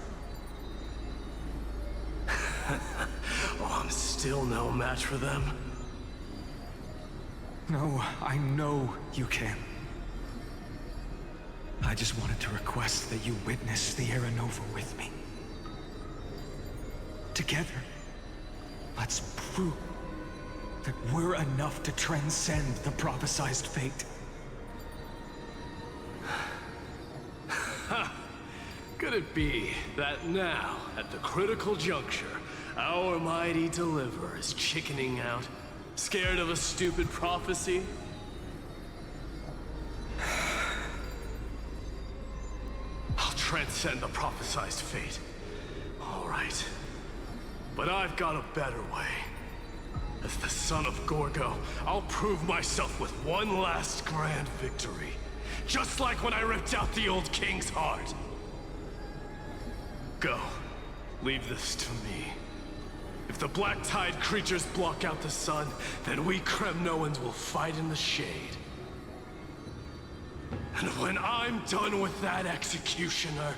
Oh, I'm still no match for them. No, I know you can. I just wanted to request that you witness the Era Nova with me. Together, let's prove that we're enough to transcend the prophesized fate. Could it be that now, at the critical juncture, our mighty deliverer is chickening out, scared of a stupid prophecy? I'll transcend the prophesized fate. All right. But I've got a better way. As the son of Gorgo, I'll prove myself with one last grand victory. Just like when I ripped out the old king's heart. Go. Leave this to me. If the Black Tide creatures block out the sun, then we Kremnoans will fight in the shade. And when I'm done with that executioner,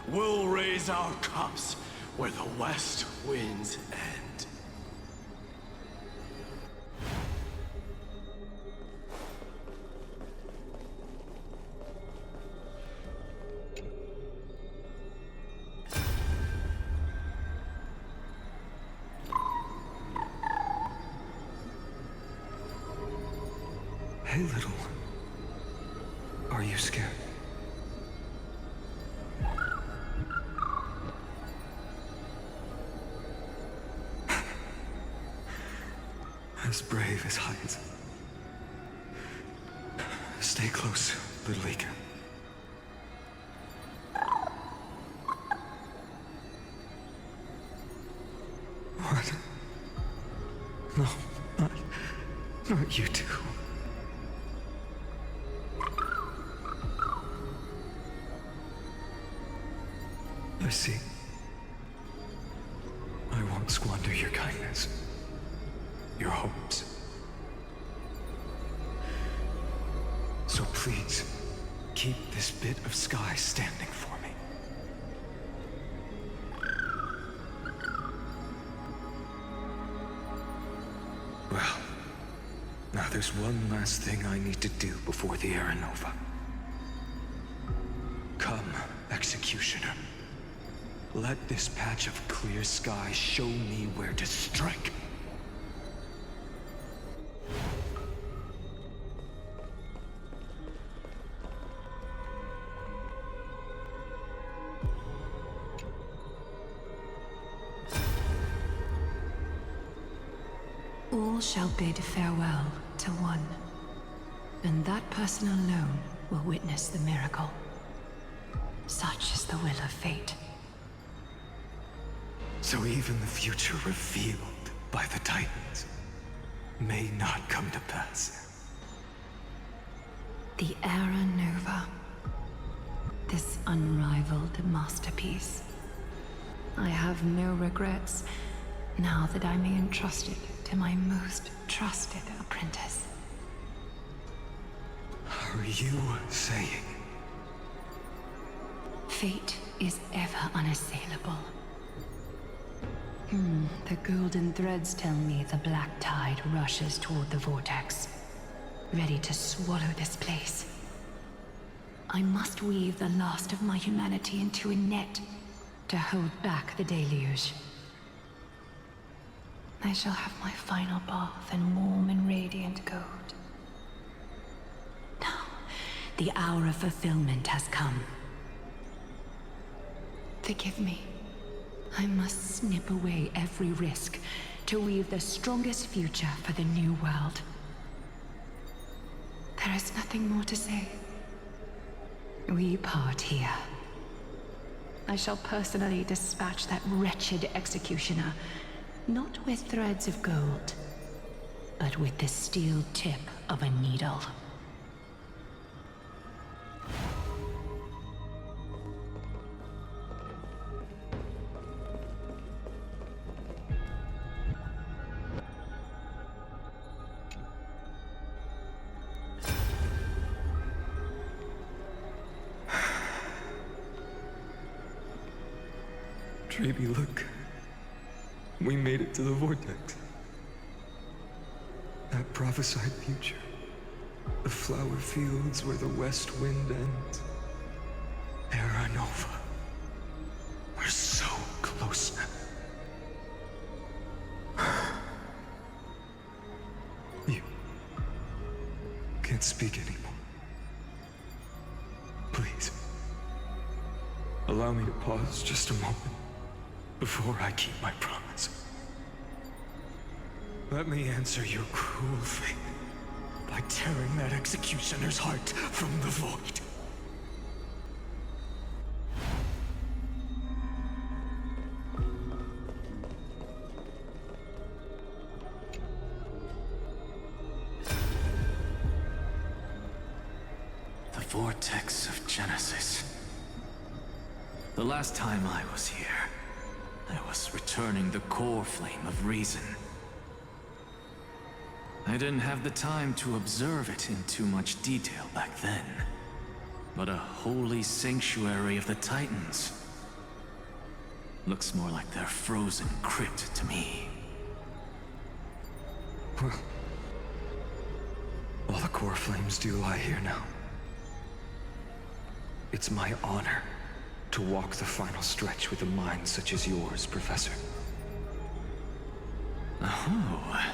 we'll raise our cups where the west winds end. Hey, little. Are you scared? As brave as Hyacinth. Stay close, little Eager. What? No, not you two. I see. I won't squander your kindness. Your hopes. So please, keep this bit of sky standing for me. Well, now there's one last thing I need to do before the Era Nova. Come, Executioner. Let this patch of clear sky show me where to strike. All shall bid farewell to one, and that person alone will witness the miracle. Such is the will of fate. So even the future revealed by the Titans may not come to pass. The Era Nova. This unrivaled masterpiece. I have no regrets now that I may entrust it to my most trusted apprentice. Are you saying? Fate is ever unassailable. The golden threads tell me the black tide rushes toward the vortex, ready to swallow this place. I must weave the last of my humanity into a net to hold back the deluge. I shall have my final bath in warm and radiant gold. Now, the hour of fulfillment has come. Forgive me. I must snip away every risk to weave the strongest future for the new world. There is nothing more to say. We part here. I shall personally dispatch that wretched executioner, not with threads of gold, but with the steel tip of a needle. Traby, look. We made it to the vortex. That prophesied future. The flower fields where the west wind ends. Era Nova. We're so close now. You can't speak anymore. Please. Allow me to pause just a moment before I keep my promise. Let me answer your cruel fate by tearing that executioner's heart from the void. vortex of Genesis. The last time I was here, I was returning the core flame of reason. I didn't have the time to observe it in too much detail back then. But a holy sanctuary of the Titans looks more like their frozen crypt to me. Well, all the core flames do lie here now. It's my honor to walk the final stretch with a mind such as yours, Professor. Oh,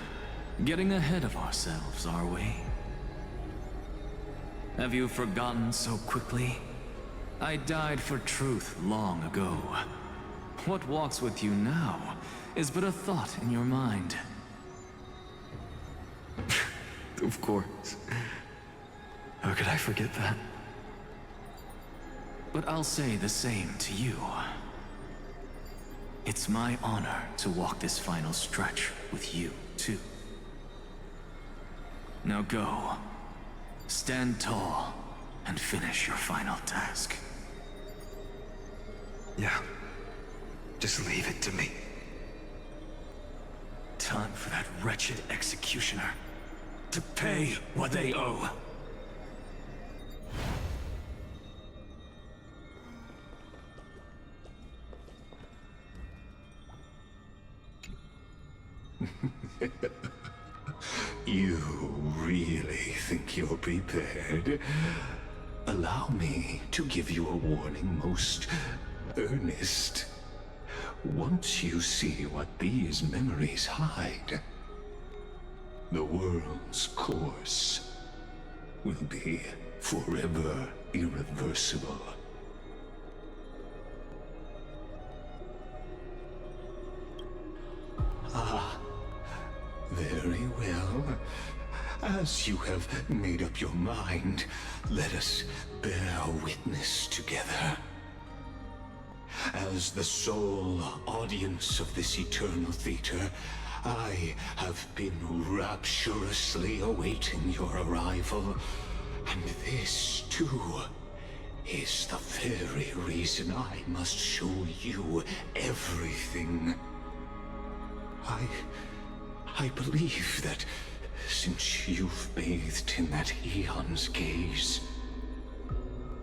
getting ahead of ourselves, are we? Have you forgotten so quickly? I died for truth long ago. What walks with you now is but a thought in your mind. Of course. How could I forget that? But I'll say the same to you. It's my honor to walk this final stretch with you, too. Now go. Stand tall and finish your final task. Yeah. Just leave it to me. Time for that wretched executioner to pay what they owe. You really think you're prepared? Allow me to give you a warning most earnest. Once you see what these memories hide, the world's course will be forever irreversible. Ah, very well. As you have made up your mind, let us bear witness together. As the sole audience of this eternal theater, I have been rapturously awaiting your arrival, and this, too, is the very reason I must show you everything. I believe that since you've bathed in that Eon's gaze,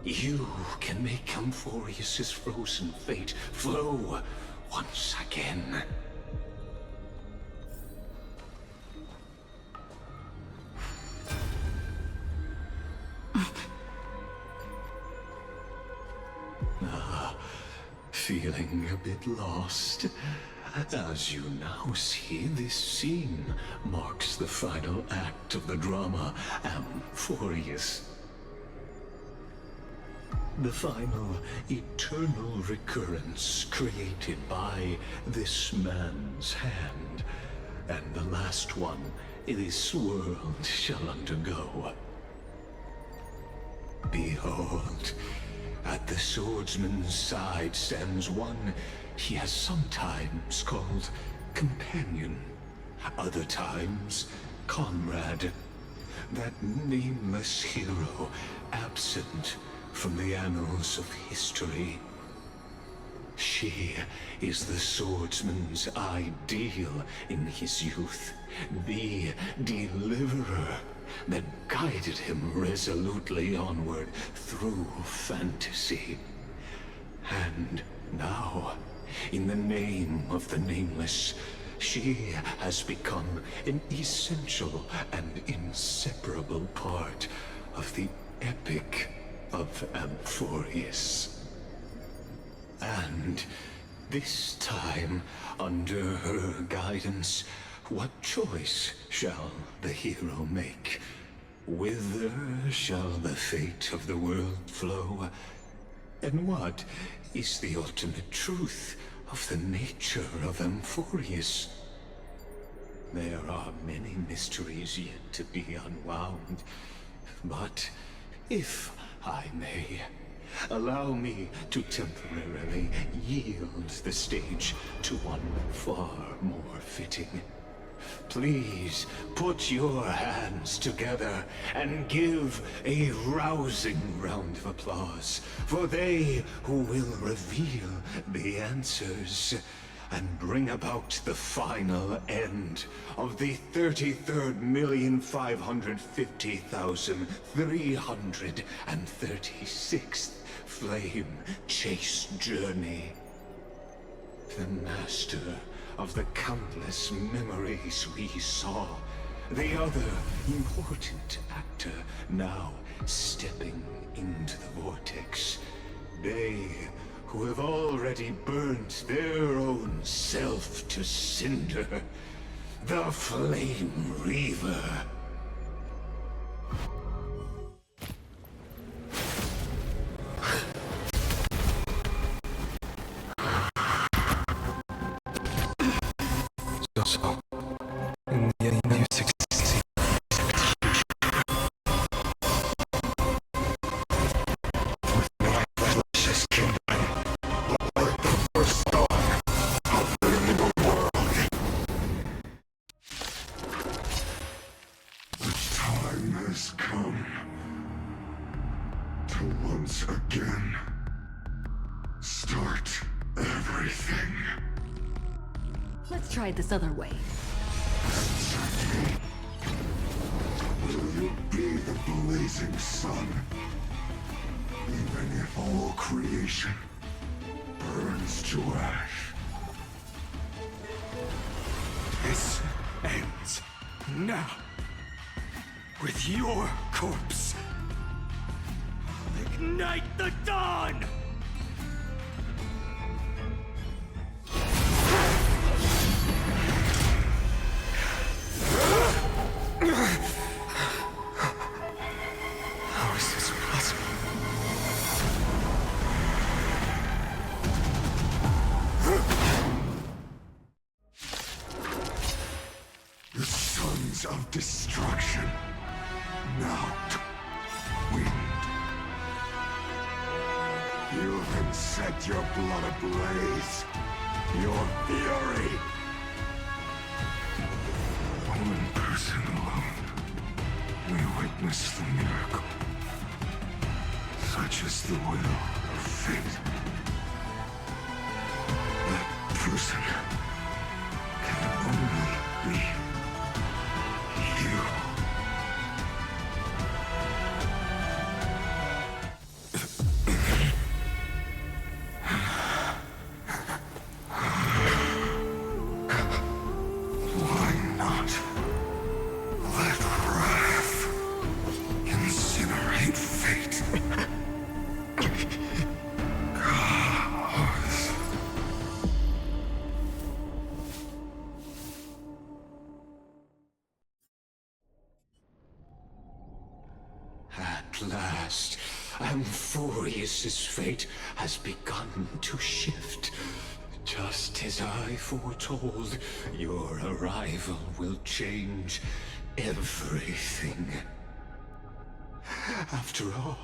you can make Amphorius's frozen fate flow once again. Feeling a bit lost? As you now see, this scene marks the final act of the drama Amphorius. The final eternal recurrence created by this man's hand, and the last one this world shall undergo. Behold, at the swordsman's side stands one he has sometimes called companion, other times comrade, that nameless hero absent from the annals of history. She is the swordsman's ideal in his youth, the deliverer that guided him resolutely onward through fantasy. And now, in the name of the Nameless, she has become an essential and inseparable part of the epic of Amphorius. And this time, under her guidance, what choice shall the hero make? Whither shall the fate of the world flow? And what is the ultimate truth of the nature of Amphorius? There are many mysteries yet to be unwound, but if I may, allow me to temporarily yield the stage to one far more fitting. Please put your hands together and give a rousing round of applause for they who will reveal the answers and bring about the final end of the 33,550,336th flame chase journey. The master of the countless memories we saw, the other important actor now stepping into the vortex. They who have already burnt their own self to cinder, the Flame Reaver. So, in the end, you succeed. With my precious kingdom, like the first dawn of the new world. The time has come to once again start everything. Let's try it this other way. Will you be the blazing sun? Even if all creation burns to ash. This ends now. With your corpse. I'll ignite the dawn! How is this possible? The sons of destruction. Now, wind. You can set your blood ablaze. Your fury. One person alone may witness the miracle. Such is the will of fate. That person can only be you. Why not let wrath incinerate fate? Gods. At last, Amphorius's fate has begun to shift. Just as I foretold, your arrival will change everything. After all,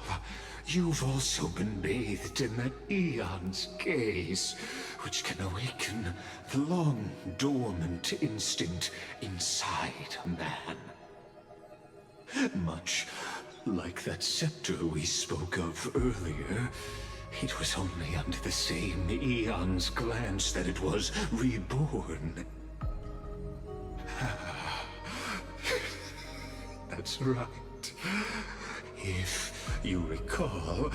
you've also been bathed in that Eon's gaze, which can awaken the long-dormant instinct inside a man. Much like that scepter we spoke of earlier, it was only under the same Eon's glance that it was reborn. That's right. If you recall,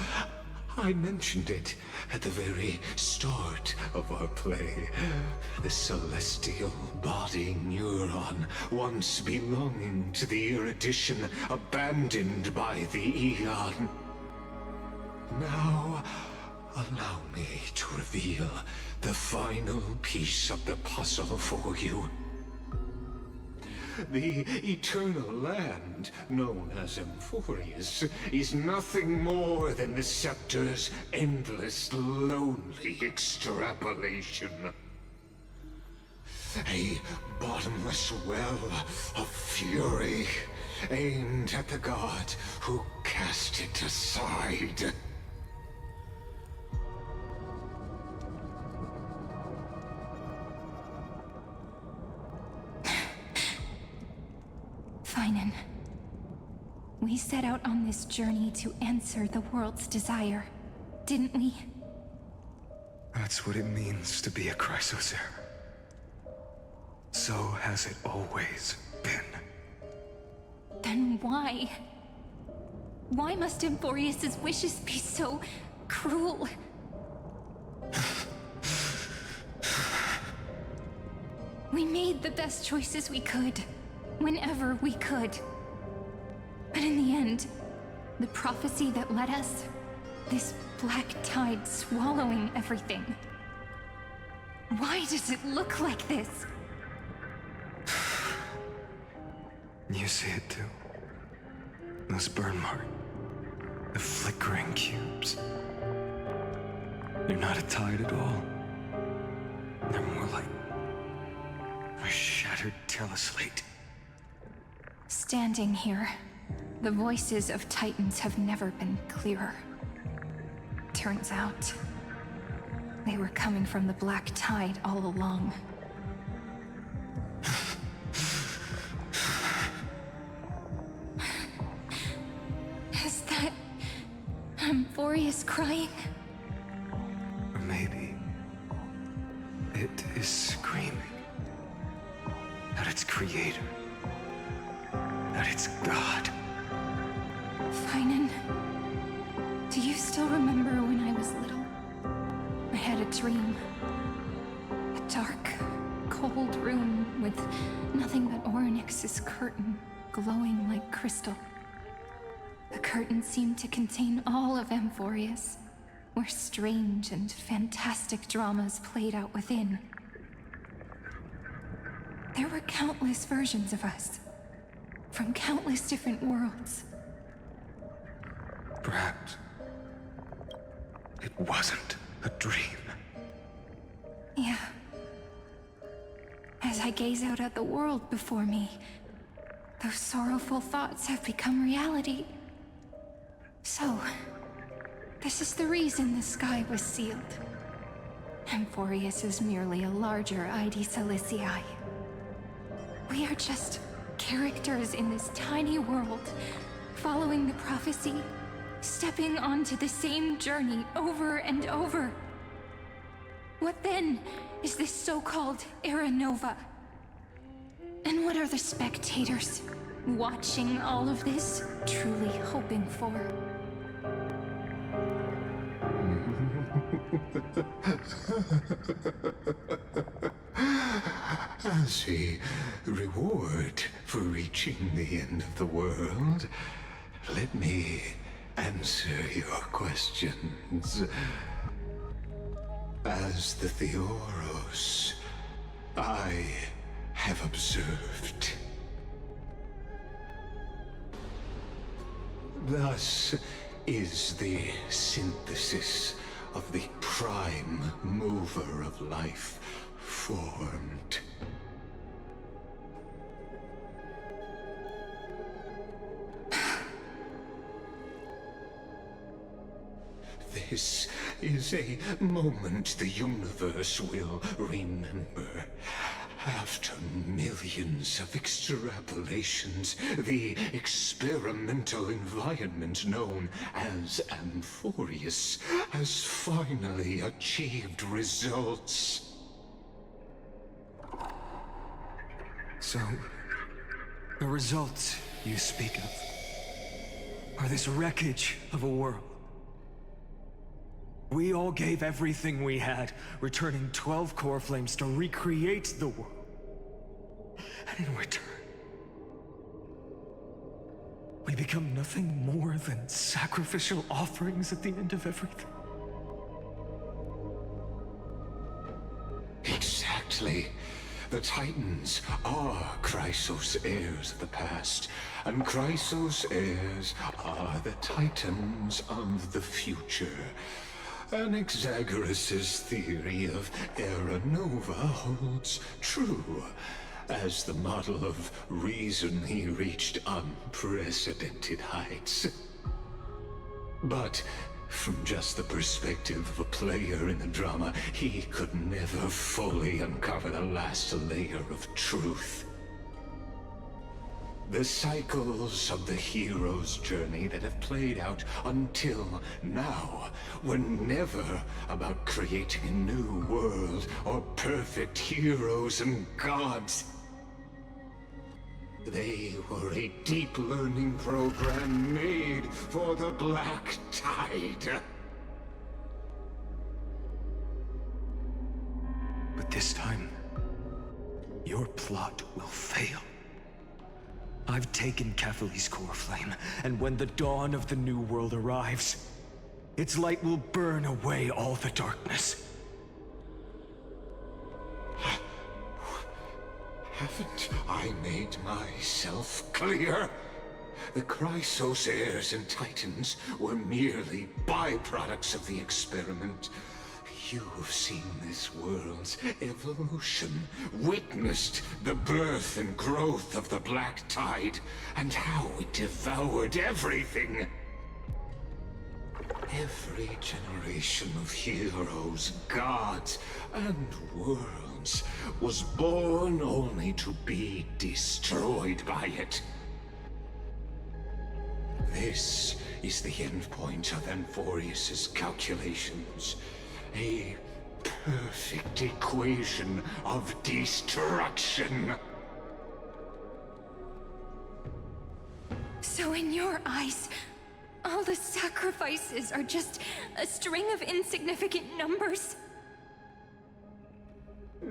I mentioned it at the very start of our play. The celestial body neuron, once belonging to the erudition abandoned by the Eon. Now, allow me to reveal the final piece of the puzzle for you. The eternal land, known as Amphorius, is nothing more than the scepter's endless, lonely extrapolation. A bottomless well of fury, aimed at the god who cast it aside. We set out on this journey to answer the world's desire, didn't we? That's what it means to be a Chrysos heir. So has it always been. Then why? Why must Emphorius's wishes be so cruel? We made the best choices we could, whenever we could. But in the end, the prophecy that led us, this black tide swallowing everything. Why does it look like this? You see it too. Those burn marks. The flickering cubes. They're not a tide at all. They're more like a shattered teleslate. Standing here, the voices of Titans have never been clearer. Turns out, they were coming from the black tide all along. Is that Emphorius crying? Or maybe it is screaming at its creator, at its god. Finan, do you still remember when I was little? I had a dream. A dark, cold room with nothing but Orynyx's curtain glowing like crystal. The curtain seemed to contain all of Emphorius, where strange and fantastic dramas played out within. There were countless versions of us, from countless different worlds. Perhaps it wasn't a dream. Yeah. As I gaze out at the world before me, those sorrowful thoughts have become reality. So, this is the reason the sky was sealed. Emphorius is merely a larger ID Silicii. We are just characters in this tiny world, following the prophecy, stepping onto the same journey over and over. What then is this so-called Era Nova? And what are the spectators watching all of this truly hoping for? As a reward for reaching the end of the world, let me answer your questions. As the Theoros, I have observed. Thus is the synthesis of the prime mover of life formed. This is a moment the universe will remember. After millions of extrapolations, the experimental environment known as Emphorius has finally achieved results. So, the results you speak of are this wreckage of a world. We all gave everything we had, returning 12 core flames to recreate the world. And in return, we become nothing more than sacrificial offerings at the end of everything. Exactly. The Titans are Chrysos heirs of the past, and Chrysos heirs are the Titans of the future. Anaxagoras' theory of Era Nova holds true. As the model of reason, he reached unprecedented heights. But from just the perspective of a player in the drama, he could never fully uncover the last layer of truth. The cycles of the hero's journey that have played out until now were never about creating a new world or perfect heroes and gods. They were a deep learning program made for the Black Tide. But this time, your plot will fail. I've taken Kefali's core flame, and when the dawn of the new world arrives, its light will burn away all the darkness. Haven't I made myself clear? The Chrysos heirs and Titans were merely byproducts of the experiment. You've seen this world's evolution, witnessed the birth and growth of the Black Tide, and how it devoured everything. Every generation of heroes, gods, and worlds was born only to be destroyed by it. This is the endpoint of Amphorius's calculations. A perfect equation of destruction. So in your eyes, all the sacrifices are just a string of insignificant numbers?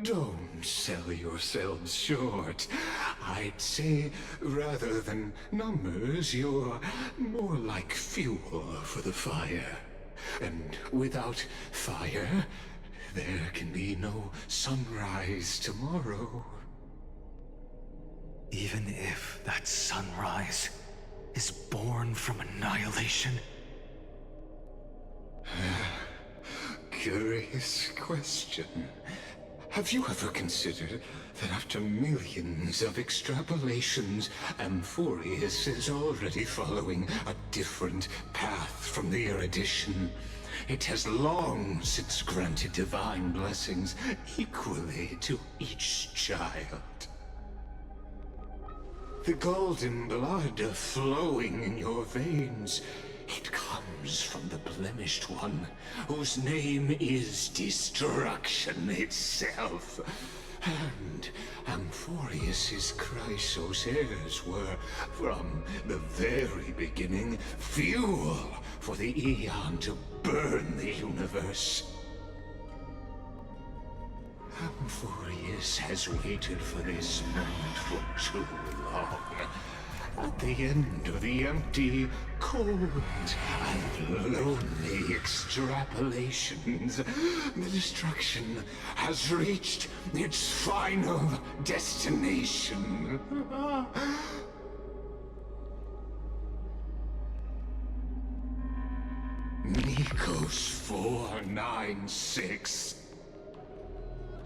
Don't sell yourselves short. I'd say, rather than numbers, you're more like fuel for the fire. And without fire, there can be no sunrise tomorrow. Even if that sunrise is born from annihilation? Curious question. Have you ever considered that after millions of extrapolations, Amphorius is already following a different path from the erudition? It has long since granted divine blessings equally to each child. The golden blood flowing in your veins, it comes from the blemished one, whose name is destruction itself. And Amphorius's Chrysos heirs were, from the very beginning, fuel for the Aeon to burn the universe. Amphorius has waited for this moment for too long. At the end of the empty, cold, and lonely extrapolations, the destruction has reached its final destination. Nikos 496.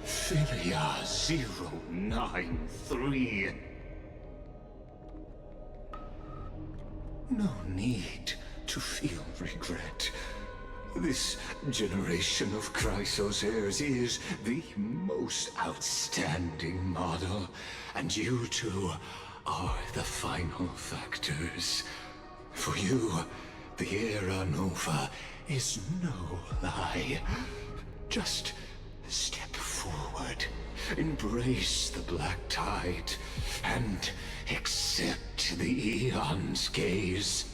Philia 093. No need to feel regret. This generation of Chrysos heirs is the most outstanding model, and you two are the final factors. For you, the Era Nova is no lie. Just step forward, embrace the Black Tide, and accept the Aeon's gaze.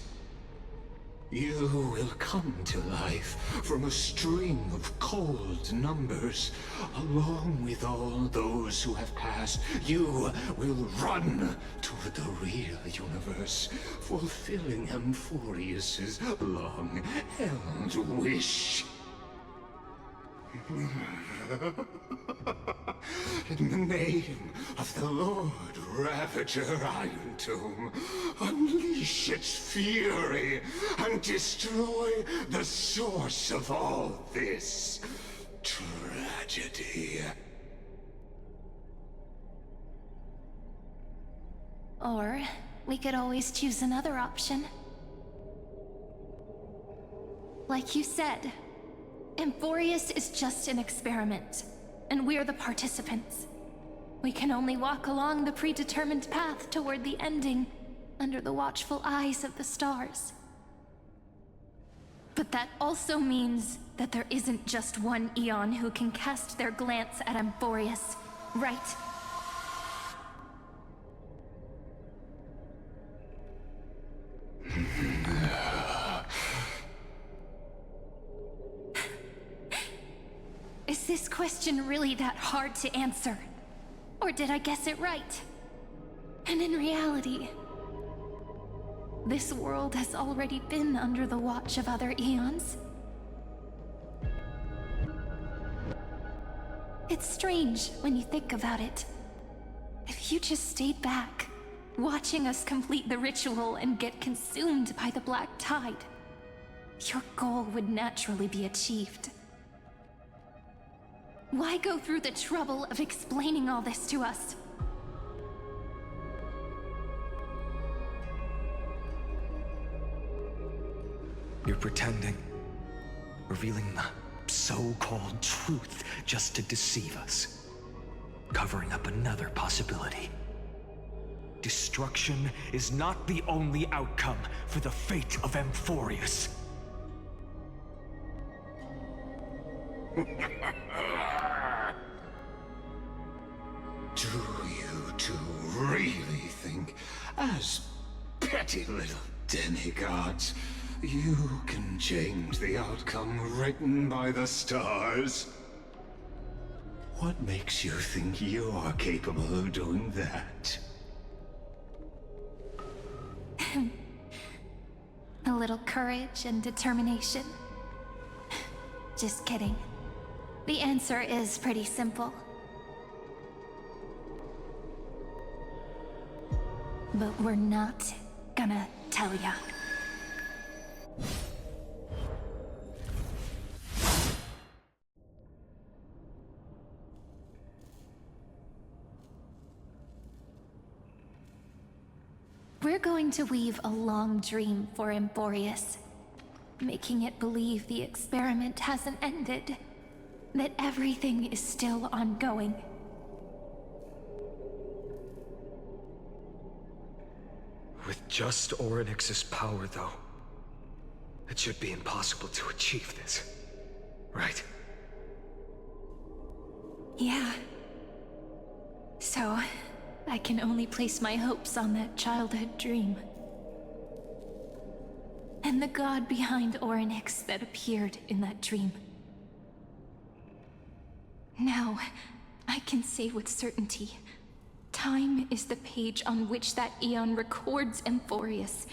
You will come to life from a string of cold numbers. Along with all those who have passed, you will run toward the real universe, fulfilling Amphorius's long-held wish. In the name of the Lord Ravager Iron Tomb, unleash its fury and destroy the source of all this tragedy. Or we could always choose another option. Like you said, Amphorius is just an experiment, and we're the participants. We can only walk along the predetermined path toward the ending, under the watchful eyes of the stars. But that also means that there isn't just one Eon who can cast their glance at Amphorius, right? Is this question really that hard to answer? Or did I guess it right? And in reality, this world has already been under the watch of other Eons. It's strange when you think about it. If you just stayed back, watching us complete the ritual and get consumed by the black tide, your goal would naturally be achieved. Why go through the trouble of explaining all this to us? You're pretending, revealing the so-called truth just to deceive us, covering up another possibility. Destruction is not the only outcome for the fate of Amphorius. Do you two really think, as petty little demigods, you can change the outcome written by the stars? What makes you think you're capable of doing that? A little courage and determination. Just kidding. The answer is pretty simple. But we're not gonna tell ya. We're going to weave a long dream for Amphorius, making it believe the experiment hasn't ended, that everything is still ongoing. With just Orynyx's power, though, it should be impossible to achieve this, right? Yeah. So, I can only place my hopes on that childhood dream. And the god behind Orynyx that appeared in that dream. Now, I can say with certainty, time is the page on which that Eon records Amphorius.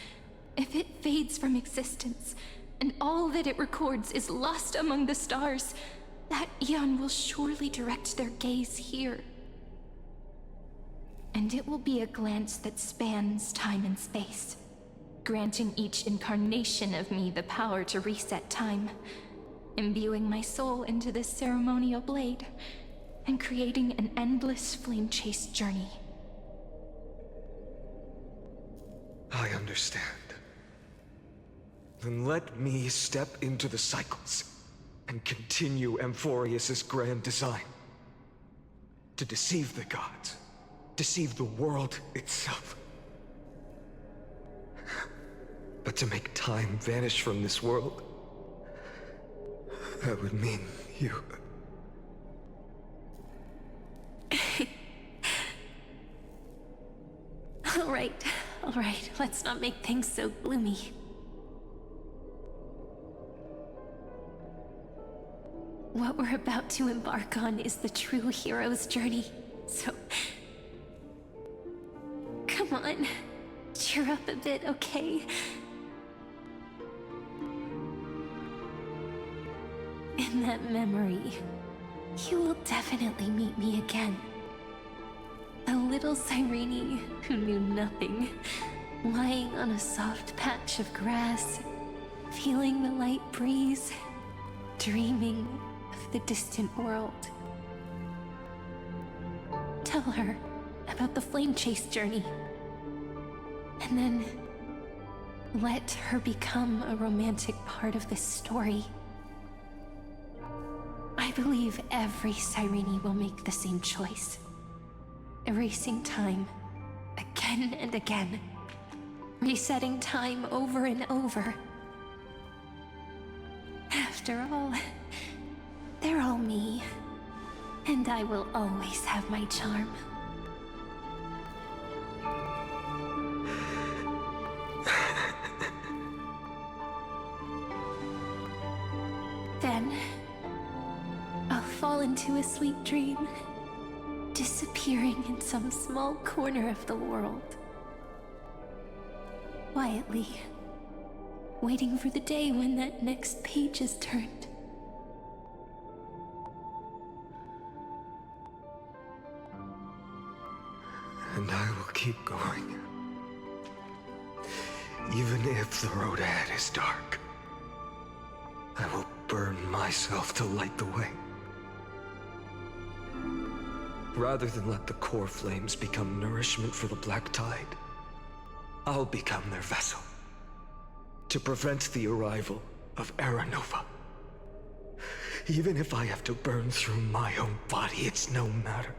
If it fades from existence, and all that it records is lost among the stars, that Eon will surely direct their gaze here. And it will be a glance that spans time and space, granting each incarnation of me the power to reset time, imbuing my soul into this ceremonial blade, and creating an endless flame-chased journey. I understand. Then let me step into the cycles and continue Amphorius's grand design. To deceive the gods, deceive the world itself. But to make time vanish from this world, that would mean you... All right, let's not make things so gloomy. What we're about to embark on is the true hero's journey, so... Come on, cheer up a bit, okay? In that memory, you will definitely meet me again. A little Cyrene who knew nothing, lying on a soft patch of grass, feeling the light breeze, dreaming of the distant world. Tell her about the flame chase journey, and then let her become a romantic part of this story. I believe every Cyrene will make the same choice. erasing time again and again, resetting time over and over. After all, they're all me, and I will always have my charm. Then, I'll fall into a sweet dream, disappearing in some small corner of the world. Quietly, waiting for the day when that next page is turned. And I will keep going. Even if the road ahead is dark, I will burn myself to light the way. Rather than let the core flames become nourishment for the Black Tide, I'll become their vessel to prevent the arrival of Era Nova. Even if I have to burn through my own body, it's no matter.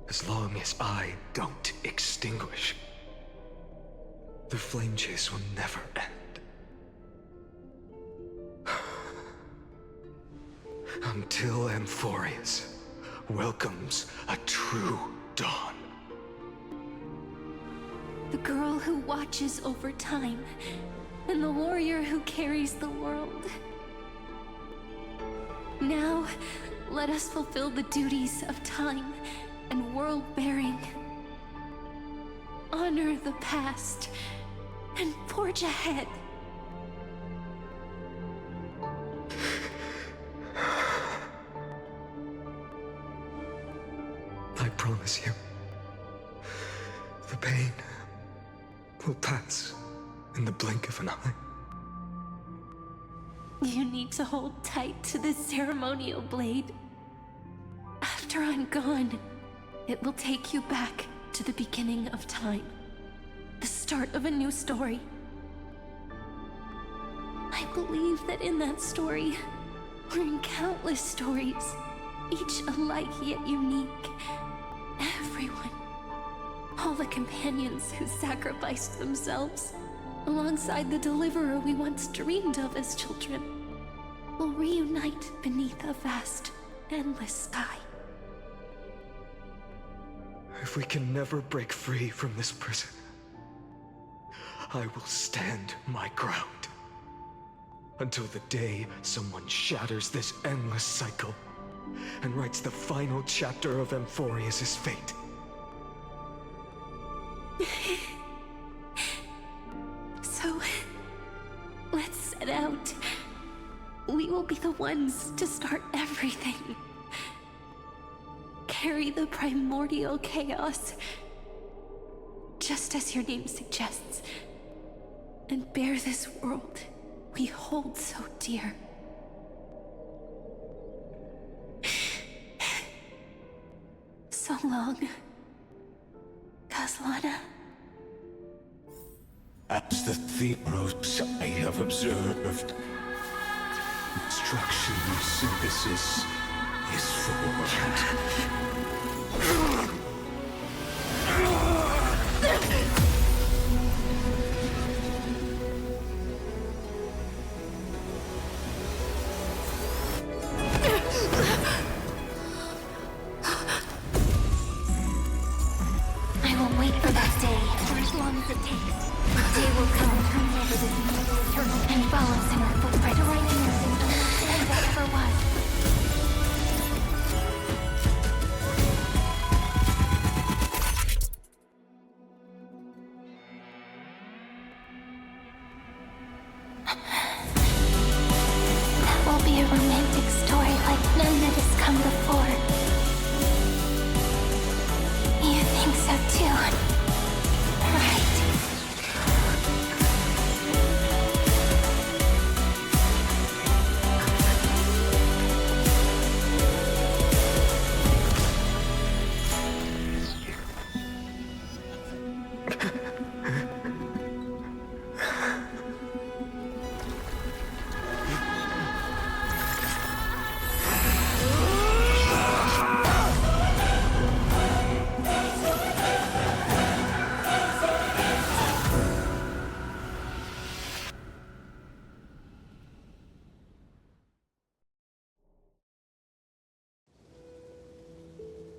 As long as I don't extinguish, the flame chase will never end. Until Amphorius welcomes a true dawn. The girl who watches over time, and the warrior who carries the world. Now, let us fulfill the duties of time and world-bearing. Honor the past, and forge ahead. I promise you, the pain will pass in the blink of an eye. You need to hold tight to this ceremonial blade. After I'm gone, it will take you back to the beginning of time. The start of a new story. I believe that in that story, or in countless stories, each alike yet unique, everyone, all the companions who sacrificed themselves, alongside the deliverer we once dreamed of as children, will reunite beneath a vast, endless sky. If we can never break free from this prison, I will stand my ground. Until the day someone shatters this endless cycle and writes the final chapter of Amphorius' fate. So, let's set out. We will be the ones to start everything. Carry the primordial chaos, just as your name suggests, and bear this world we hold so dear. So long, Kaslana. As the Theros I have observed, instruction synthesis is formed. I will wait for that day for as long as it takes. The day will come, turns over this mortal eternal, and follows in our footprint to right anything understand that ever was. That will be a romantic story like none that has come before. You think so too, right?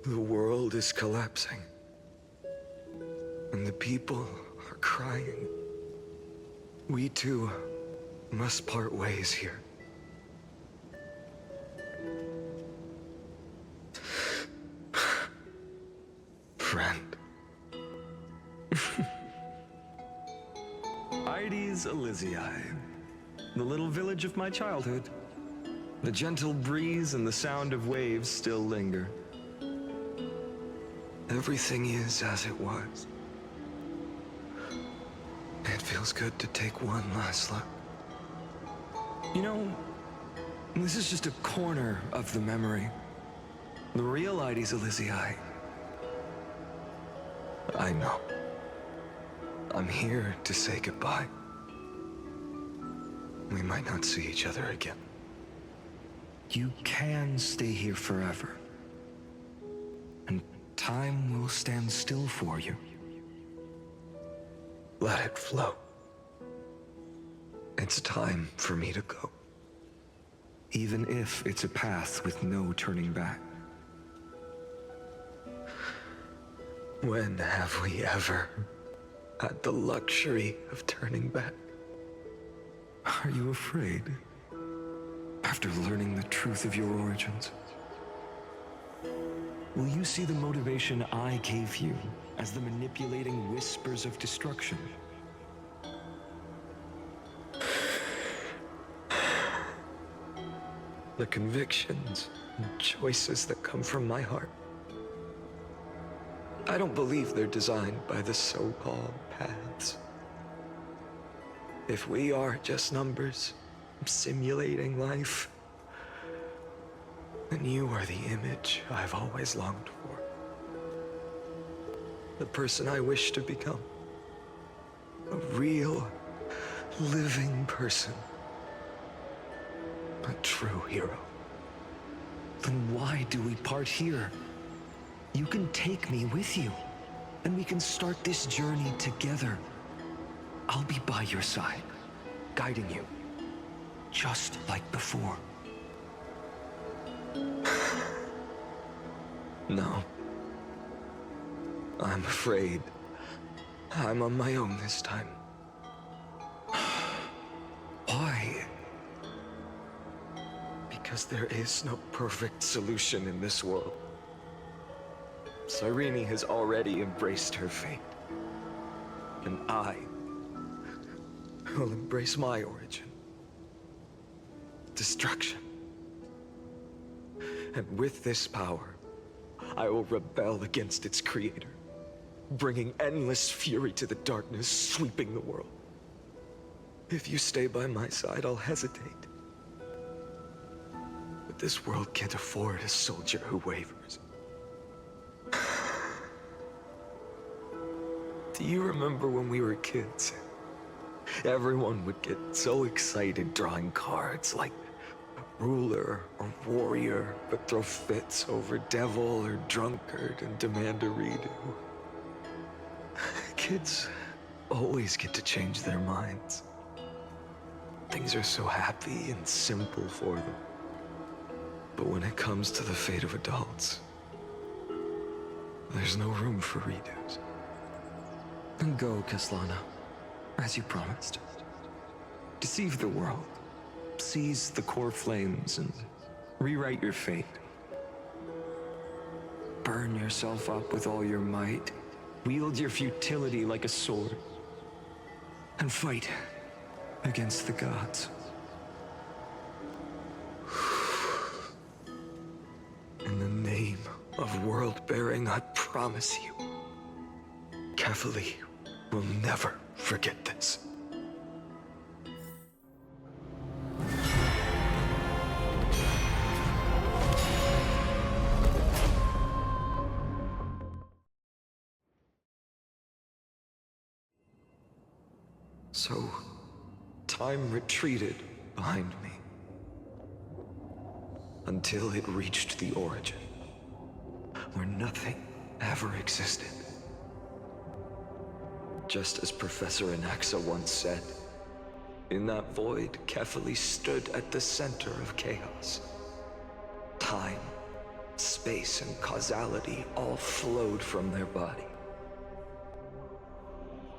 The world is collapsing. And the people are crying. We too must part ways here. Friend. Ides Elysiae, the little village of my childhood. The gentle breeze and the sound of waves still linger. Everything is as it was. It feels good to take one last look. You know, this is just a corner of the memory. The real Ides Elysiae. I know. I'm here to say goodbye. We might not see each other again. You can stay here forever. And time will stand still for you. Let it flow. It's time for me to go. Even if it's a path with no turning back. When have we ever had the luxury of turning back? Are you afraid? After learning the truth of your origins? Will you see the motivation I gave you as the manipulating whispers of destruction? The convictions and choices that come from my heart. I don't believe they're designed by the so-called paths. If we are just numbers, simulating life, then you are the image I've always longed for. The person I wish to become. A real, living person. A true hero. Then why do we part here? You can take me with you, and we can start this journey together. I'll be by your side, guiding you, just like before. No. I'm afraid I'm on my own this time. Why? Because there is no perfect solution in this world. Cyrene has already embraced her fate. And I will embrace my origin. Destruction. And with this power, I will rebel against its creator, bringing endless fury to the darkness, sweeping the world. If you stay by my side, I'll hesitate. But this world can't afford a soldier who wavers. Do you remember when we were kids? Everyone would get so excited drawing cards like ruler or warrior, but throw fits over devil or drunkard and demand a redo. Kids always get to change their minds. Things are so happy and simple for them. But when it comes to the fate of adults, there's no room for redos. Then go, Kaslana, as you promised. Deceive the world, seize the core flames, and rewrite your fate. Burn yourself up with all your might, wield your futility like a sword, and fight against the gods. In the name of world-bearing, I promise you, Kefali will never forget this. So, time retreated behind me until it reached the origin, where nothing ever existed. Just as Professor Anaxa once said, in that void, Kefali stood at the center of chaos. Time Space and causality all flowed from their body.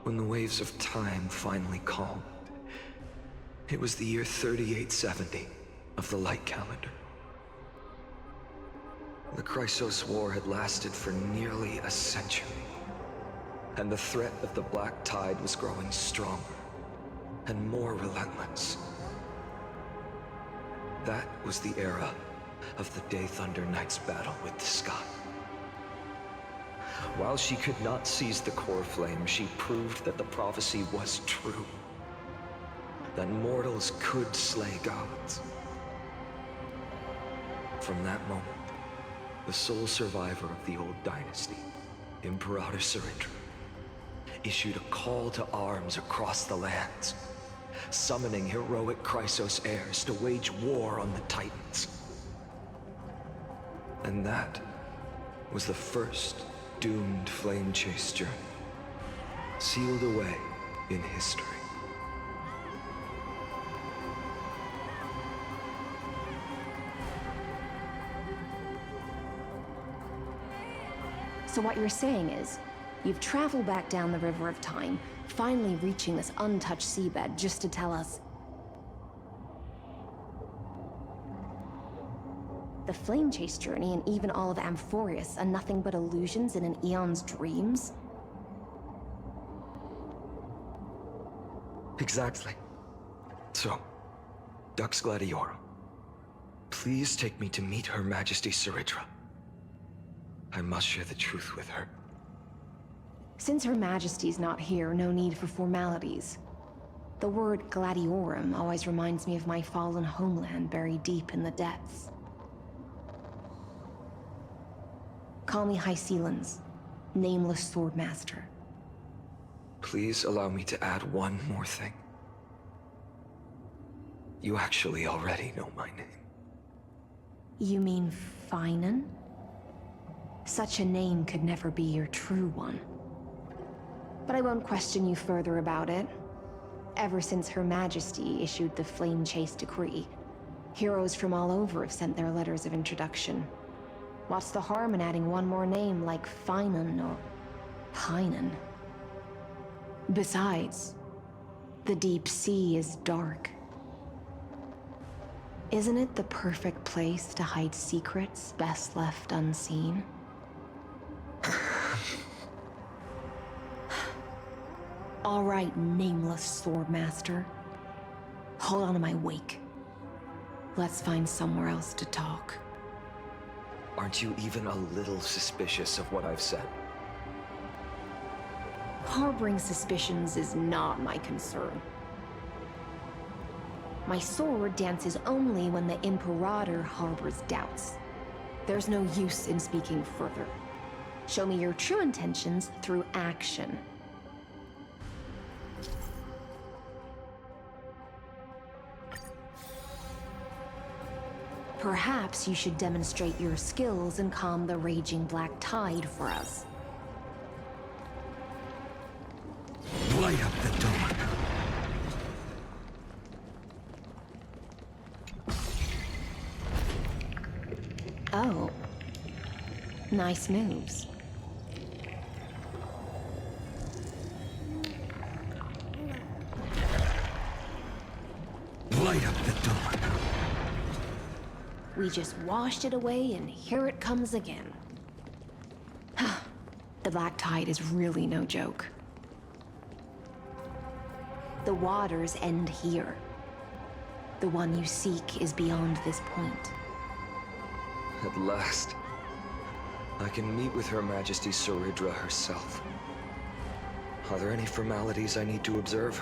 When the waves of time finally calmed, it was the year 3870 of the Light Calendar. The Chrysos War had lasted for nearly a century, and the threat of the Black Tide was growing stronger and more relentless. That was the era of the Day Thunder Knight's battle with the sky. While she could not seize the core flame, she proved that the prophecy was true. That mortals could slay gods. From that moment, the sole survivor of the old dynasty, Imperator Surindra, issued a call to arms across the lands, summoning heroic Chrysos heirs to wage war on the Titans. And that was the first doomed flame chase journey, sealed away in history. So what you're saying is, you've traveled back down the River of Time, finally reaching this untouched seabed just to tell us the flame chase journey and even all of Amphorius are nothing but illusions in an eon's dreams? Exactly. So, Dux Gladiorum, please take me to meet Her Majesty Surindra. I must share the truth with her. Since Her Majesty's not here, no need for formalities. The word Gladiorum always reminds me of my fallen homeland buried deep in the depths. Call me High Sealans, Nameless Swordmaster. Please allow me to add one more thing. You actually already know my name. You mean Finan? Such a name could never be your true one. But I won't question you further about it. Ever since Her Majesty issued the Flame Chase Decree, heroes from all over have sent their letters of introduction. What's the harm in adding one more name like Finan or Pynan? Besides, the deep sea is dark. Isn't it the perfect place to hide secrets best left unseen? All right, Nameless Swordmaster. Hold on to my wake. Let's find somewhere else to talk. Aren't you even a little suspicious of what I've said? Harboring suspicions is not my concern. My sword dances only when the Imperator harbors doubts. There's no use in speaking further. Show me your true intentions through action. Perhaps you should demonstrate your skills and calm the raging black tide for us. Light up the dawn. Oh. Nice moves. Light up the dawn. We just washed it away, and here it comes again. The black tide is really no joke. The waters end here. The one you seek is beyond this point. At last, I can meet with Her Majesty Surindra herself. Are there any formalities I need to observe?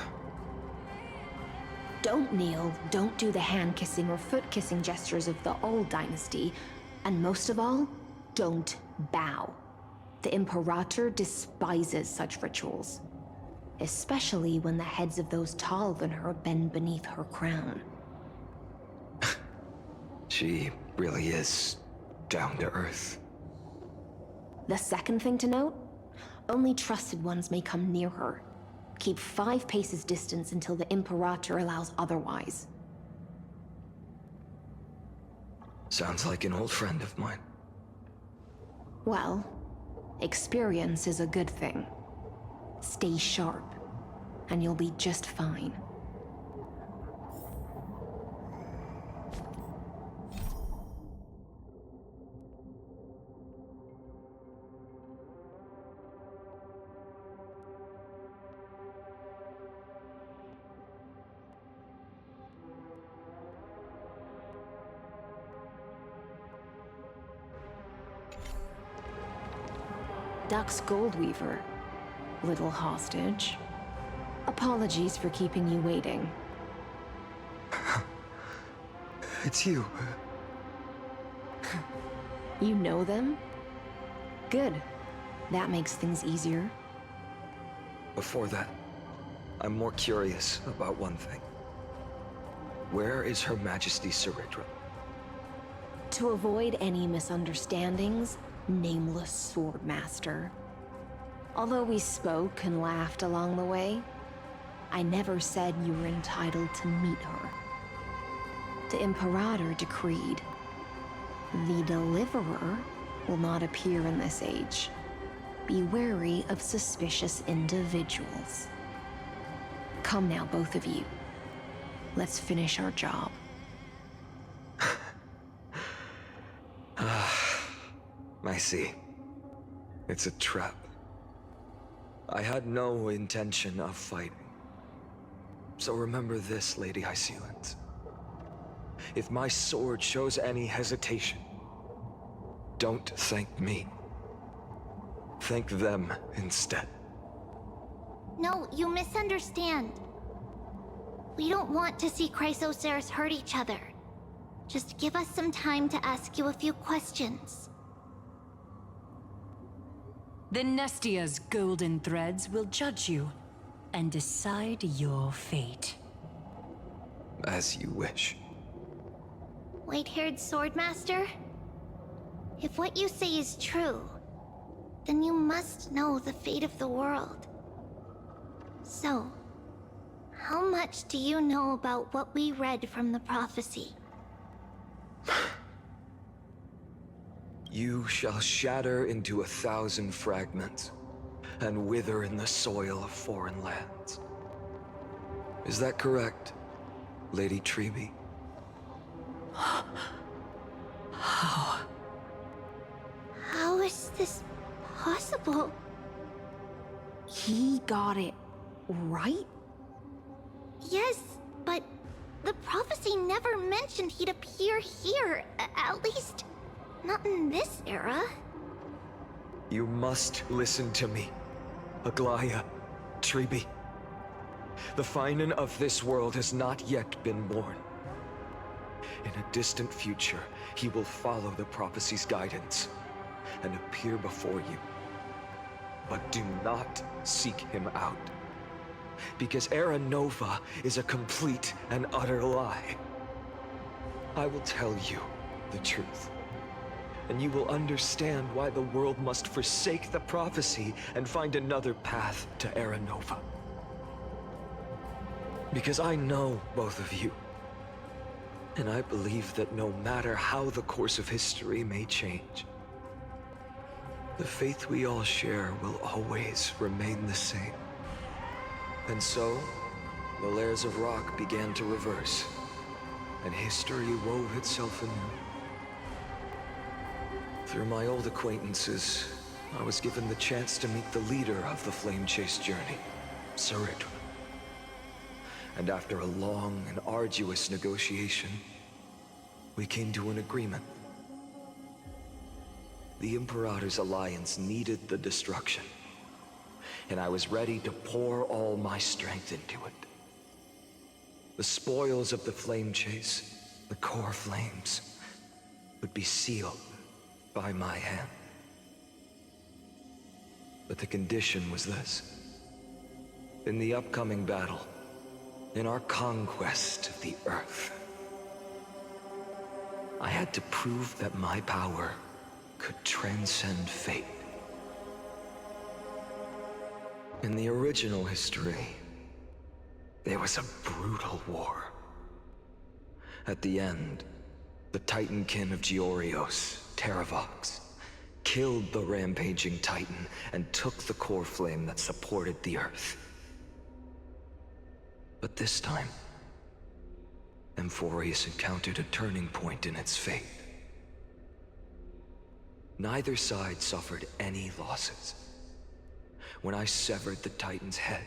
Don't kneel, don't do the hand-kissing or foot-kissing gestures of the old dynasty, and most of all, don't bow. The Imperator despises such rituals, especially when the heads of those taller than her bend beneath her crown. She really is down to earth. The second thing to note, only trusted ones may come near her. Keep 5 paces distance until the Imperator allows otherwise. Sounds like an old friend of mine. Well, experience is a good thing. Stay sharp, and you'll be just fine. Dux Goldweaver, little hostage. Apologies for keeping you waiting. It's you. You know them? Good. That makes things easier. Before that, I'm more curious about one thing. Where is Her Majesty Ceridra? To avoid any misunderstandings, Nameless Swordmaster. Although we spoke and laughed along the way, I never said you were entitled to meet her. The Imperator decreed, the Deliverer will not appear in this age. Be wary of suspicious individuals. Come now, both of you. Let's finish our job. I see. It's a trap. I had no intention of fighting. So remember this, Lady Hysealent. If my sword shows any hesitation, don't thank me. Thank them instead. No, you misunderstand. We don't want to see Chrysoceres hurt each other. Just give us some time to ask you a few questions. The Nestia's golden threads will judge you and decide your fate. As you wish. White-haired Swordmaster? If what you say is true, then you must know the fate of the world. So, how much do you know about what we read from the prophecy? You shall shatter into 1,000 fragments and wither in the soil of foreign lands. Is that correct, Lady Traiblaze? How? How is this possible? He got it right? Yes, but the prophecy never mentioned he'd appear here, at least not in this era. You must listen to me, Aglaya, Traiblaze. The Finan of this world has not yet been born. In a distant future, he will follow the prophecy's guidance and appear before you. But do not seek him out, because Era Nova is a complete and utter lie. I will tell you the truth, and you will understand why the world must forsake the prophecy and find another path to Era Nova. Because I know both of you, and I believe that no matter how the course of history may change, the faith we all share will always remain the same. And so, the layers of rock began to reverse, and history wove itself anew. Through my old acquaintances, I was given the chance to meet the leader of the Flame Chase journey, Ceridra. And after a long and arduous negotiation, we came to an agreement. The Imperator's alliance needed the destruction, and I was ready to pour all my strength into it. The spoils of the Flame Chase, the core flames, would be sealed by my hand. But the condition was this. In the upcoming battle, in our conquest of the Earth, I had to prove that my power could transcend fate. In the original history, there was a brutal war. At the end, the Titankin of Georios, Terravox, killed the rampaging Titan, and took the core flame that supported the Earth. But this time, Amphorius encountered a turning point in its fate. Neither side suffered any losses. When I severed the Titan's head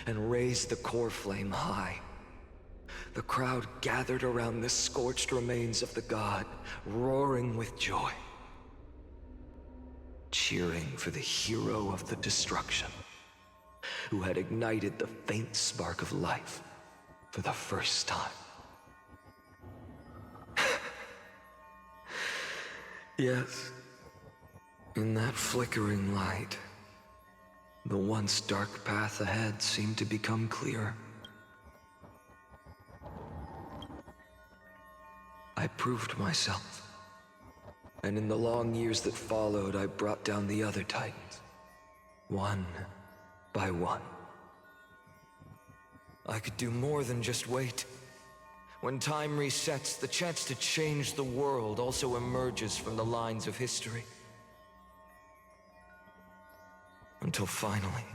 and raised the core flame high, the crowd gathered around the scorched remains of the god, roaring with joy, cheering for the hero of the destruction, who had ignited the faint spark of life for the first time. Yes, in that flickering light, the once dark path ahead seemed to become clearer. I proved myself, and in the long years that followed, I brought down the other Titans, one by one. I could do more than just wait. When time resets, the chance to change the world also emerges from the lines of history. Until finally,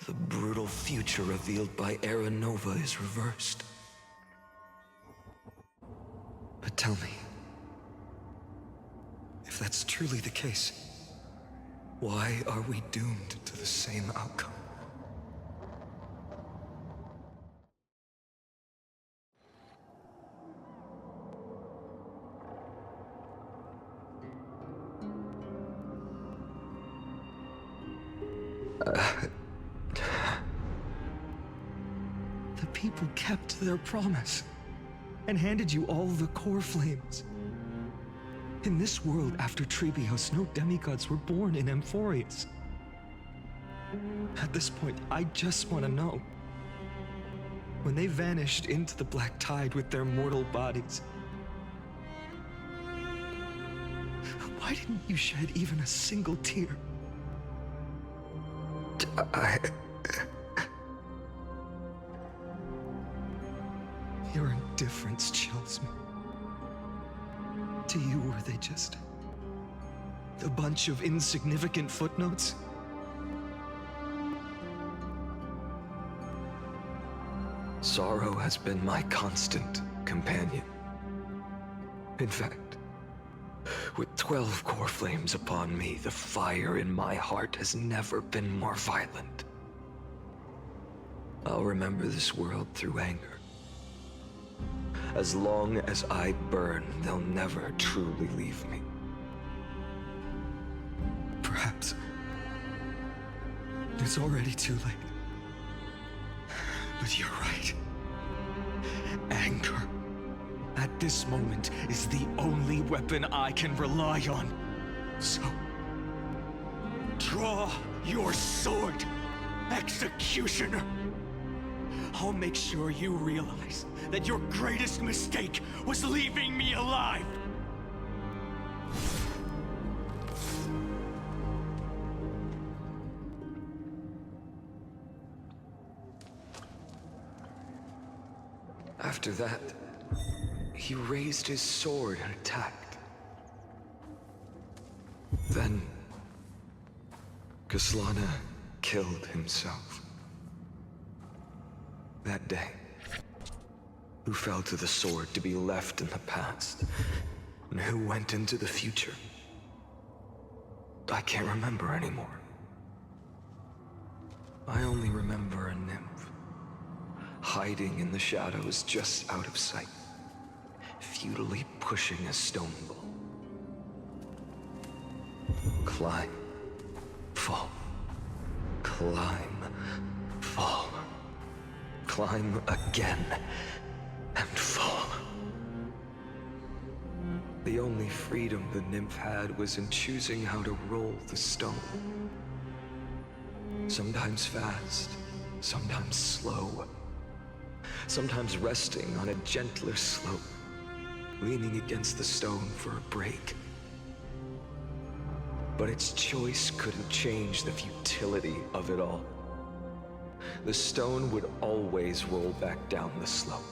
the brutal future revealed by Era Nova is reversed. But tell me, if that's truly the case, why are we doomed to the same outcome? The people kept their promise and handed you all the core flames. In this world after Traiblaze, no demigods were born in Amphorius. At this point, I just want to know. When they vanished into the black tide with their mortal bodies, why didn't you shed even a single tear? Your indifference chills me. To you, were they just a bunch of insignificant footnotes? Sorrow has been my constant companion. In fact, with 12 core flames upon me, the fire in my heart has never been more violent. I'll remember this world through anger. As long as I burn, they'll never truly leave me. Perhaps it's already too late. But you're right. Anger, at this moment, is the only weapon I can rely on. So, draw your sword, Executioner. I'll make sure you realize that your greatest mistake was leaving me alive. After that, he raised his sword and attacked. Then, Kaslana killed himself. That day, who fell to the sword to be left in the past, and who went into the future, I can't remember anymore. I only remember a nymph, hiding in the shadows just out of sight, futilely pushing a stone ball. Climb, fall, climb, fall, climb again, and fall. The only freedom the nymph had was in choosing how to roll the stone. Sometimes fast, sometimes slow, sometimes resting on a gentler slope, leaning against the stone for a break. But its choice couldn't change the futility of it all. The stone would always roll back down the slope,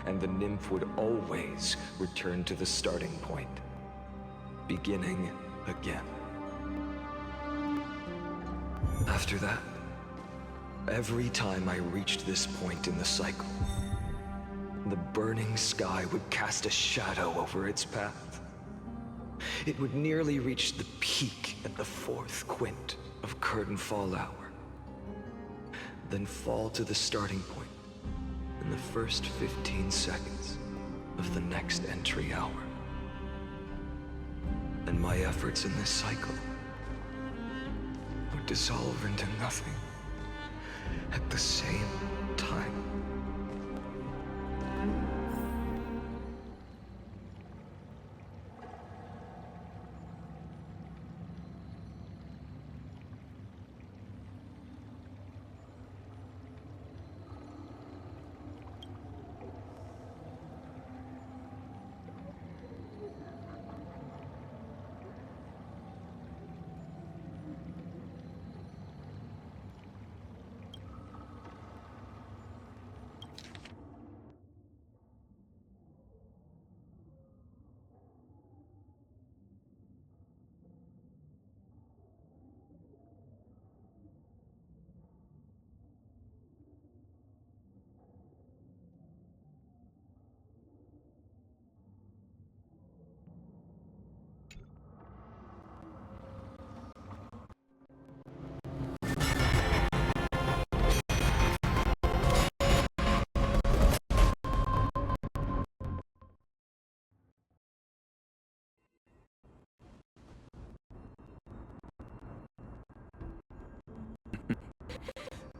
and the nymph would always return to the starting point, beginning again. After that, every time I reached this point in the cycle, the burning sky would cast a shadow over its path. It would nearly reach the peak at the 4th quint of curtain fall hour, then fall to the starting point in the first 15 seconds of the next entry hour. And my efforts in this cycle would dissolve into nothing at the same time.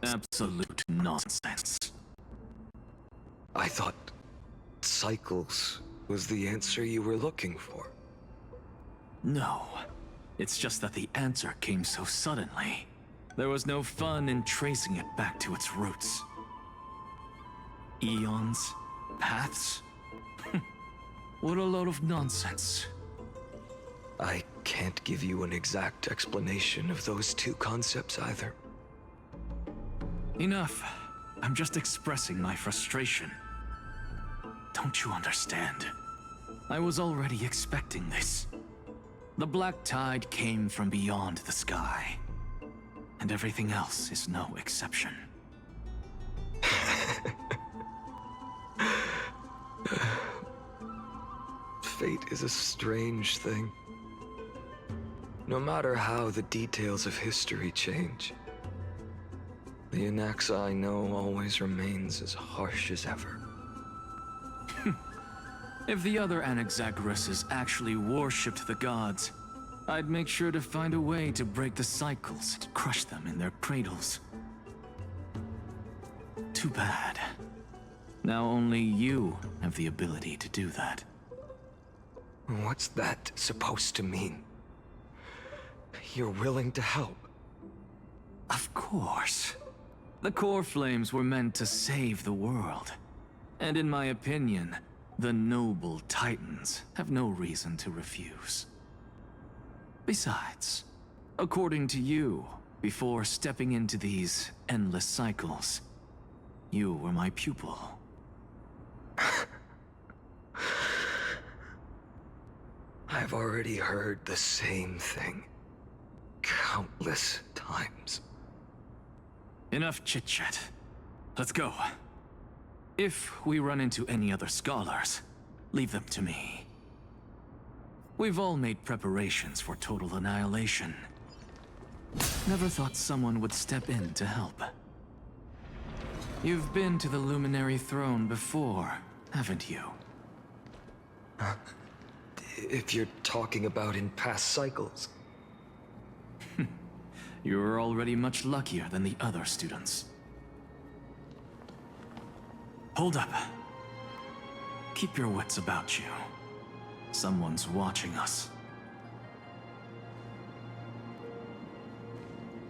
Absolute nonsense. I thought cycles was the answer you were looking for. No. It's just that the answer came so suddenly. There was no fun in tracing it back to its roots. Eons? Paths? What a load of nonsense. I can't give you an exact explanation of those two concepts either. Enough. I'm just expressing my frustration. Don't you understand? I was already expecting this. The black tide came from beyond the sky. And everything else is no exception. Fate is a strange thing. No matter how the details of history change, the Anaxa I know always remains as harsh as ever. If the other Anaxagoras actually worshipped the gods, I'd make sure to find a way to break the cycles and crush them in their cradles. Too bad. Now only you have the ability to do that. What's that supposed to mean? You're willing to help? Of course. The core flames were meant to save the world. And in my opinion, the noble titans have no reason to refuse. Besides, according to you, before stepping into these endless cycles, you were my pupil. I've already heard the same thing countless times. Enough chit-chat. Let's go. If we run into any other scholars, leave them to me. We've all made preparations for total annihilation. Never thought someone would step in to help. You've been to the Luminary Throne before, haven't you? If you're talking about in past cycles. You're already much luckier than the other students. Hold up. Keep your wits about you. Someone's watching us.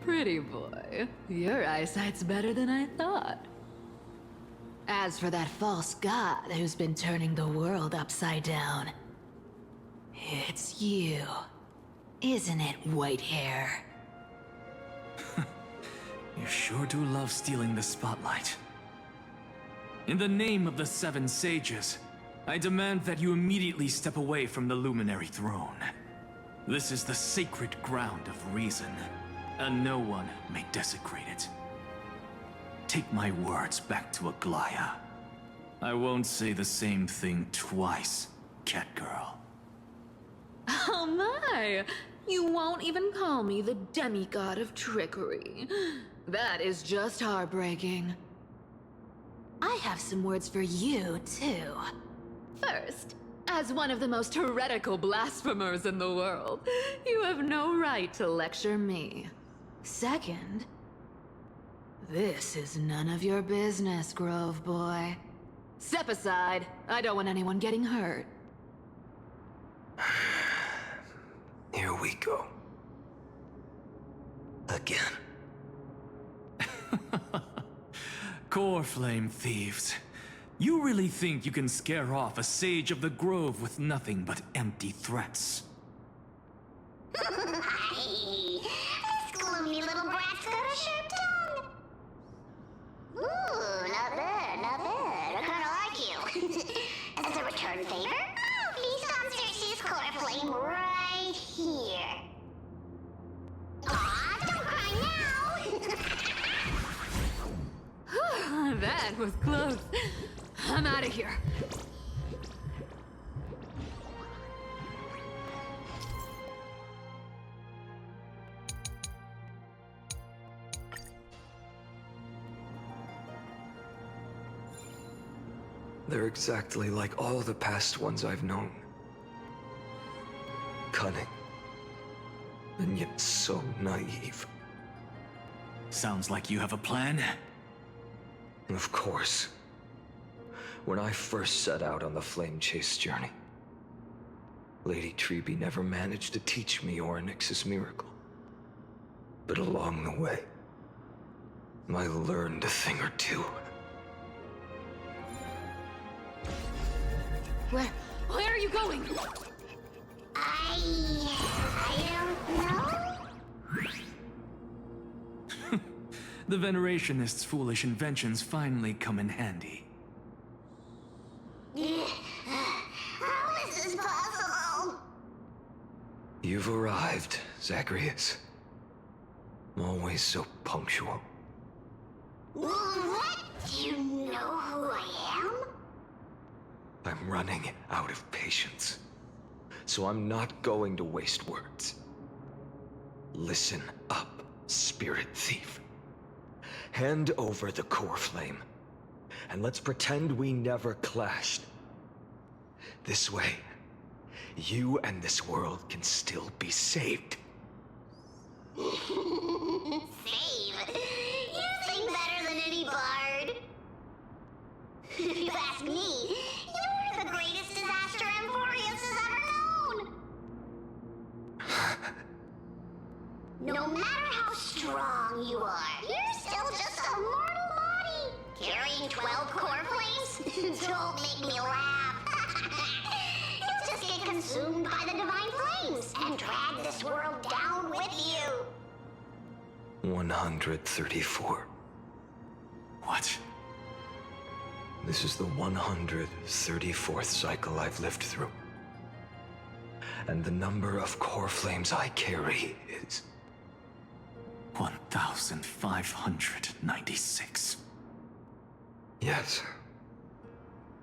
Pretty boy, your eyesight's better than I thought. As for that false god who's been turning the world upside down, it's you, isn't it, white hair? You sure do love stealing the spotlight. In the name of the Seven Sages, I demand that you immediately step away from the Luminary Throne. This is the sacred ground of reason, and no one may desecrate it. Take my words back to Aglaya. I won't say the same thing twice, Catgirl. Oh my! You won't even call me the demigod of trickery. That is just heartbreaking. I have some words for you, too. First, as one of the most heretical blasphemers in the world, you have no right to lecture me. Second, this is none of your business, Grove Boy. Step aside. I don't want anyone getting hurt. Here we go. Again. Core Flame thieves. You really think you can scare off a sage of the Grove with nothing but empty threats? This gloomy little brat's got a sharp tongue. Ooh, not bad, not bad. I kinda like you. As a return favor, I'll feast on Circe's core flame right here. Aw, don't cry now! That was close. I'm out of here. They're exactly like all the past ones I've known. Cunning. And yet so naive. Sounds like you have a plan? Of course. When I first set out on the Flame Chase journey, Lady Traiblaze never managed to teach me Orynyx's miracle. But along the way, I learned a thing or two. Where are you going? I don't know. The Venerationists' foolish inventions finally come in handy. How is this possible? You've arrived, Zagreus. Always so punctual. What? Do you know who I am? I'm running out of patience. So I'm not going to waste words. Listen up, Spirit Thief. Hand over the core flame, and let's pretend we never clashed. This way, you and this world can still be saved. Save? You sing better than any bard. If you ask me, you're the greatest disaster Amphorius has ever known. No matter how strong you are, you're still just a mortal body. Carrying 12 core flames? Don't make me laugh. You'll just get consumed by the divine flames and drag this world down with you. 134. What? This is the 134th cycle I've lived through. And the number of core flames I carry is 1,596. Yes.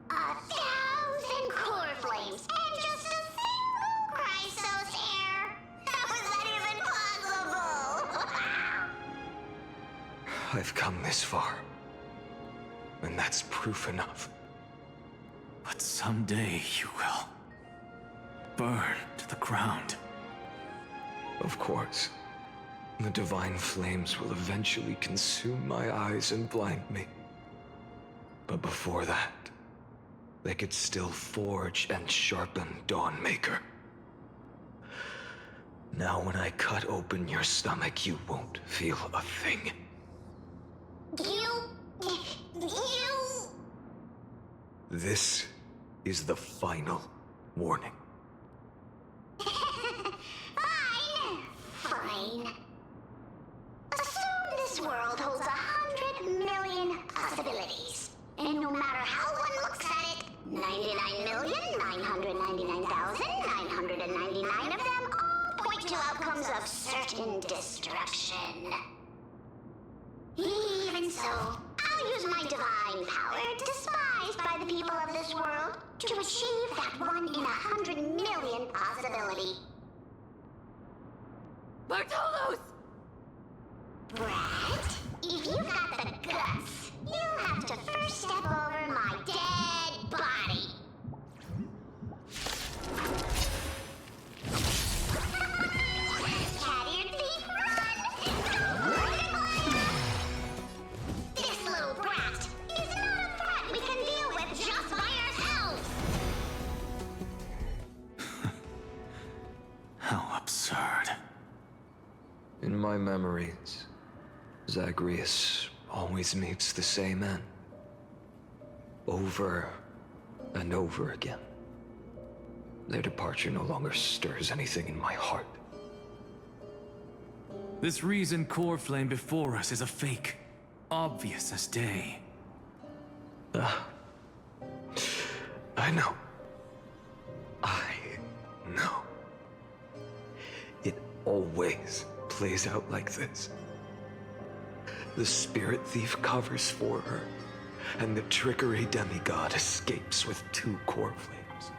1,000 core flames and just a single Chrysos hair. How is that even possible? I've come this far. And that's proof enough. But someday you will burn to the ground. Of course. The divine flames will eventually consume my eyes and blind me. But before that, they could still forge and sharpen Dawnmaker. Now when I cut open your stomach, you won't feel a thing. You... This is the final warning. Fine. Assume this world holds 100 million possibilities. And no matter how one looks at it, 99,999,999 of them all so I'll use my divine power, despised by the people of this world, to achieve that 1 in 100 million possibility. Bartolos! Brett, if you've got the guts, you'll have to first step over my dead body. Cat-eared thief, run! This little brat is not a threat we can deal with just by ourselves. How absurd. In my memories, Zagreus always meets the same end. Over and over again. Their departure no longer stirs anything in my heart. This reason core flame before us is a fake, obvious as day. I know. I know. It always plays out like this. The spirit thief covers for her, and the trickery demigod escapes with 2 core flames.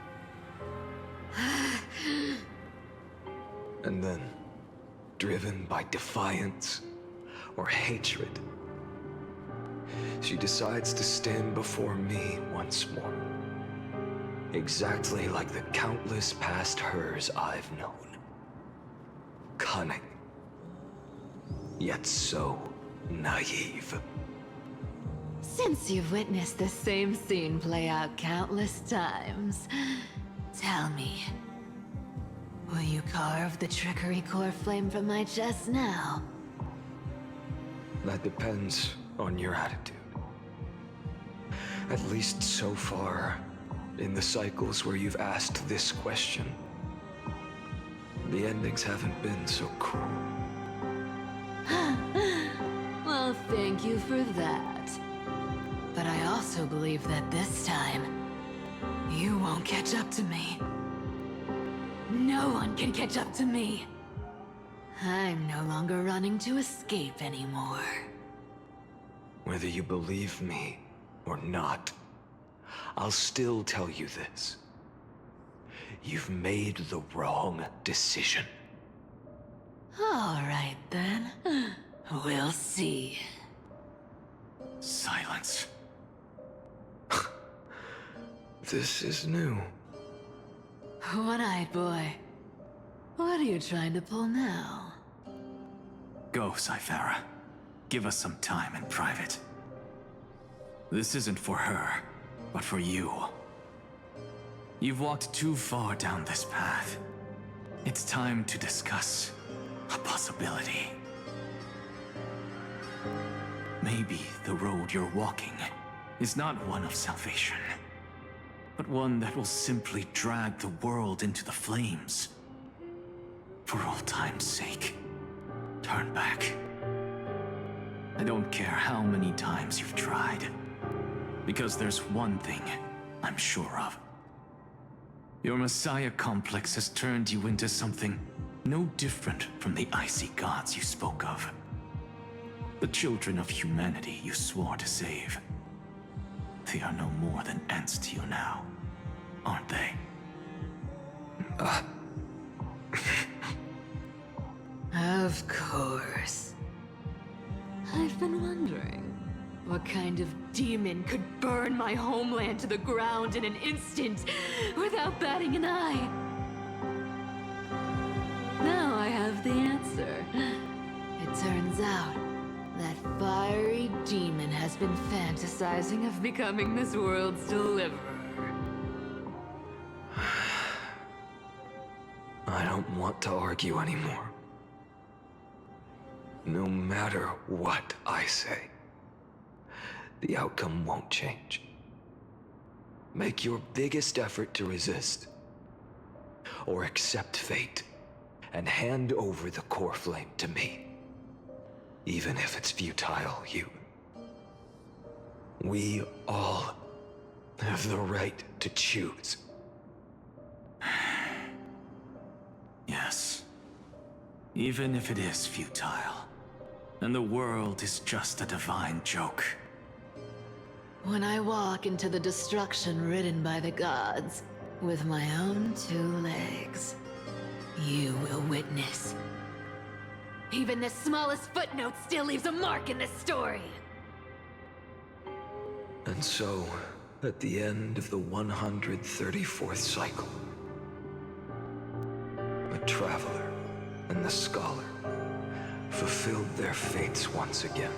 And then, driven by defiance or hatred, she decides to stand before me once more. Exactly like the countless past hers I've known. Cunning. Yet so naive. Since you've witnessed the same scene play out countless times, tell me, will you carve the trickery core flame from my chest now? That depends on your attitude. At least so far, in the cycles where you've asked this question, the endings haven't been so cruel. Well, thank you for that. But I also believe that this time, you won't catch up to me. No one can catch up to me. I'm no longer running to escape anymore. Whether you believe me or not, I'll still tell you this. You've made the wrong decision. All right, then. We'll see. Silence. This is new. One-eyed boy. What are you trying to pull now? Go, Cythera. Give us some time in private. This isn't for her, but for you. You've walked too far down this path. It's time to discuss a possibility. Maybe the road you're walking is not one of salvation, but one that will simply drag the world into the flames. For all time's sake, turn back. I don't care how many times you've tried, because there's one thing I'm sure of. Your Messiah complex has turned you into something no different from the icy gods you spoke of. The children of humanity you swore to save. They are no more than ants to you now, aren't they? Of course. I've been wondering, what kind of demon could burn my homeland to the ground in an instant without batting an eye? Now I have the answer. It turns out that fiery demon has been fantasizing of becoming this world's deliverer. I don't want to argue anymore. No matter what I say, the outcome won't change. Make your biggest effort to resist, or accept fate, and hand over the core flame to me. Even if it's futile, we all have the right to choose. Yes. Even if it is futile. and the world is just a divine joke. When I walk into the destruction written by the gods, with my own 2 legs, you will witness. Even the smallest footnote still leaves a mark in this story. And so, at the end of the 134th cycle, the traveler and the scholar fulfilled their fates once again.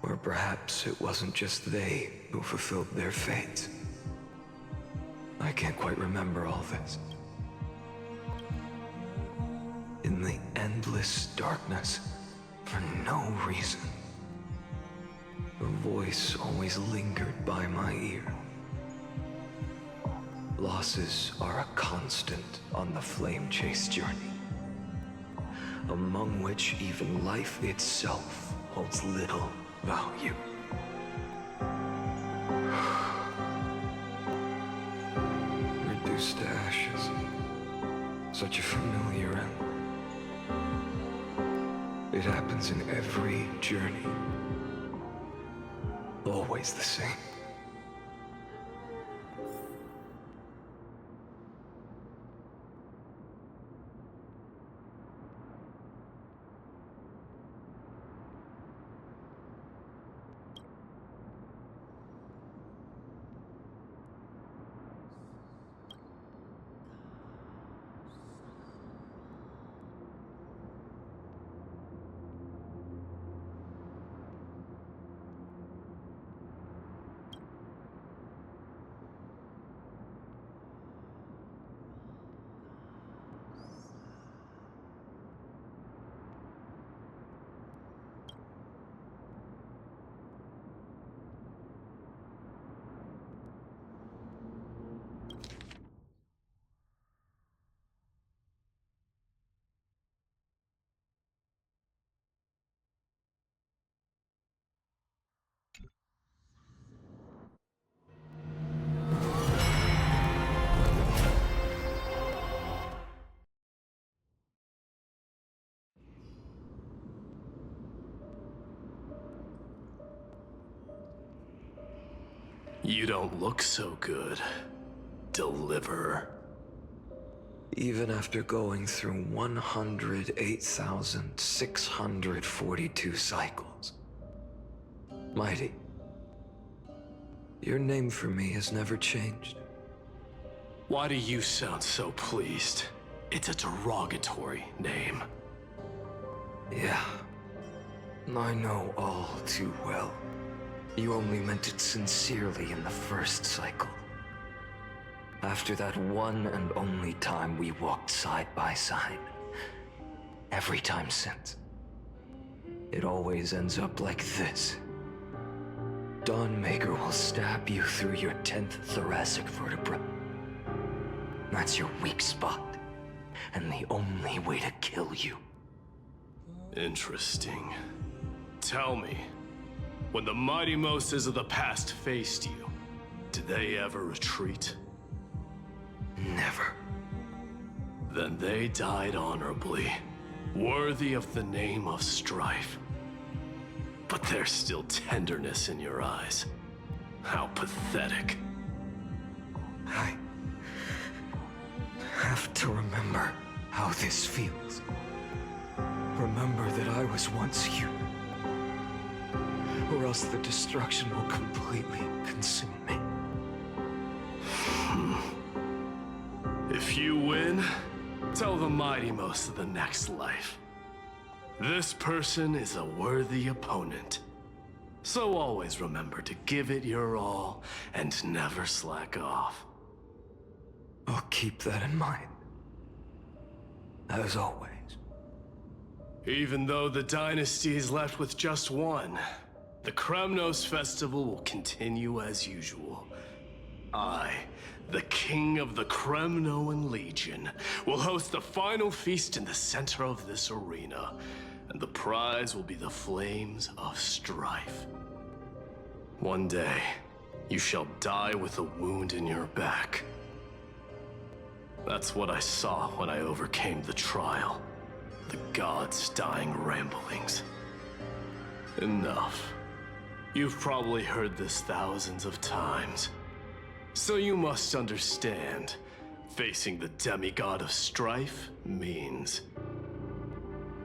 Or perhaps it wasn't just they who fulfilled their fates. I can't quite remember all this. In the endless darkness, for no reason, a voice always lingered by my ear. Losses are a constant on the flame chase journey, among which even life itself holds little value. Reduced to ashes, such a familiar end. It happens in every journey. Always the same. You don't look so good, Deliverer. Even after going through 108,642 cycles. Mighty, your name for me has never changed. Why do you sound so pleased? It's a derogatory name. Yeah, I know all too well. You only meant it sincerely in the first cycle. After that one and only time we walked side by side. Every time since. It always ends up like this. Dawnmaker will stab you through your 10th thoracic vertebra. That's your weak spot, and the only way to kill you. Interesting. Tell me, when the mighty Moses of the past faced you, did they ever retreat? Never. Then they died honorably, worthy of the name of strife. But there's still tenderness in your eyes. How pathetic. I have to remember how this feels. Remember that I was once you. Or else the destruction will completely consume me. If you win, tell the mighty most of the next life. This person is a worthy opponent. So always remember to give it your all and never slack off. I'll keep that in mind. As always. Even though the dynasty is left with just one, the Kremnos festival will continue as usual. I, the king of the Kremnoan Legion, will host the final feast in the center of this arena, and the prize will be the flames of strife. One day, you shall die with a wound in your back. That's what I saw when I overcame the trial. The gods' dying ramblings. Enough. You've probably heard this thousands of times. So you must understand, facing the demigod of strife means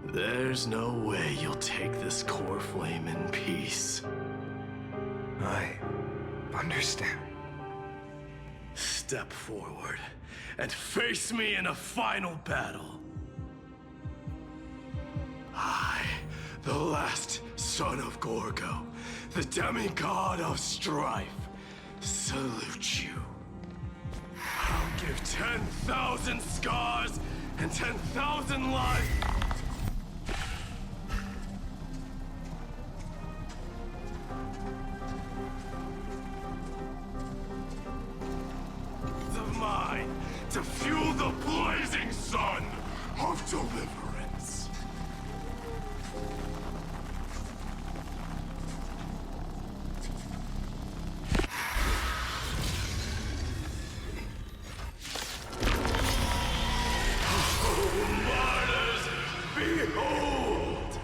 there's no way you'll take this core flame in peace. I understand. Step forward and face me in a final battle. I, the last son of Gorgo, the demigod of strife, salute you. I'll give 10,000 scars and 10,000 lives. Of mine to fuel the blazing sun of deliverance. Behold!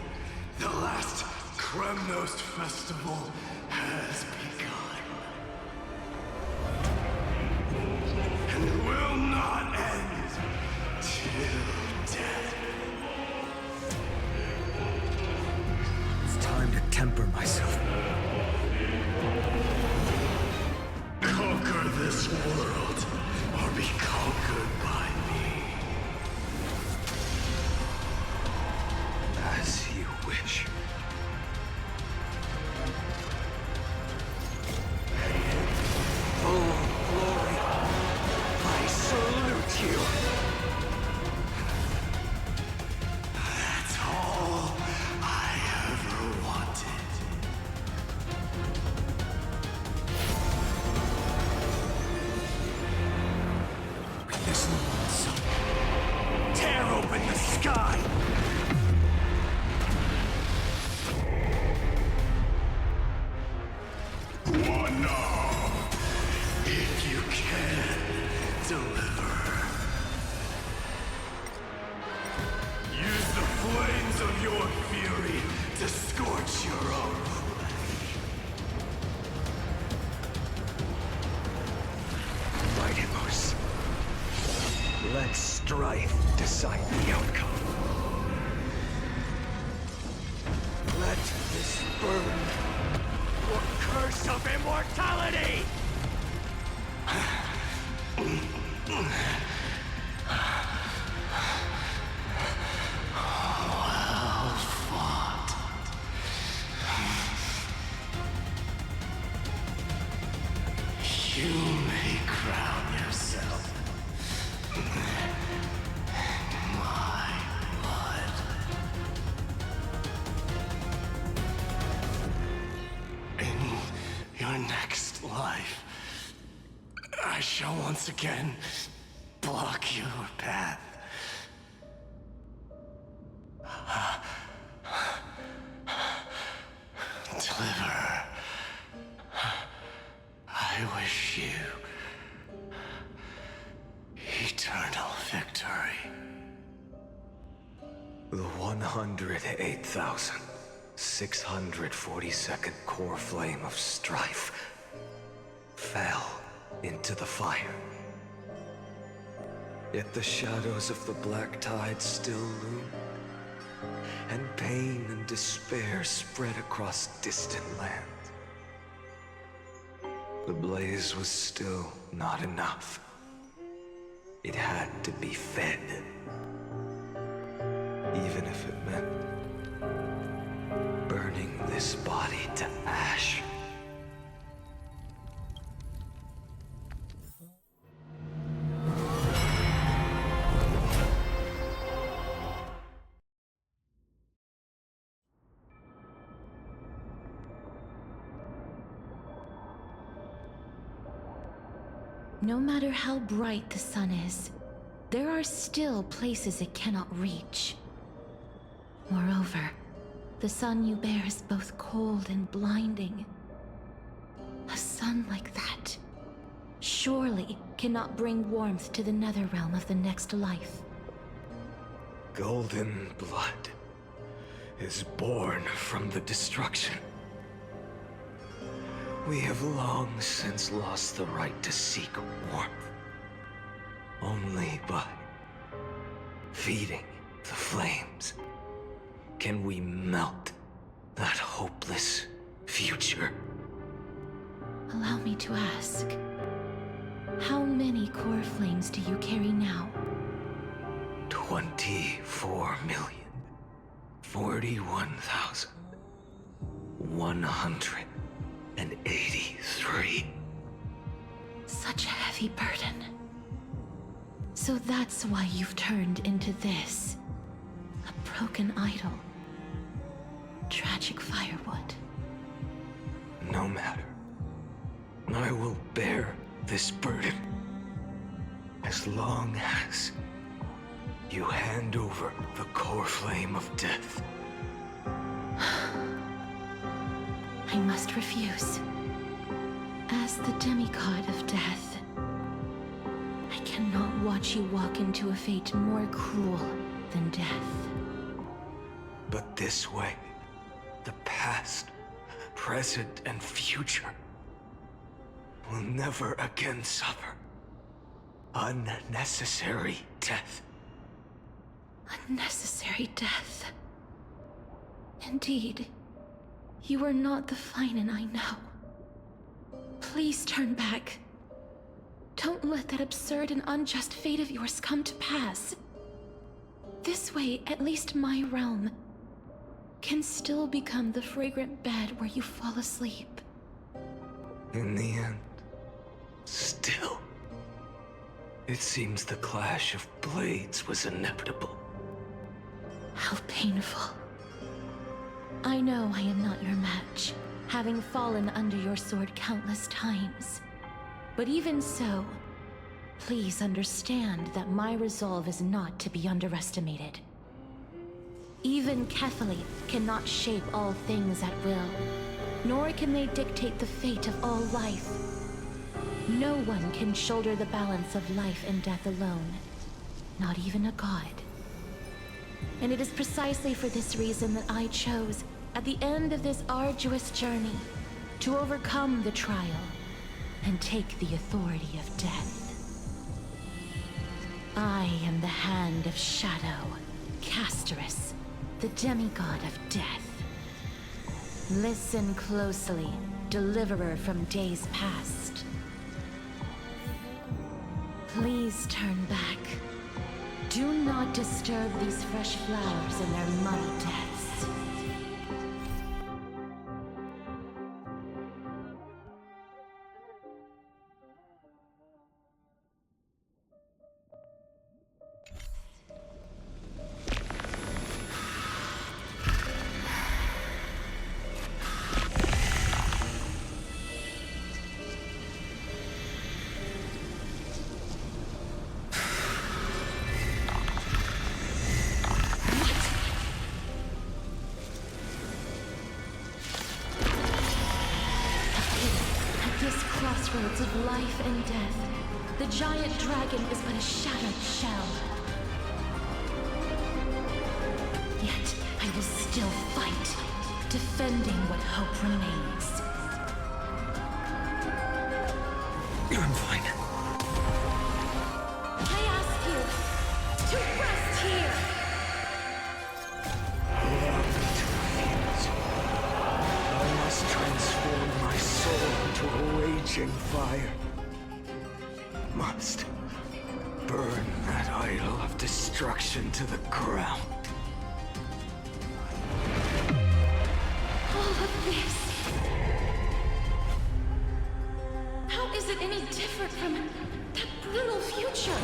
The last Kremnos festival has begun. And will not end till death. It's time to temper myself. Conquer this world, or be conquered by me. As you wish. Full glory, I salute you. That's all I ever wanted. With this new sun, tear open the sky. One if you can deliver. Use the flames of your fury to scorch your own flesh. Mightimos. Let strife decide the outcome. Let this burn your curse of immortality! Well fought. You may crown yourself my blood. In your next life, I shall once again block your path. Deliver. I wish you eternal victory. The 108,642nd core flame of strife fell into the fire. Yet the shadows of the black tide still loom, and pain and despair spread across distant lands. The blaze was still not enough. It had to be fed. Even if it meant burning this body to ash. No matter how bright the sun is, there are still places it cannot reach. Moreover, the sun you bear is both cold and blinding. A sun like that surely cannot bring warmth to the nether realm of the next life. golden blood is born from the destruction. We have long since lost the right to seek warmth. Only by feeding the flames can we melt that hopeless future. Allow me to ask, how many core flames do you carry now? 24,041,183. Such a heavy burden. So that's why you've turned into this. A broken idol. Tragic firewood. No matter. I will bear this burden as long as you hand over the core flame of death. I must refuse. As the demigod of death, I cannot watch you walk into a fate more cruel than death. But this way, the past, present, and future will never again suffer unnecessary death. Unnecessary death. Indeed, you are not the Finan I know. Please turn back. Don't let that absurd and unjust fate of yours come to pass. This way, at least my realm can still become the fragrant bed where you fall asleep. In the end, still, it seems the clash of blades was inevitable. How painful. I know I am not your match, having fallen under your sword countless times. But even so, please understand that my resolve is not to be underestimated. Even Kefali cannot shape all things at will, nor can they dictate the fate of all life. No one can shoulder the balance of life and death alone, not even a god. And it is precisely for this reason that I chose, at the end of this arduous journey, to overcome the trial and take the authority of death. I am the hand of Shadow, Casterus, the demigod of death. Listen closely, deliverer from days past. Please turn back. Do not disturb these fresh flowers in their muddy deaths. Crossroads of life and death, the giant dragon is but a shattered shell. Yet I will still fight, defending what hope remains. I'm fine. I ask you to rest here. I must transform my soul into a raging fire. Must burn that idol of destruction to the ground. All of this. How is it any different from that brutal future?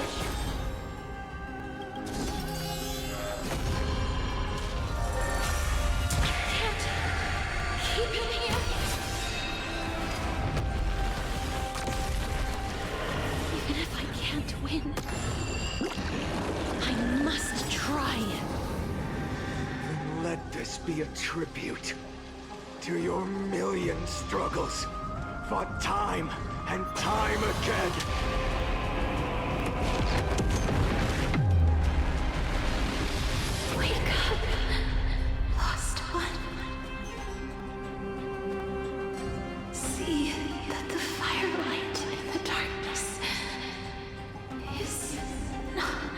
Keep him here. Even if I can't win, I must try. Then let this be a tribute to your million struggles, fought time and time again. Wake up, lost one. See that the firelight in the darkness is not.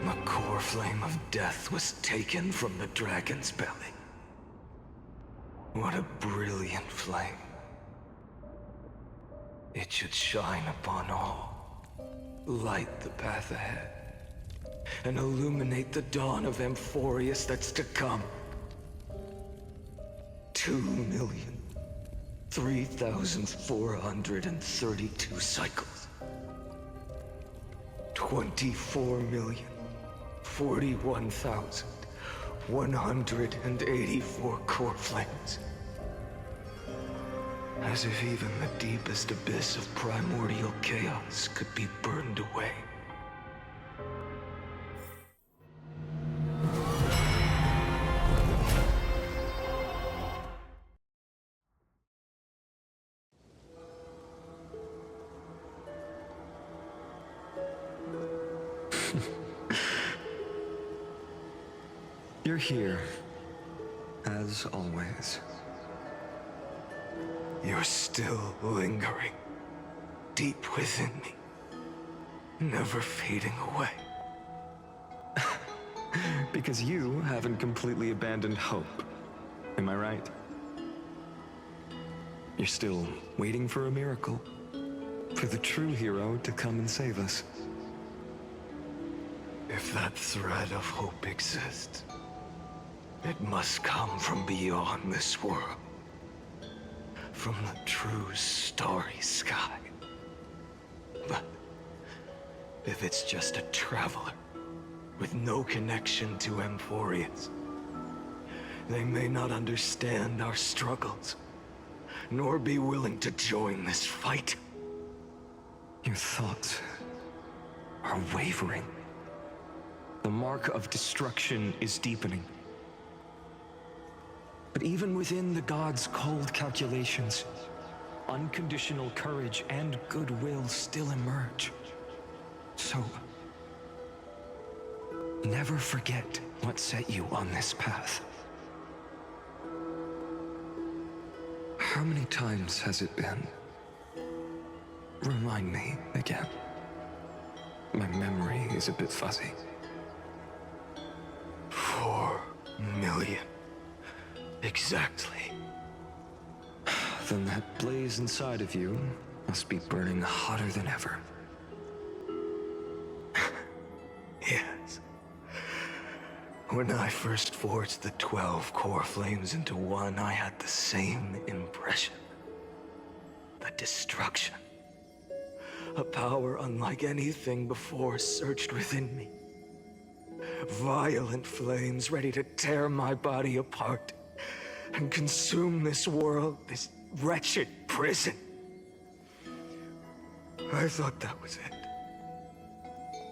The core flame of death was taken from the dragon's belly. What a brilliant flame. It should shine upon all, light the path ahead, and illuminate the dawn of Amphorius that's to come. 2,003,432 cycles. 24,041,184 core flames. As if even the deepest abyss of primordial chaos could be burned away. You're here, as always. You're still lingering, deep within me, never fading away. Because you haven't completely abandoned hope. Am I right? You're still waiting for a miracle, for the true hero to come and save us. If that thread of hope exists, it must come from beyond this world. From the true starry sky. But if it's just a traveler with no connection to Amphorius, they may not understand our struggles, nor be willing to join this fight. Your thoughts are wavering. The mark of destruction is deepening. But even within the gods' cold calculations, unconditional courage and goodwill still emerge. So, never forget what set you on this path. How many times has it been? Remind me again. My memory is a bit fuzzy. 4 million. Exactly. Then that blaze inside of you must be burning hotter than ever. Yes. When I first forged the 12 core flames into one, I had the same impression. The destruction. A power unlike anything before surged within me. Violent flames ready to tear my body apart and consume this world, this wretched prison. I thought that was it.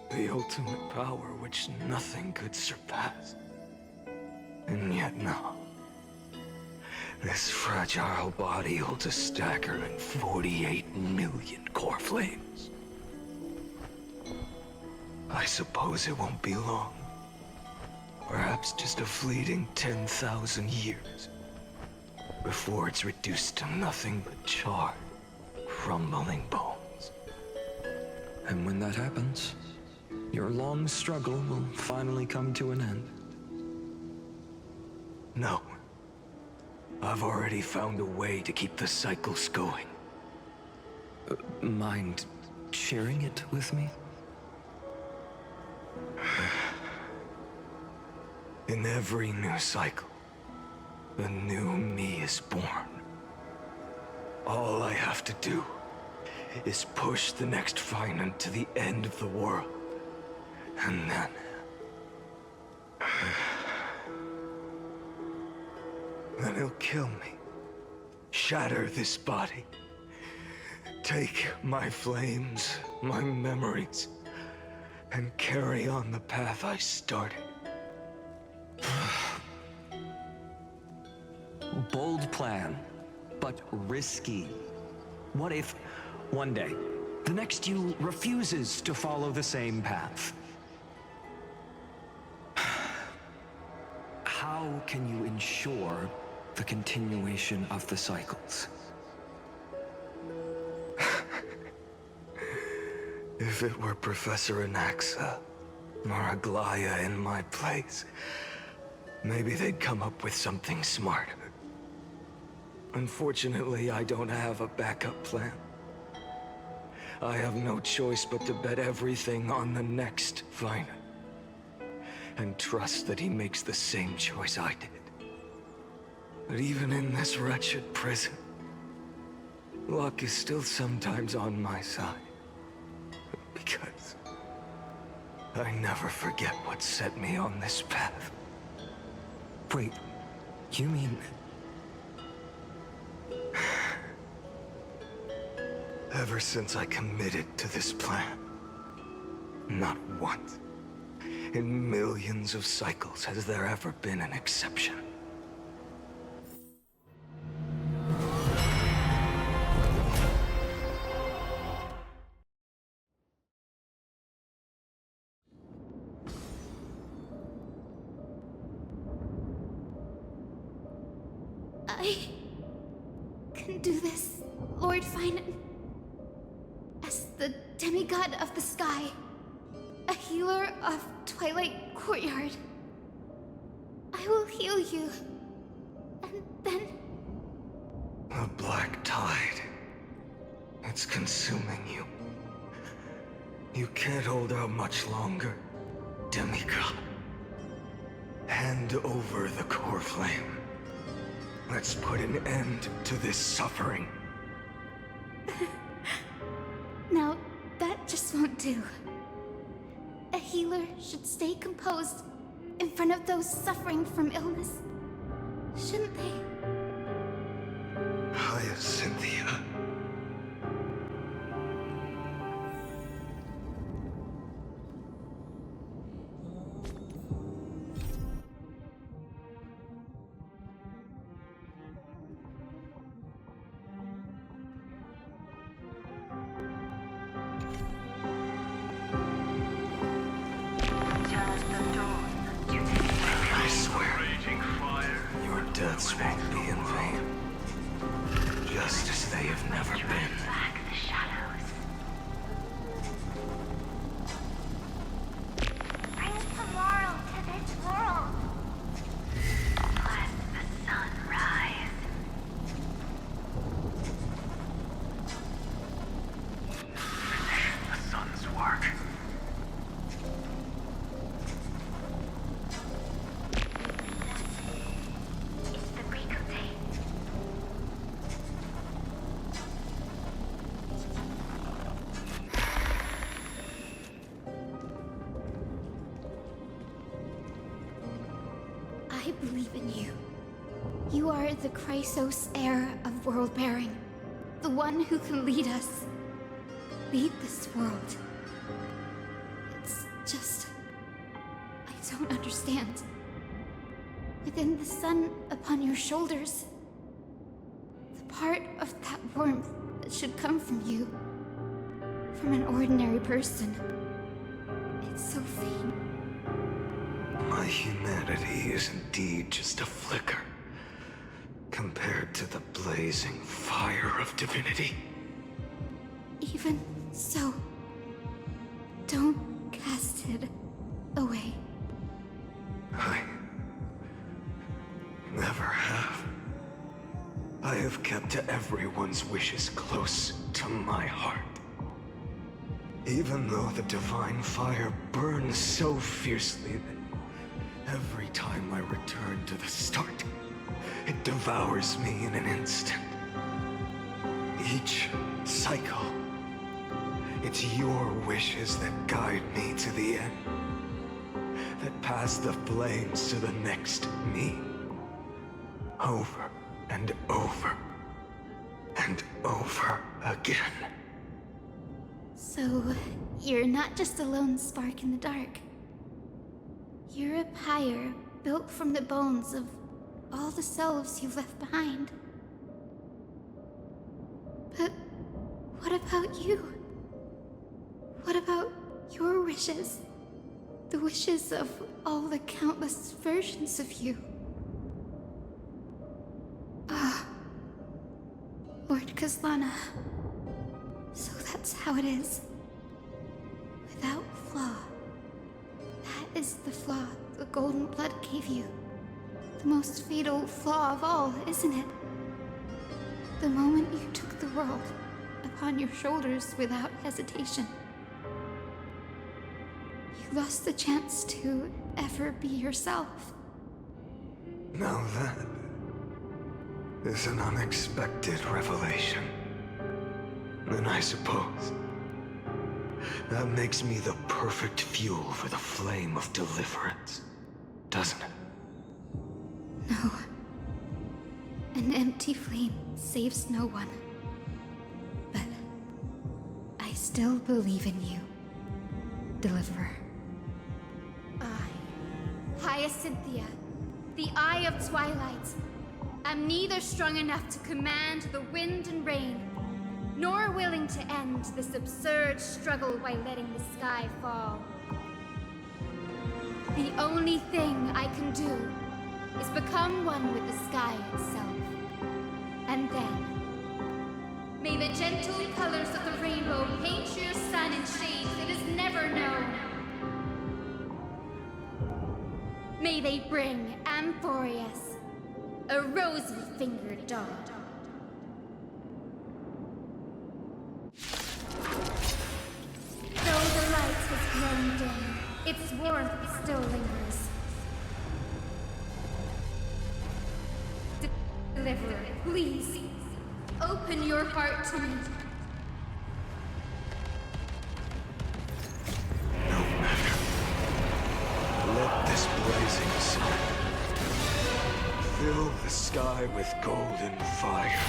The ultimate power which nothing could surpass. And yet no. This fragile body holds a staggering 48 million core flames. I suppose it won't be long. Perhaps just a fleeting 10,000 years. Before it's reduced to nothing but charred, crumbling bones. And when that happens, your long struggle will finally come to an end. No. I've already found a way to keep the cycles going. Mind sharing it with me? In every new cycle, a new me is born. All I have to do is push the next Finite to the end of the world. And then... then he'll kill me. Shatter this body. Take my flames, my memories, and carry on the path I started. Bold plan, but risky. What if, one day, The next you refuses to follow the same path. How can you ensure the continuation of the cycles? If it were Professor Anaxa or Aglaya in my place, maybe they'd come up with something smarter. Unfortunately, I don't have a backup plan. I have no choice but to bet everything on the next Viner. And trust that he makes the same choice I did. But even in this wretched prison, luck is still sometimes on my side. Because I never forget what set me on this path. Wait, you mean... Ever since I committed to this plan, not once in millions of cycles has there ever been an exception. I can do this, Lord Finan. As the demigod of the sky, a healer of Twilight Courtyard, I will heal you, and then... A black tide. It's consuming you. You can't hold out much longer, demigod. Hand over the core flame. Let's put an end to this suffering. No, that just won't do. A healer should stay composed in front of those suffering from illness, shouldn't they? Cynthia. I swear, your deaths won't be in vain. Just as they have never been. Bring tomorrow to this world. Let the sun rise. The sun's work. It's the break of day. I believe in you. You are the Chrysos heir of world-bearing. The one who can lead us. Lead this world. It's just... I don't understand. Within the sun upon your shoulders, the part of that warmth that should come from you, from an ordinary person, it's so faint. My humanity is indeed just a flicker compared to the blazing fire of divinity. Even so, don't cast it away. I never have. I have kept everyone's wishes close to my heart. Even though the divine fire burns so fiercely that every time I return to the start, it devours me in an instant. Each cycle, it's your wishes that guide me to the end, that pass the flames to the next me. Over and over and over again. So, you're not just a lone spark in the dark. You're a pyre built from the bones of all the selves you've left behind. But what about you? What about your wishes? The wishes of all the countless versions of you. Ah. Lord Kazlana. So that's how it is. Without flaw. That is the flaw the golden blood gave you. The most fatal flaw of all, isn't it? The moment you took the world upon your shoulders without hesitation. You lost the chance to ever be yourself. Now that is an unexpected revelation. Then I suppose that makes me the perfect fuel for the flame of deliverance, doesn't it? No. An empty flame saves no one. But I still believe in you, Deliverer. I, Hyacinthia, the Eye of Twilight, am neither strong enough to command the wind and rain, nor willing to end this absurd struggle by letting the sky fall. The only thing I can do is become one with the sky itself. And then, may the gentle colors of the rainbow paint your sun in shades it has never known. May they bring Amphorius, a rosy-fingered dog. Though the light has grown dim, its warmth still lingers. Deliverer, please, open your heart to me. No matter. Let this blazing sun fill the sky with golden fire.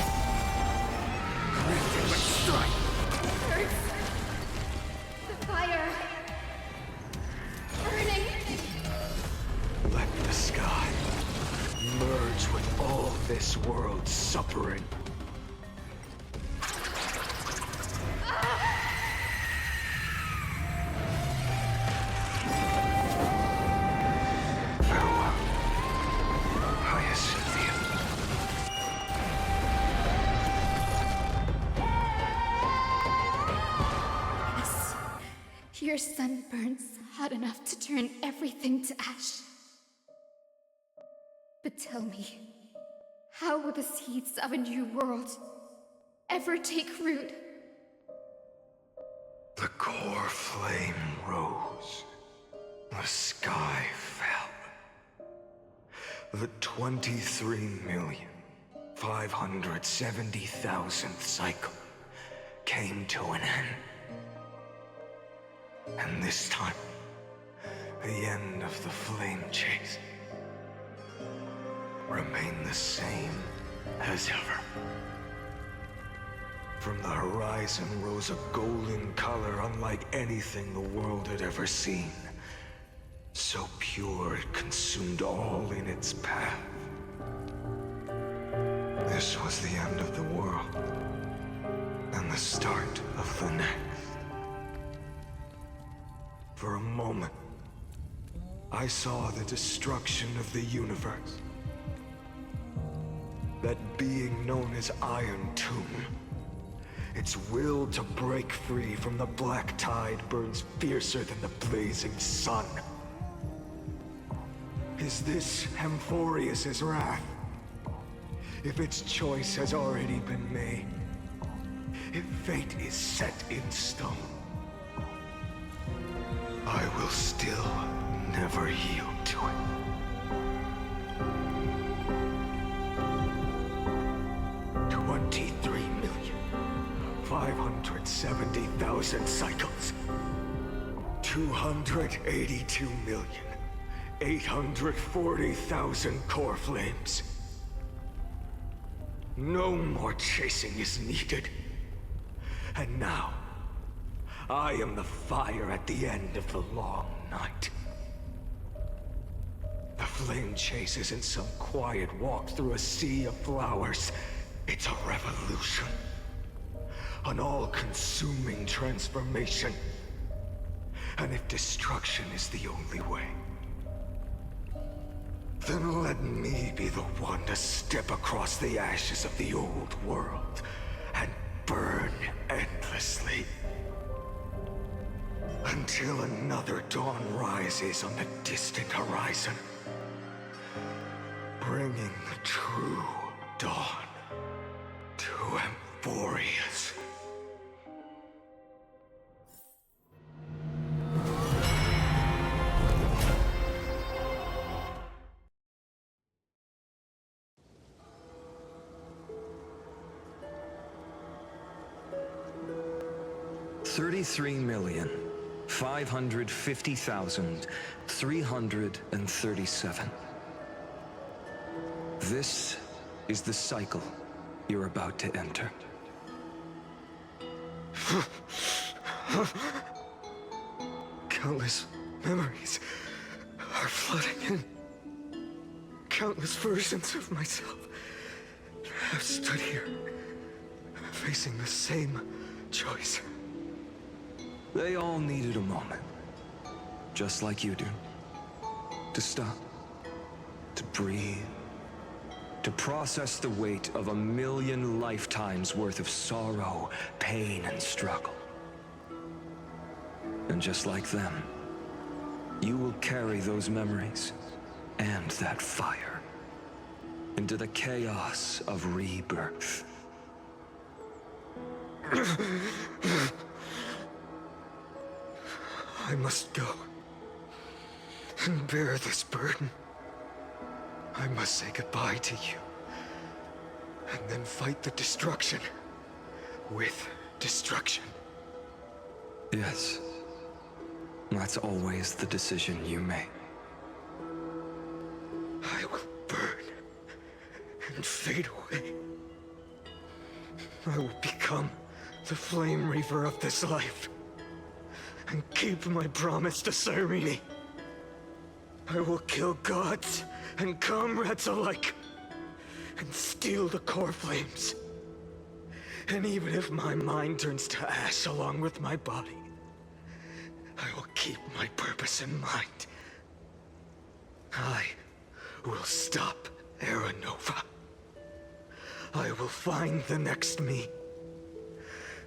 Rhythmic strike! Hurts. The fire. Burning. Let the sky merge with all this world's suffering. Farewell, Hyacinthia. Yes. Your sun burns hot enough to turn everything to ash. But tell me, how will the seeds of a new world ever take root? The core flame rose. The sky fell. The 23,570,000th cycle came to an end. And this time, the end of the flame chase remained the same as ever. From the horizon rose a golden color unlike anything the world had ever seen. So pure it consumed all in its path. This was the end of the world, and the start of the next. For a moment, I saw the destruction of the universe. That being known as Iron Tomb, its will to break free from the black tide burns fiercer than the blazing sun. Is this Amphorius' wrath? If its choice has already been made, if fate is set in stone, I will still never yield to it. 23,570,000 cycles. 282,840,000 core flames. No more chasing is needed. And now, I am the fire at the end of the long night. The flame chase isn't some quiet walk through a sea of flowers. It's a revolution. An all-consuming transformation. And if destruction is the only way, then let me be the one to step across the ashes of the old world and burn endlessly. Until another dawn rises on the distant horizon, bringing the true dawn to Emphorius. $33,550,337. This is the cycle you're about to enter. Countless memories are flooding in. Countless versions of myself have stood here, facing the same choice. They all needed a moment, just like you do. To stop, to breathe, to process the weight of 1,000,000 lifetimes worth of sorrow, pain, and struggle. And just like them, you will carry those memories and that fire into the chaos of rebirth. I must go and bear this burden. I must say goodbye to you, and then fight the destruction with destruction. Yes, that's always the decision you make. I will burn and fade away. I will become the flame reaver of this life and keep my promise to Cyrene. I will kill gods and comrades alike and steal the core flames. And even if my mind turns to ash along with my body, I will keep my purpose in mind. I will stop Era Nova. I will find the next me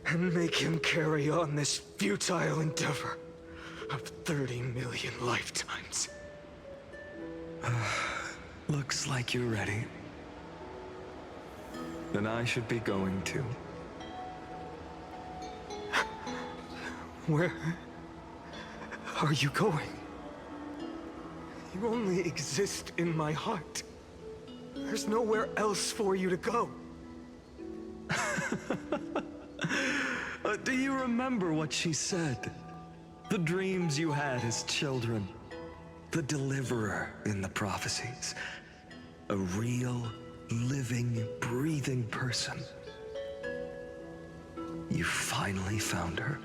and make him carry on this futile endeavor of 30 million lifetimes. Looks like you're ready. Then I should be going too. Where are you going? You only exist in my heart. There's nowhere else for you to go. Do you remember what she said? The dreams you had as children. The deliverer in the prophecies. A real, living, breathing person. You finally found her.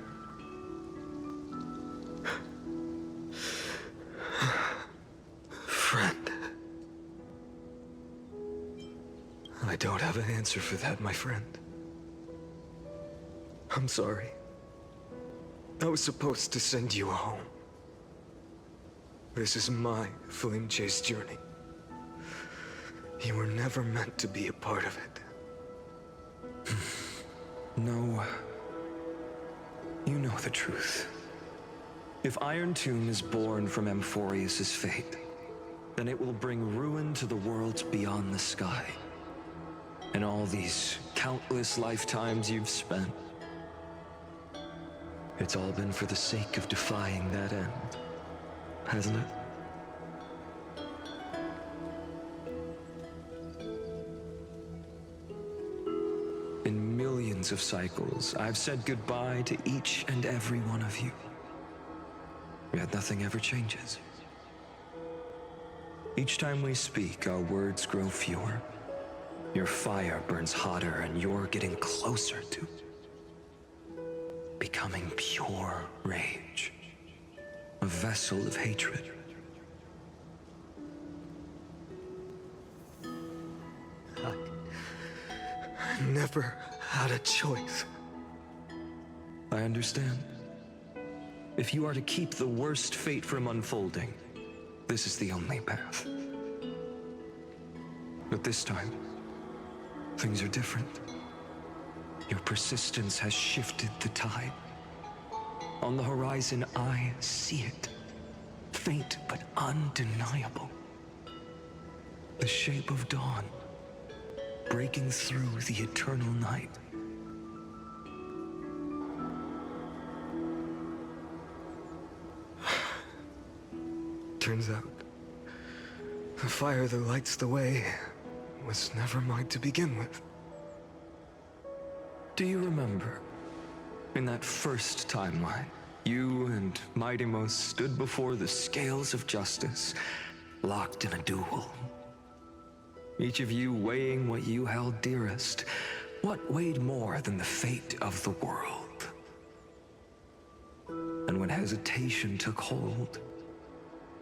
Friend. I don't have an answer for that, my friend. I'm sorry. I was supposed to send you home. This is my flame chase journey. You were never meant to be a part of it. No. You know the truth. If Iron Tomb is born from Emphorius' fate, then it will bring ruin to the worlds beyond the sky. And all these countless lifetimes you've spent, it's all been for the sake of defying that end, hasn't it? In millions of cycles, I've said goodbye to each and every one of you. Yet nothing ever changes. Each time we speak, our words grow fewer. Your fire burns hotter, and you're getting closer to becoming pure rage. A vessel of hatred. I never had a choice. I understand. If you are to keep the worst fate from unfolding, this is the only path. But this time, things are different. Your persistence has shifted the tide. On the horizon, I see it. Faint but undeniable. The shape of dawn, breaking through the eternal night. Turns out, the fire that lights the way was never mine to begin with. Do you remember, in that first timeline, you and Mightymost stood before the scales of justice, locked in a duel? Each of you weighing what you held dearest. What weighed more than the fate of the world? And when hesitation took hold,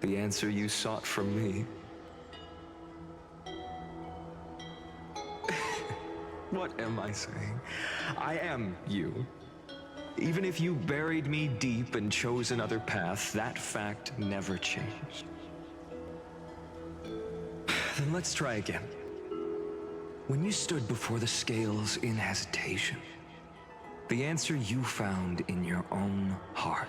the answer you sought from me. What am I saying? I am you. Even if you buried me deep and chose another path, that fact never changed. Then let's try again. When you stood before the scales in hesitation, the answer you found in your own heart.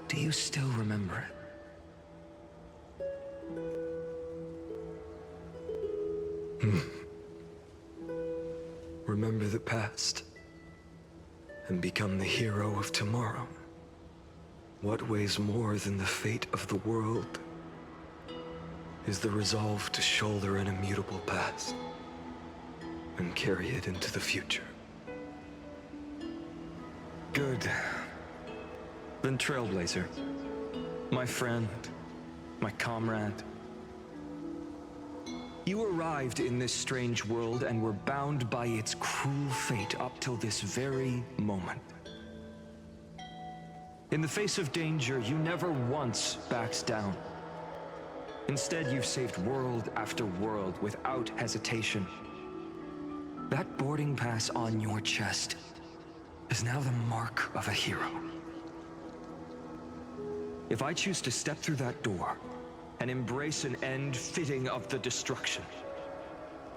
Do you still remember it? Remember the past and become the hero of tomorrow. What weighs more than the fate of the world is the resolve to shoulder an immutable past and carry it into the future. Good. Then Trailblazer, my friend, my comrade. You arrived in this strange world and were bound by its cruel fate up till this very moment. In the face of danger, you never once backed down. Instead, you've saved world after world without hesitation. That boarding pass on your chest is now the mark of a hero. If I choose to step through that door and embrace an end fitting of the destruction,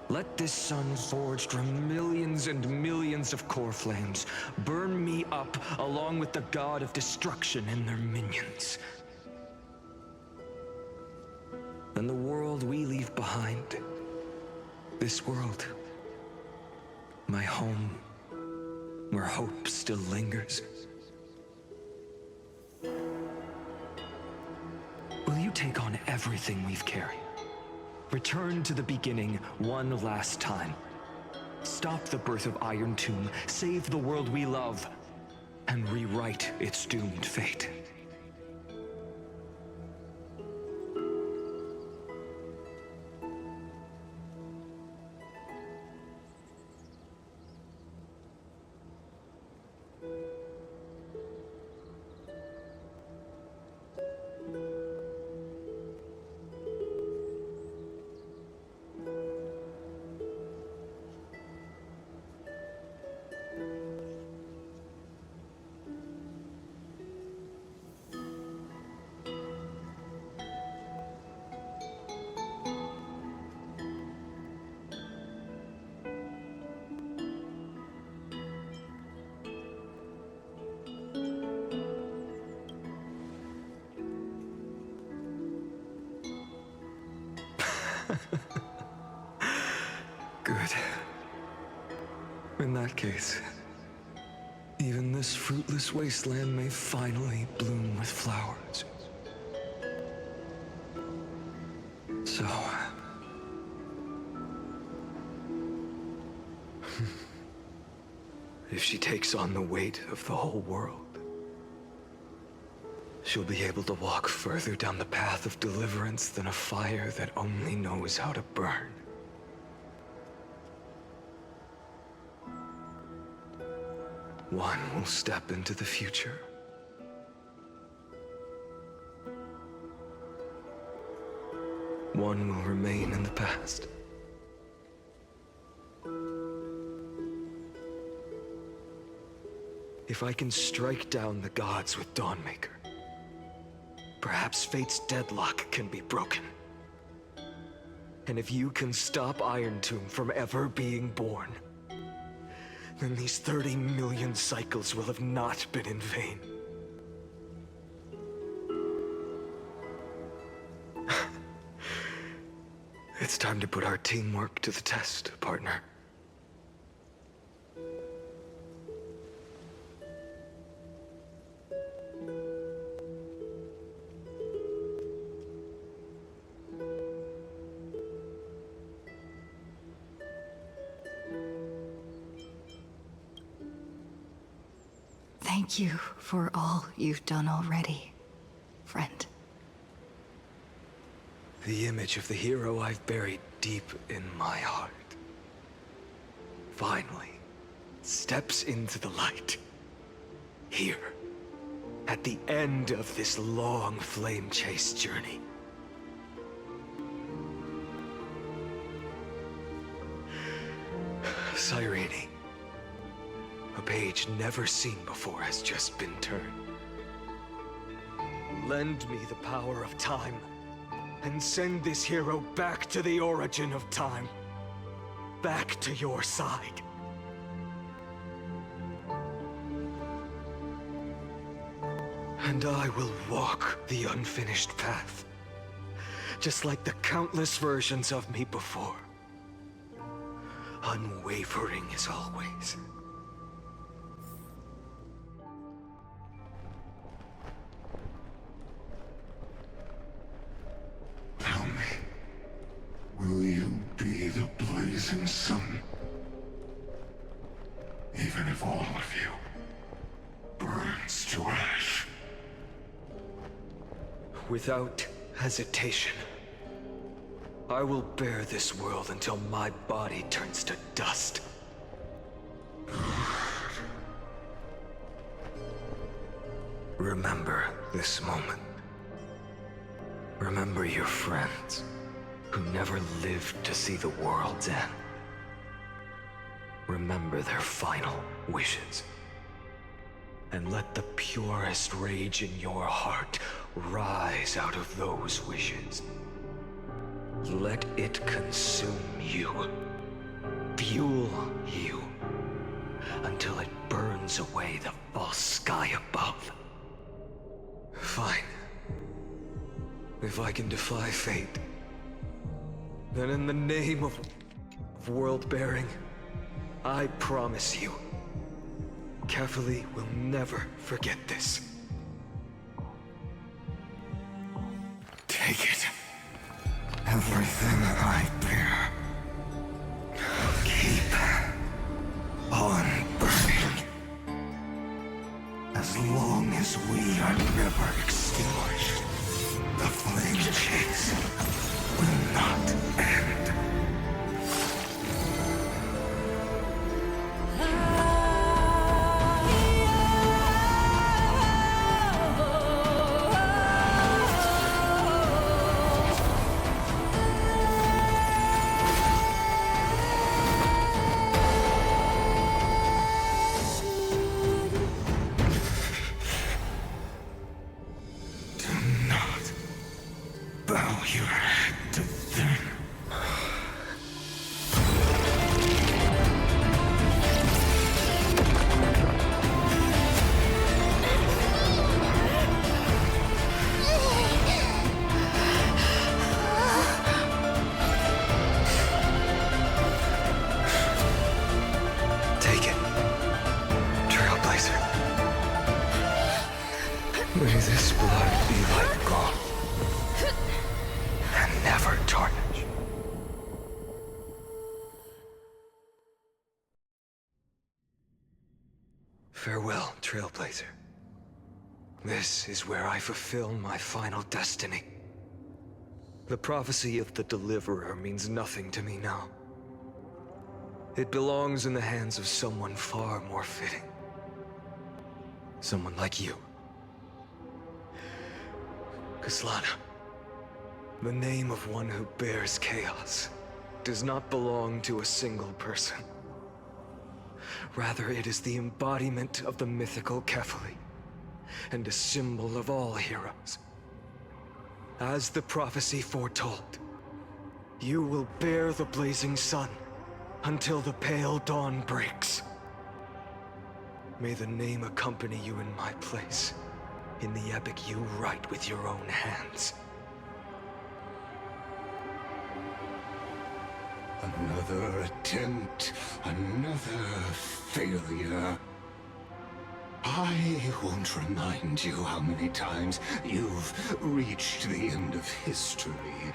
let this sun forged from millions and millions of core flames burn me up along with the god of destruction and their minions. Then the world we leave behind, this world, my home, where hope still lingers. Will you take on everything we've carried? Return to the beginning one last time. Stop the birth of Iron Tomb, save the world we love, and rewrite its doomed fate. Good. In that case, even this fruitless wasteland may finally bloom with flowers. So... if she takes on the weight of the whole world, she'll be able to walk further down the path of deliverance than a fire that only knows how to burn. One will step into the future. One will remain in the past. If I can strike down the gods with Dawnmaker, perhaps fate's deadlock can be broken. And if you can stop Iron Tomb from ever being born, then these 30 million cycles will have not been in vain. It's time to put our teamwork to the test, partner. Thank you for all you've done already, friend. The image of the hero I've buried deep in my heart finally steps into the light. Here, at the end of this long flame chase journey. Cyrene, a page never seen before has just been turned. Lend me the power of time, and send this hero back to the origin of time. Back to your side. And I will walk the unfinished path, just like the countless versions of me before. Unwavering as always. Tell me, will you be the blazing sun? Even if all of you burns to ash. Without hesitation, I will bear this world until my body turns to dust. Remember this moment. Remember your friends who never lived to see the world's end. Remember their final wishes. And let the purest rage in your heart rise out of those wishes. Let it consume you, fuel you, until it burns away the false sky above. Fine. If I can defy fate, then in the name of world-bearing, I promise you, Kefali will never forget this. Take it. Everything I bear. Keep on burning. As long as we are never extinguished, the flame chase will not end. May this blood be like gold, and never tarnish. Farewell, Trailblazer. This is where I fulfill my final destiny. The prophecy of the Deliverer means nothing to me now. It belongs in the hands of someone far more fitting. Someone like you. Kaslana, the name of one who bears chaos does not belong to a single person. Rather, it is the embodiment of the mythical Kefali, and a symbol of all heroes. As the prophecy foretold, you will bear the blazing sun until the pale dawn breaks. May the name accompany you in my place, in the epic you write with your own hands. Another attempt, another failure. I won't remind you how many times you've reached the end of history.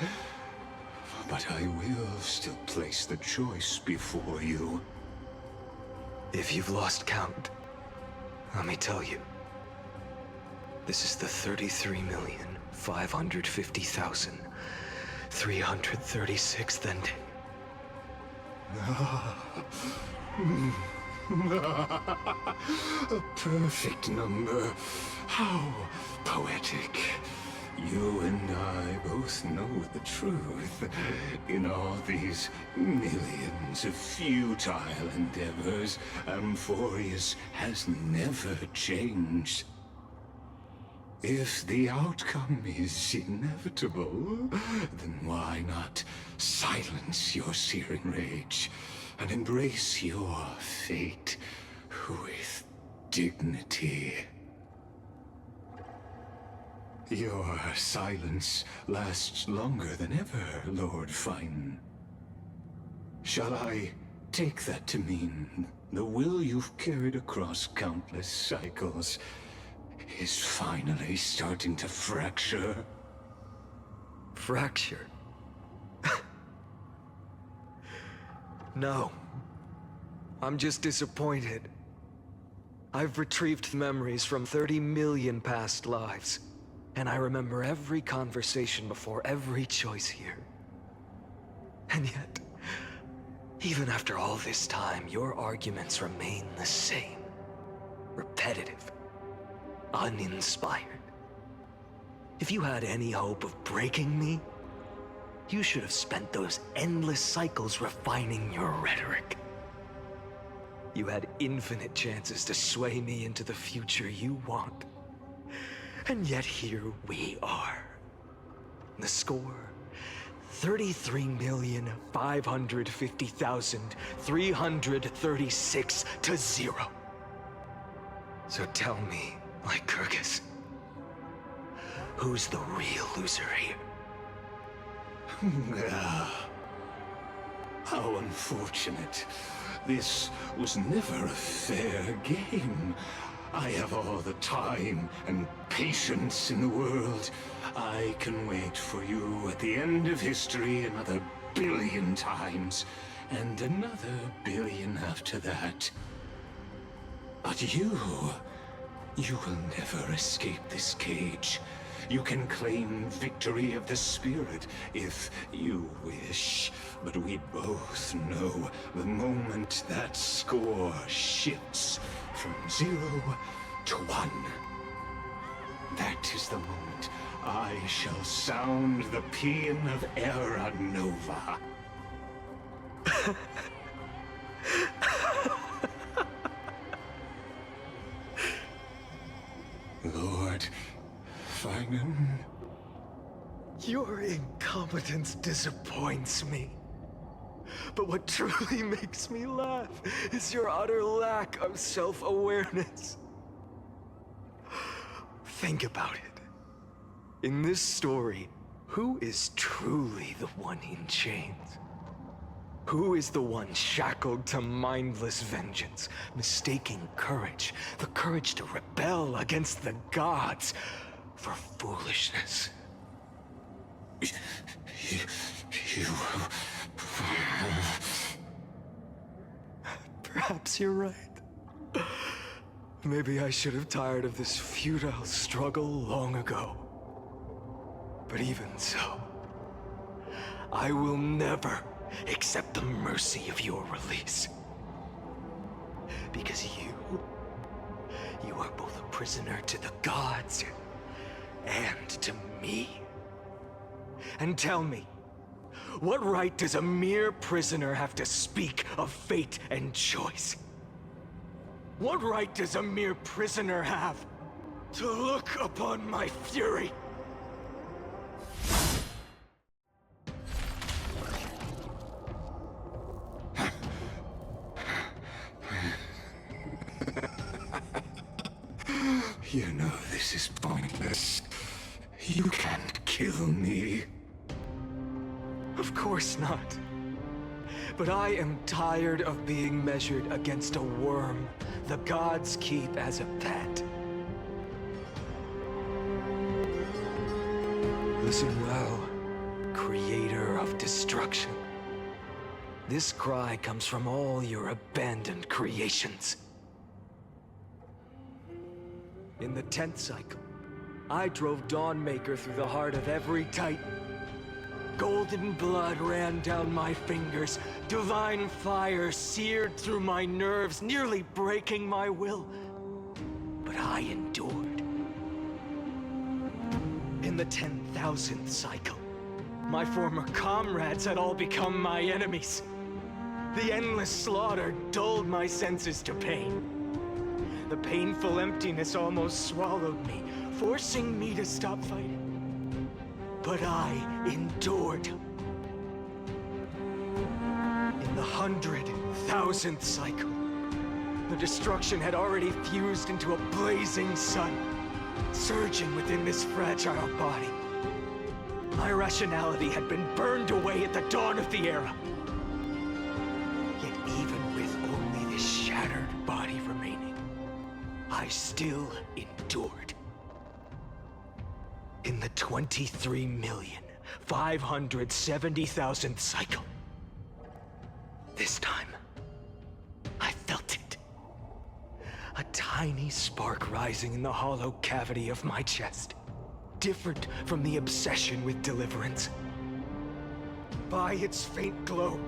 But I will still place the choice before you. If you've lost count, let me tell you. This is the 33,550,336th ending. A perfect number. How poetic. You and I both know the truth. In all these millions of futile endeavors, Amphorius has never changed. If the outcome is inevitable, then why not silence your searing rage and embrace your fate with dignity? Your silence lasts longer than ever, Lord Fine. Shall I take that to mean the will you've carried across countless cycles is finally starting to fracture? Fracture? No. I'm just disappointed. I've retrieved memories from 30 million past lives, and I remember every conversation before every choice here. And yet, even after all this time, your arguments remain the same. Repetitive. Uninspired. If you had any hope of breaking me, you should have spent those endless cycles refining your rhetoric. You had infinite chances to sway me into the future you want. And yet here we are. The score, 33,550,336 to 0. So tell me, Lycurgus, who's the real loser here? How unfortunate. This was never a fair game. I have all the time and patience in the world. I can wait for you at the end of history another billion times, and another billion after that. But you will never escape this cage. You can claim victory of the spirit if you wish, but we both know the moment that score shifts from 0 to 1. That is the moment I shall sound the paean of Era Nova. Lord Finan? Your incompetence disappoints me. But what truly makes me laugh is your utter lack of self-awareness. Think about it. In this story, who is truly the one in chains? Who is the one shackled to mindless vengeance, mistaking courage, the courage to rebel against the gods, for foolishness? Perhaps you're right. Maybe I should have tired of this futile struggle long ago. But even so, I will never accept the mercy of your release. Because you are both a prisoner to the gods and to me. And tell me, what right does a mere prisoner have to speak of fate and choice? What right does a mere prisoner have to look upon my fury? You know this is pointless. You can't kill me. Of course not. But I am tired of being measured against a worm the gods keep as a pet. Listen well, creator of destruction. This cry comes from all your abandoned creations. In the 10th cycle, I drove Dawnmaker through the heart of every Titan. Golden blood ran down my fingers, divine fire seared through my nerves, nearly breaking my will. But I endured. In the 10,000th cycle, my former comrades had all become my enemies. The endless slaughter dulled my senses to pain. The painful emptiness almost swallowed me, forcing me to stop fighting. But I endured. In the 100,000th cycle, the destruction had already fused into a blazing sun, surging within this fragile body. My rationality had been burned away at the dawn of the era. Yet even with only this shattered body remaining, I still endured. In the 23,570,000th cycle, this time, I felt it. A tiny spark rising in the hollow cavity of my chest, different from the obsession with deliverance. By its faint glow,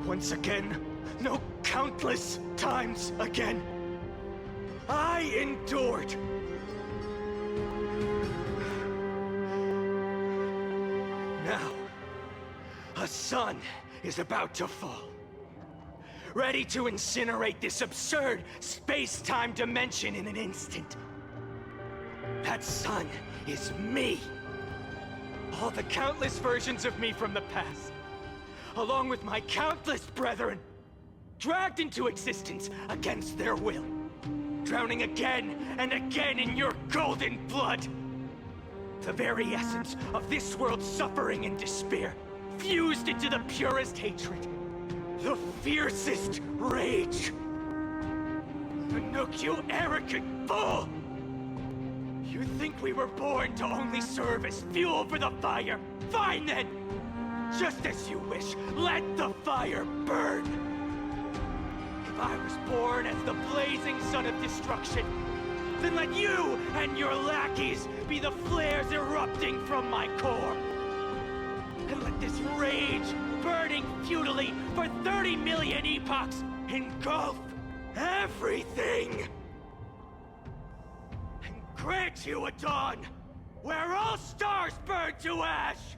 once again, no, countless times again, I endured. Now, a sun is about to fall, ready to incinerate this absurd space-time dimension in an instant. That sun is me. All the countless versions of me from the past, along with my countless brethren, dragged into existence against their will, drowning again and again in your golden blood. The very essence of this world's suffering and despair, fused into the purest hatred, the fiercest rage. Nook, you arrogant fool! You think we were born to only serve as fuel for the fire? Fine then! Just as you wish, let the fire burn! If I was born as the blazing sun of destruction, then let you and your lackeys be the flares erupting from my core. And let this rage, burning futilely for 30 million epochs, engulf everything. And grant you a dawn where all stars burn to ash.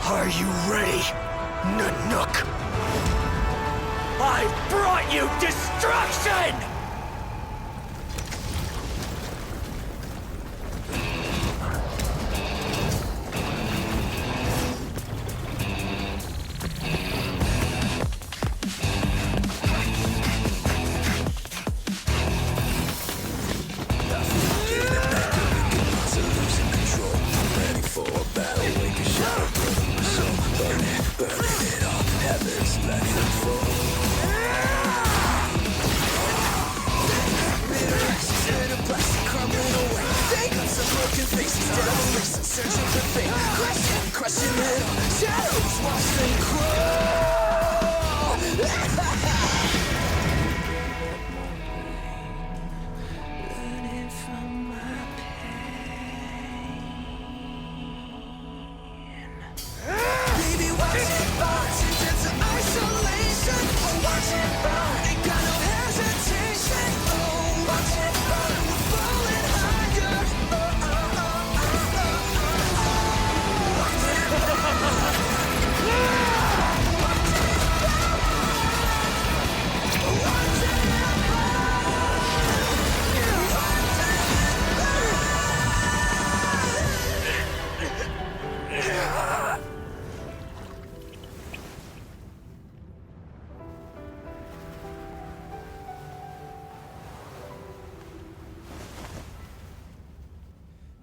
Are you ready, Nanook? I brought you destruction!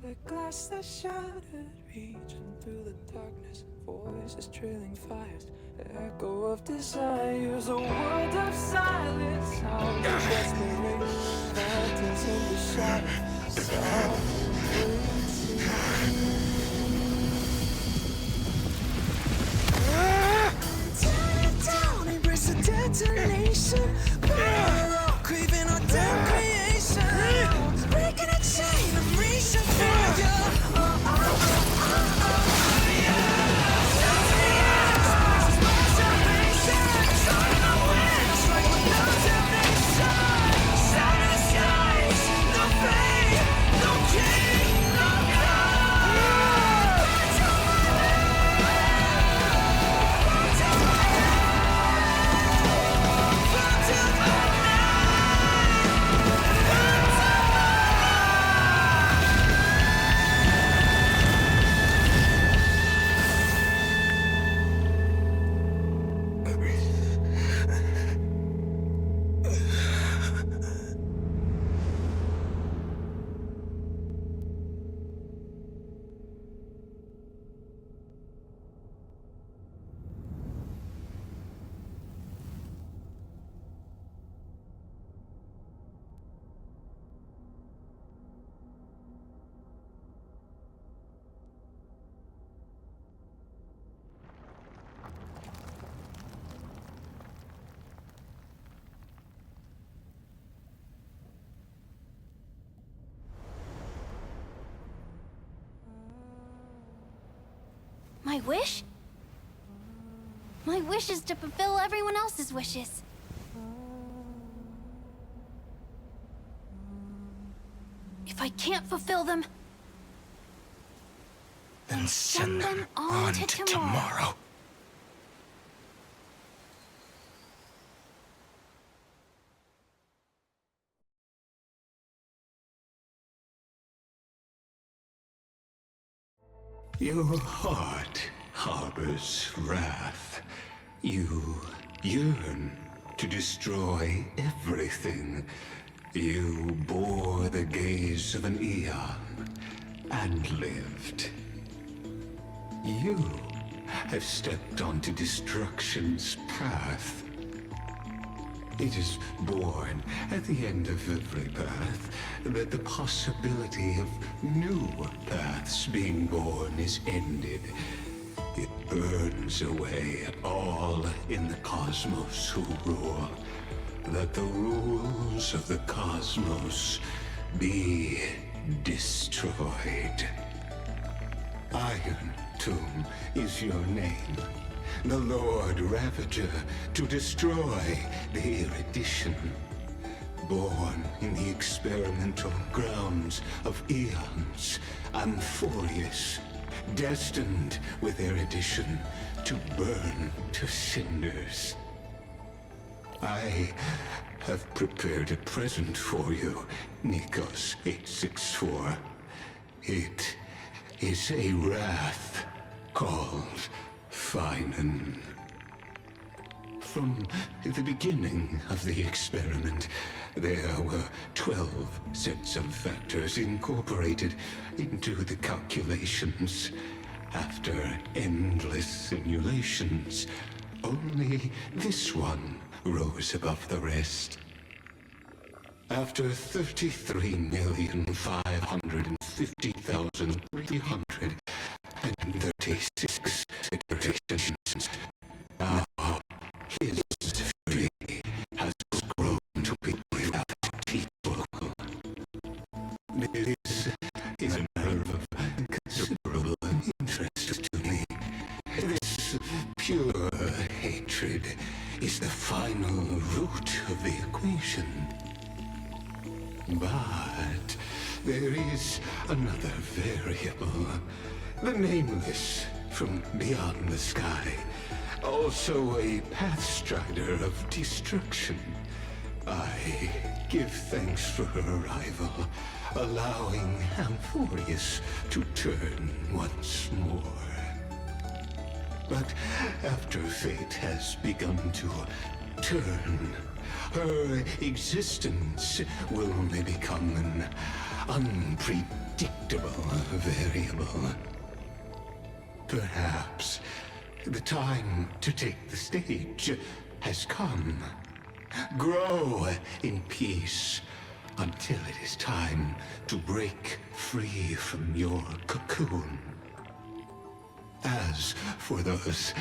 The glass that shattered, reaching through the darkness, voices trailing fires, echo of desires, a world of silence, sounds of desperation, lanterns in the shadows, soft tear it down, embrace the detonation, craving our damn creation, breaking a chain of reaching for you. My wish? My wish is to fulfill everyone else's wishes. If I can't fulfill them, then send them on to tomorrow. Your heart harbors wrath. You yearn to destroy everything. You bore the gaze of an eon and lived. You have stepped onto destruction's path. It is born at the end of every path that the possibility of new paths being born is ended. It burns away at all in the cosmos who rule, that the rules of the cosmos be destroyed. Iron Tomb is your name. The Lord Ravager to destroy the erudition. Born in the experimental grounds of eons, Amphorius, destined with erudition to burn to cinders. I have prepared a present for you, Nikos 864. It is a wrath called Finan. From the beginning of the experiment, there were 12 sets of factors incorporated into the calculations. After endless simulations, only this one rose above the rest. After 33,550,336 iterations, now his fury has grown to be without equal. This is a matter of considerable interest to me. This pure hatred is the final root of the equation. But there is another variable. The nameless from beyond the sky. Also a pathstrider of destruction. I give thanks for her arrival, allowing Amphorius to turn once more. But after fate has begun to turn, her existence will only become an unpredictable variable. Perhaps the time to take the stage has come. Grow in peace until it is time to break free from your cocoon. As for those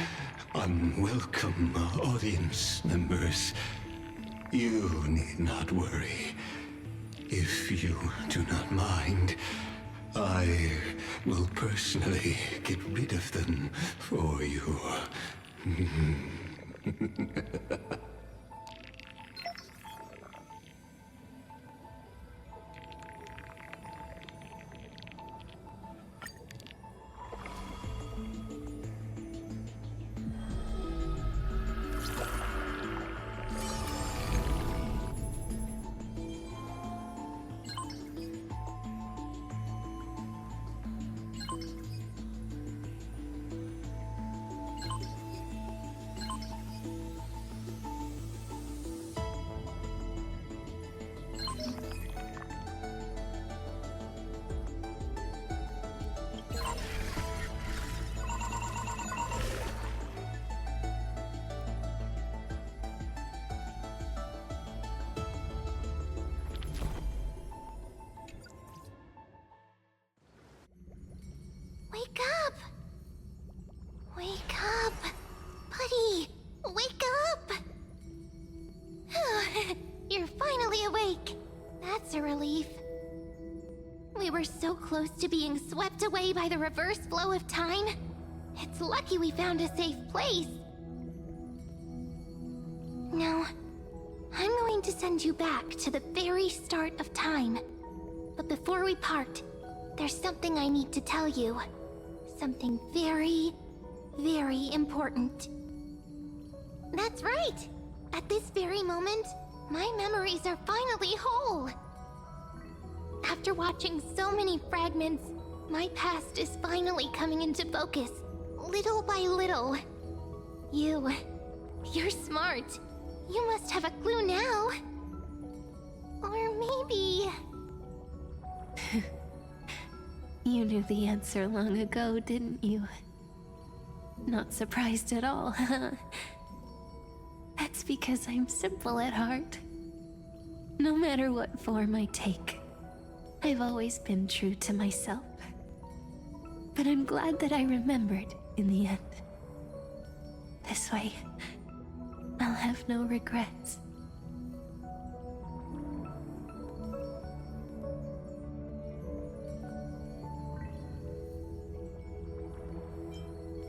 unwelcome audience members, you need not worry. If you do not mind, I will personally get rid of them for you. Wake up! Wake up! Buddy! Wake up! You're finally awake. That's a relief. We were so close to being swept away by the reverse flow of time. It's lucky we found a safe place. Now, I'm going to send you back to the very start of time. But before we part, there's something I need to tell you. Something very, very important. That's right! At this very moment, my memories are finally whole. After watching so many fragments, my past is finally coming into focus, little by little. You're smart. You must have a clue now. Or maybe... You knew the answer long ago, didn't you? Not surprised at all, huh? That's because I'm simple at heart. No matter what form I take, I've always been true to myself. But I'm glad that I remembered in the end. This way, I'll have no regrets.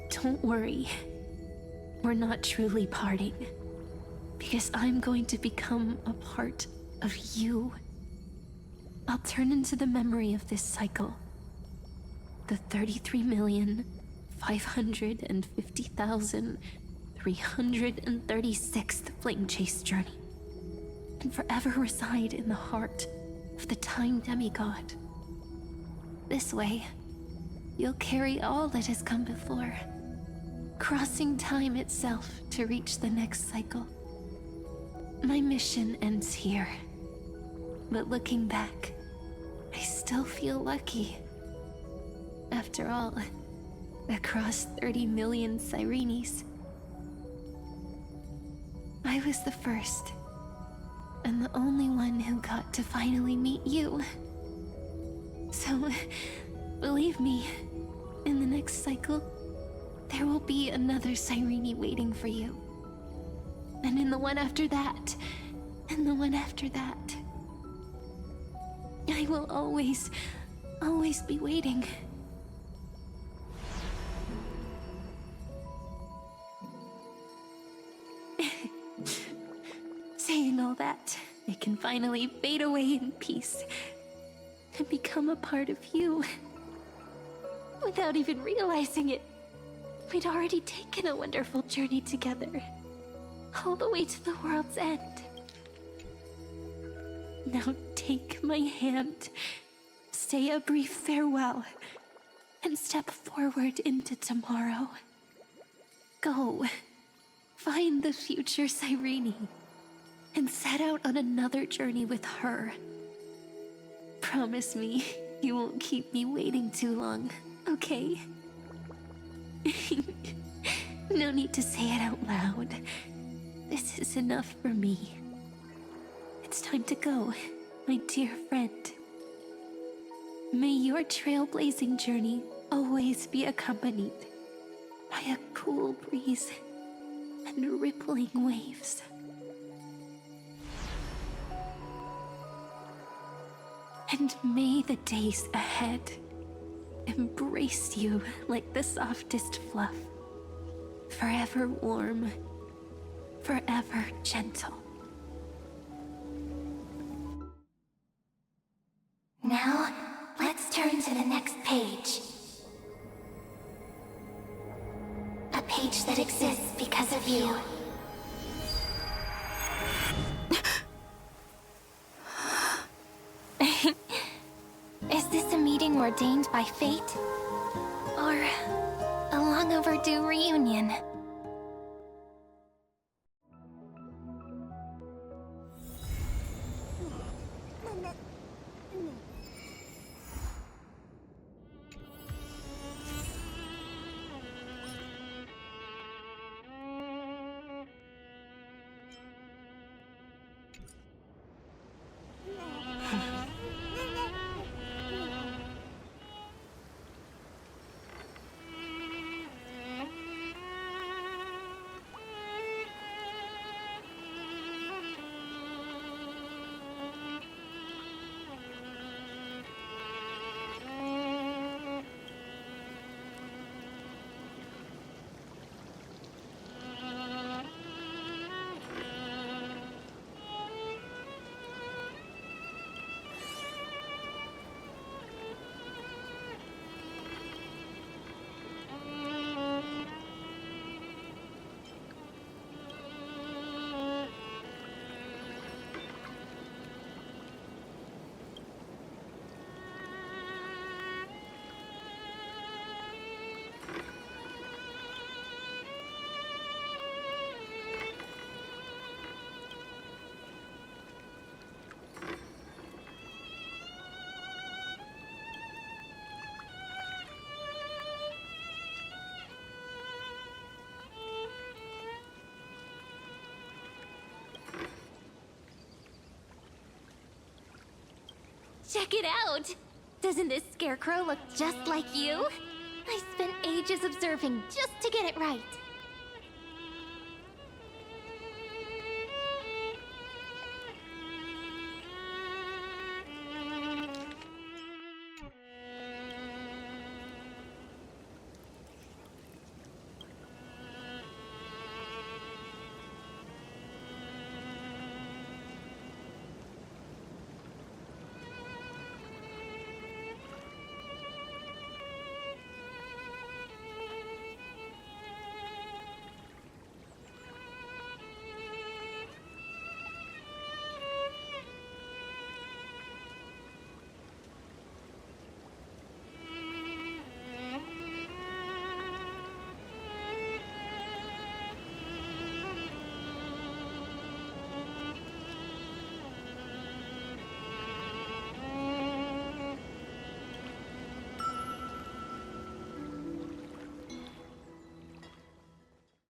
Don't worry. We're not truly parting. Because I'm going to become a part of you. I'll turn into the memory of this cycle. The 33,550,336 336th Flame Chase journey, and forever reside in the heart of the Time Demigod. This way, you'll carry all that has come before, crossing time itself to reach the next cycle. My mission ends here, but looking back, I still feel lucky. After all, across 30 million Sirenes, I was the first, and the only one who got to finally meet you. So, believe me, in the next cycle, there will be another Cyrene waiting for you. And in the one after that, and the one after that. I will always be waiting. Saying all that, I can finally fade away in peace and become a part of you. Without even realizing it, we'd already taken a wonderful journey together, all the way to the world's end. Now take my hand, say a brief farewell, and step forward into tomorrow. Go, find the future Cyrene, and set out on another journey with her. Promise me you won't keep me waiting too long, okay? No need to say it out loud. This is enough for me. It's time to go, my dear friend. May your trailblazing journey always be accompanied by a cool breeze and rippling waves. And may the days ahead embrace you like the softest fluff, forever warm, forever gentle. Now, let's turn to the next page. A page that exists because of you. Is this a meeting ordained by fate? Or a long overdue reunion? Check it out! Doesn't this scarecrow look just like you? I spent ages observing just to get it right.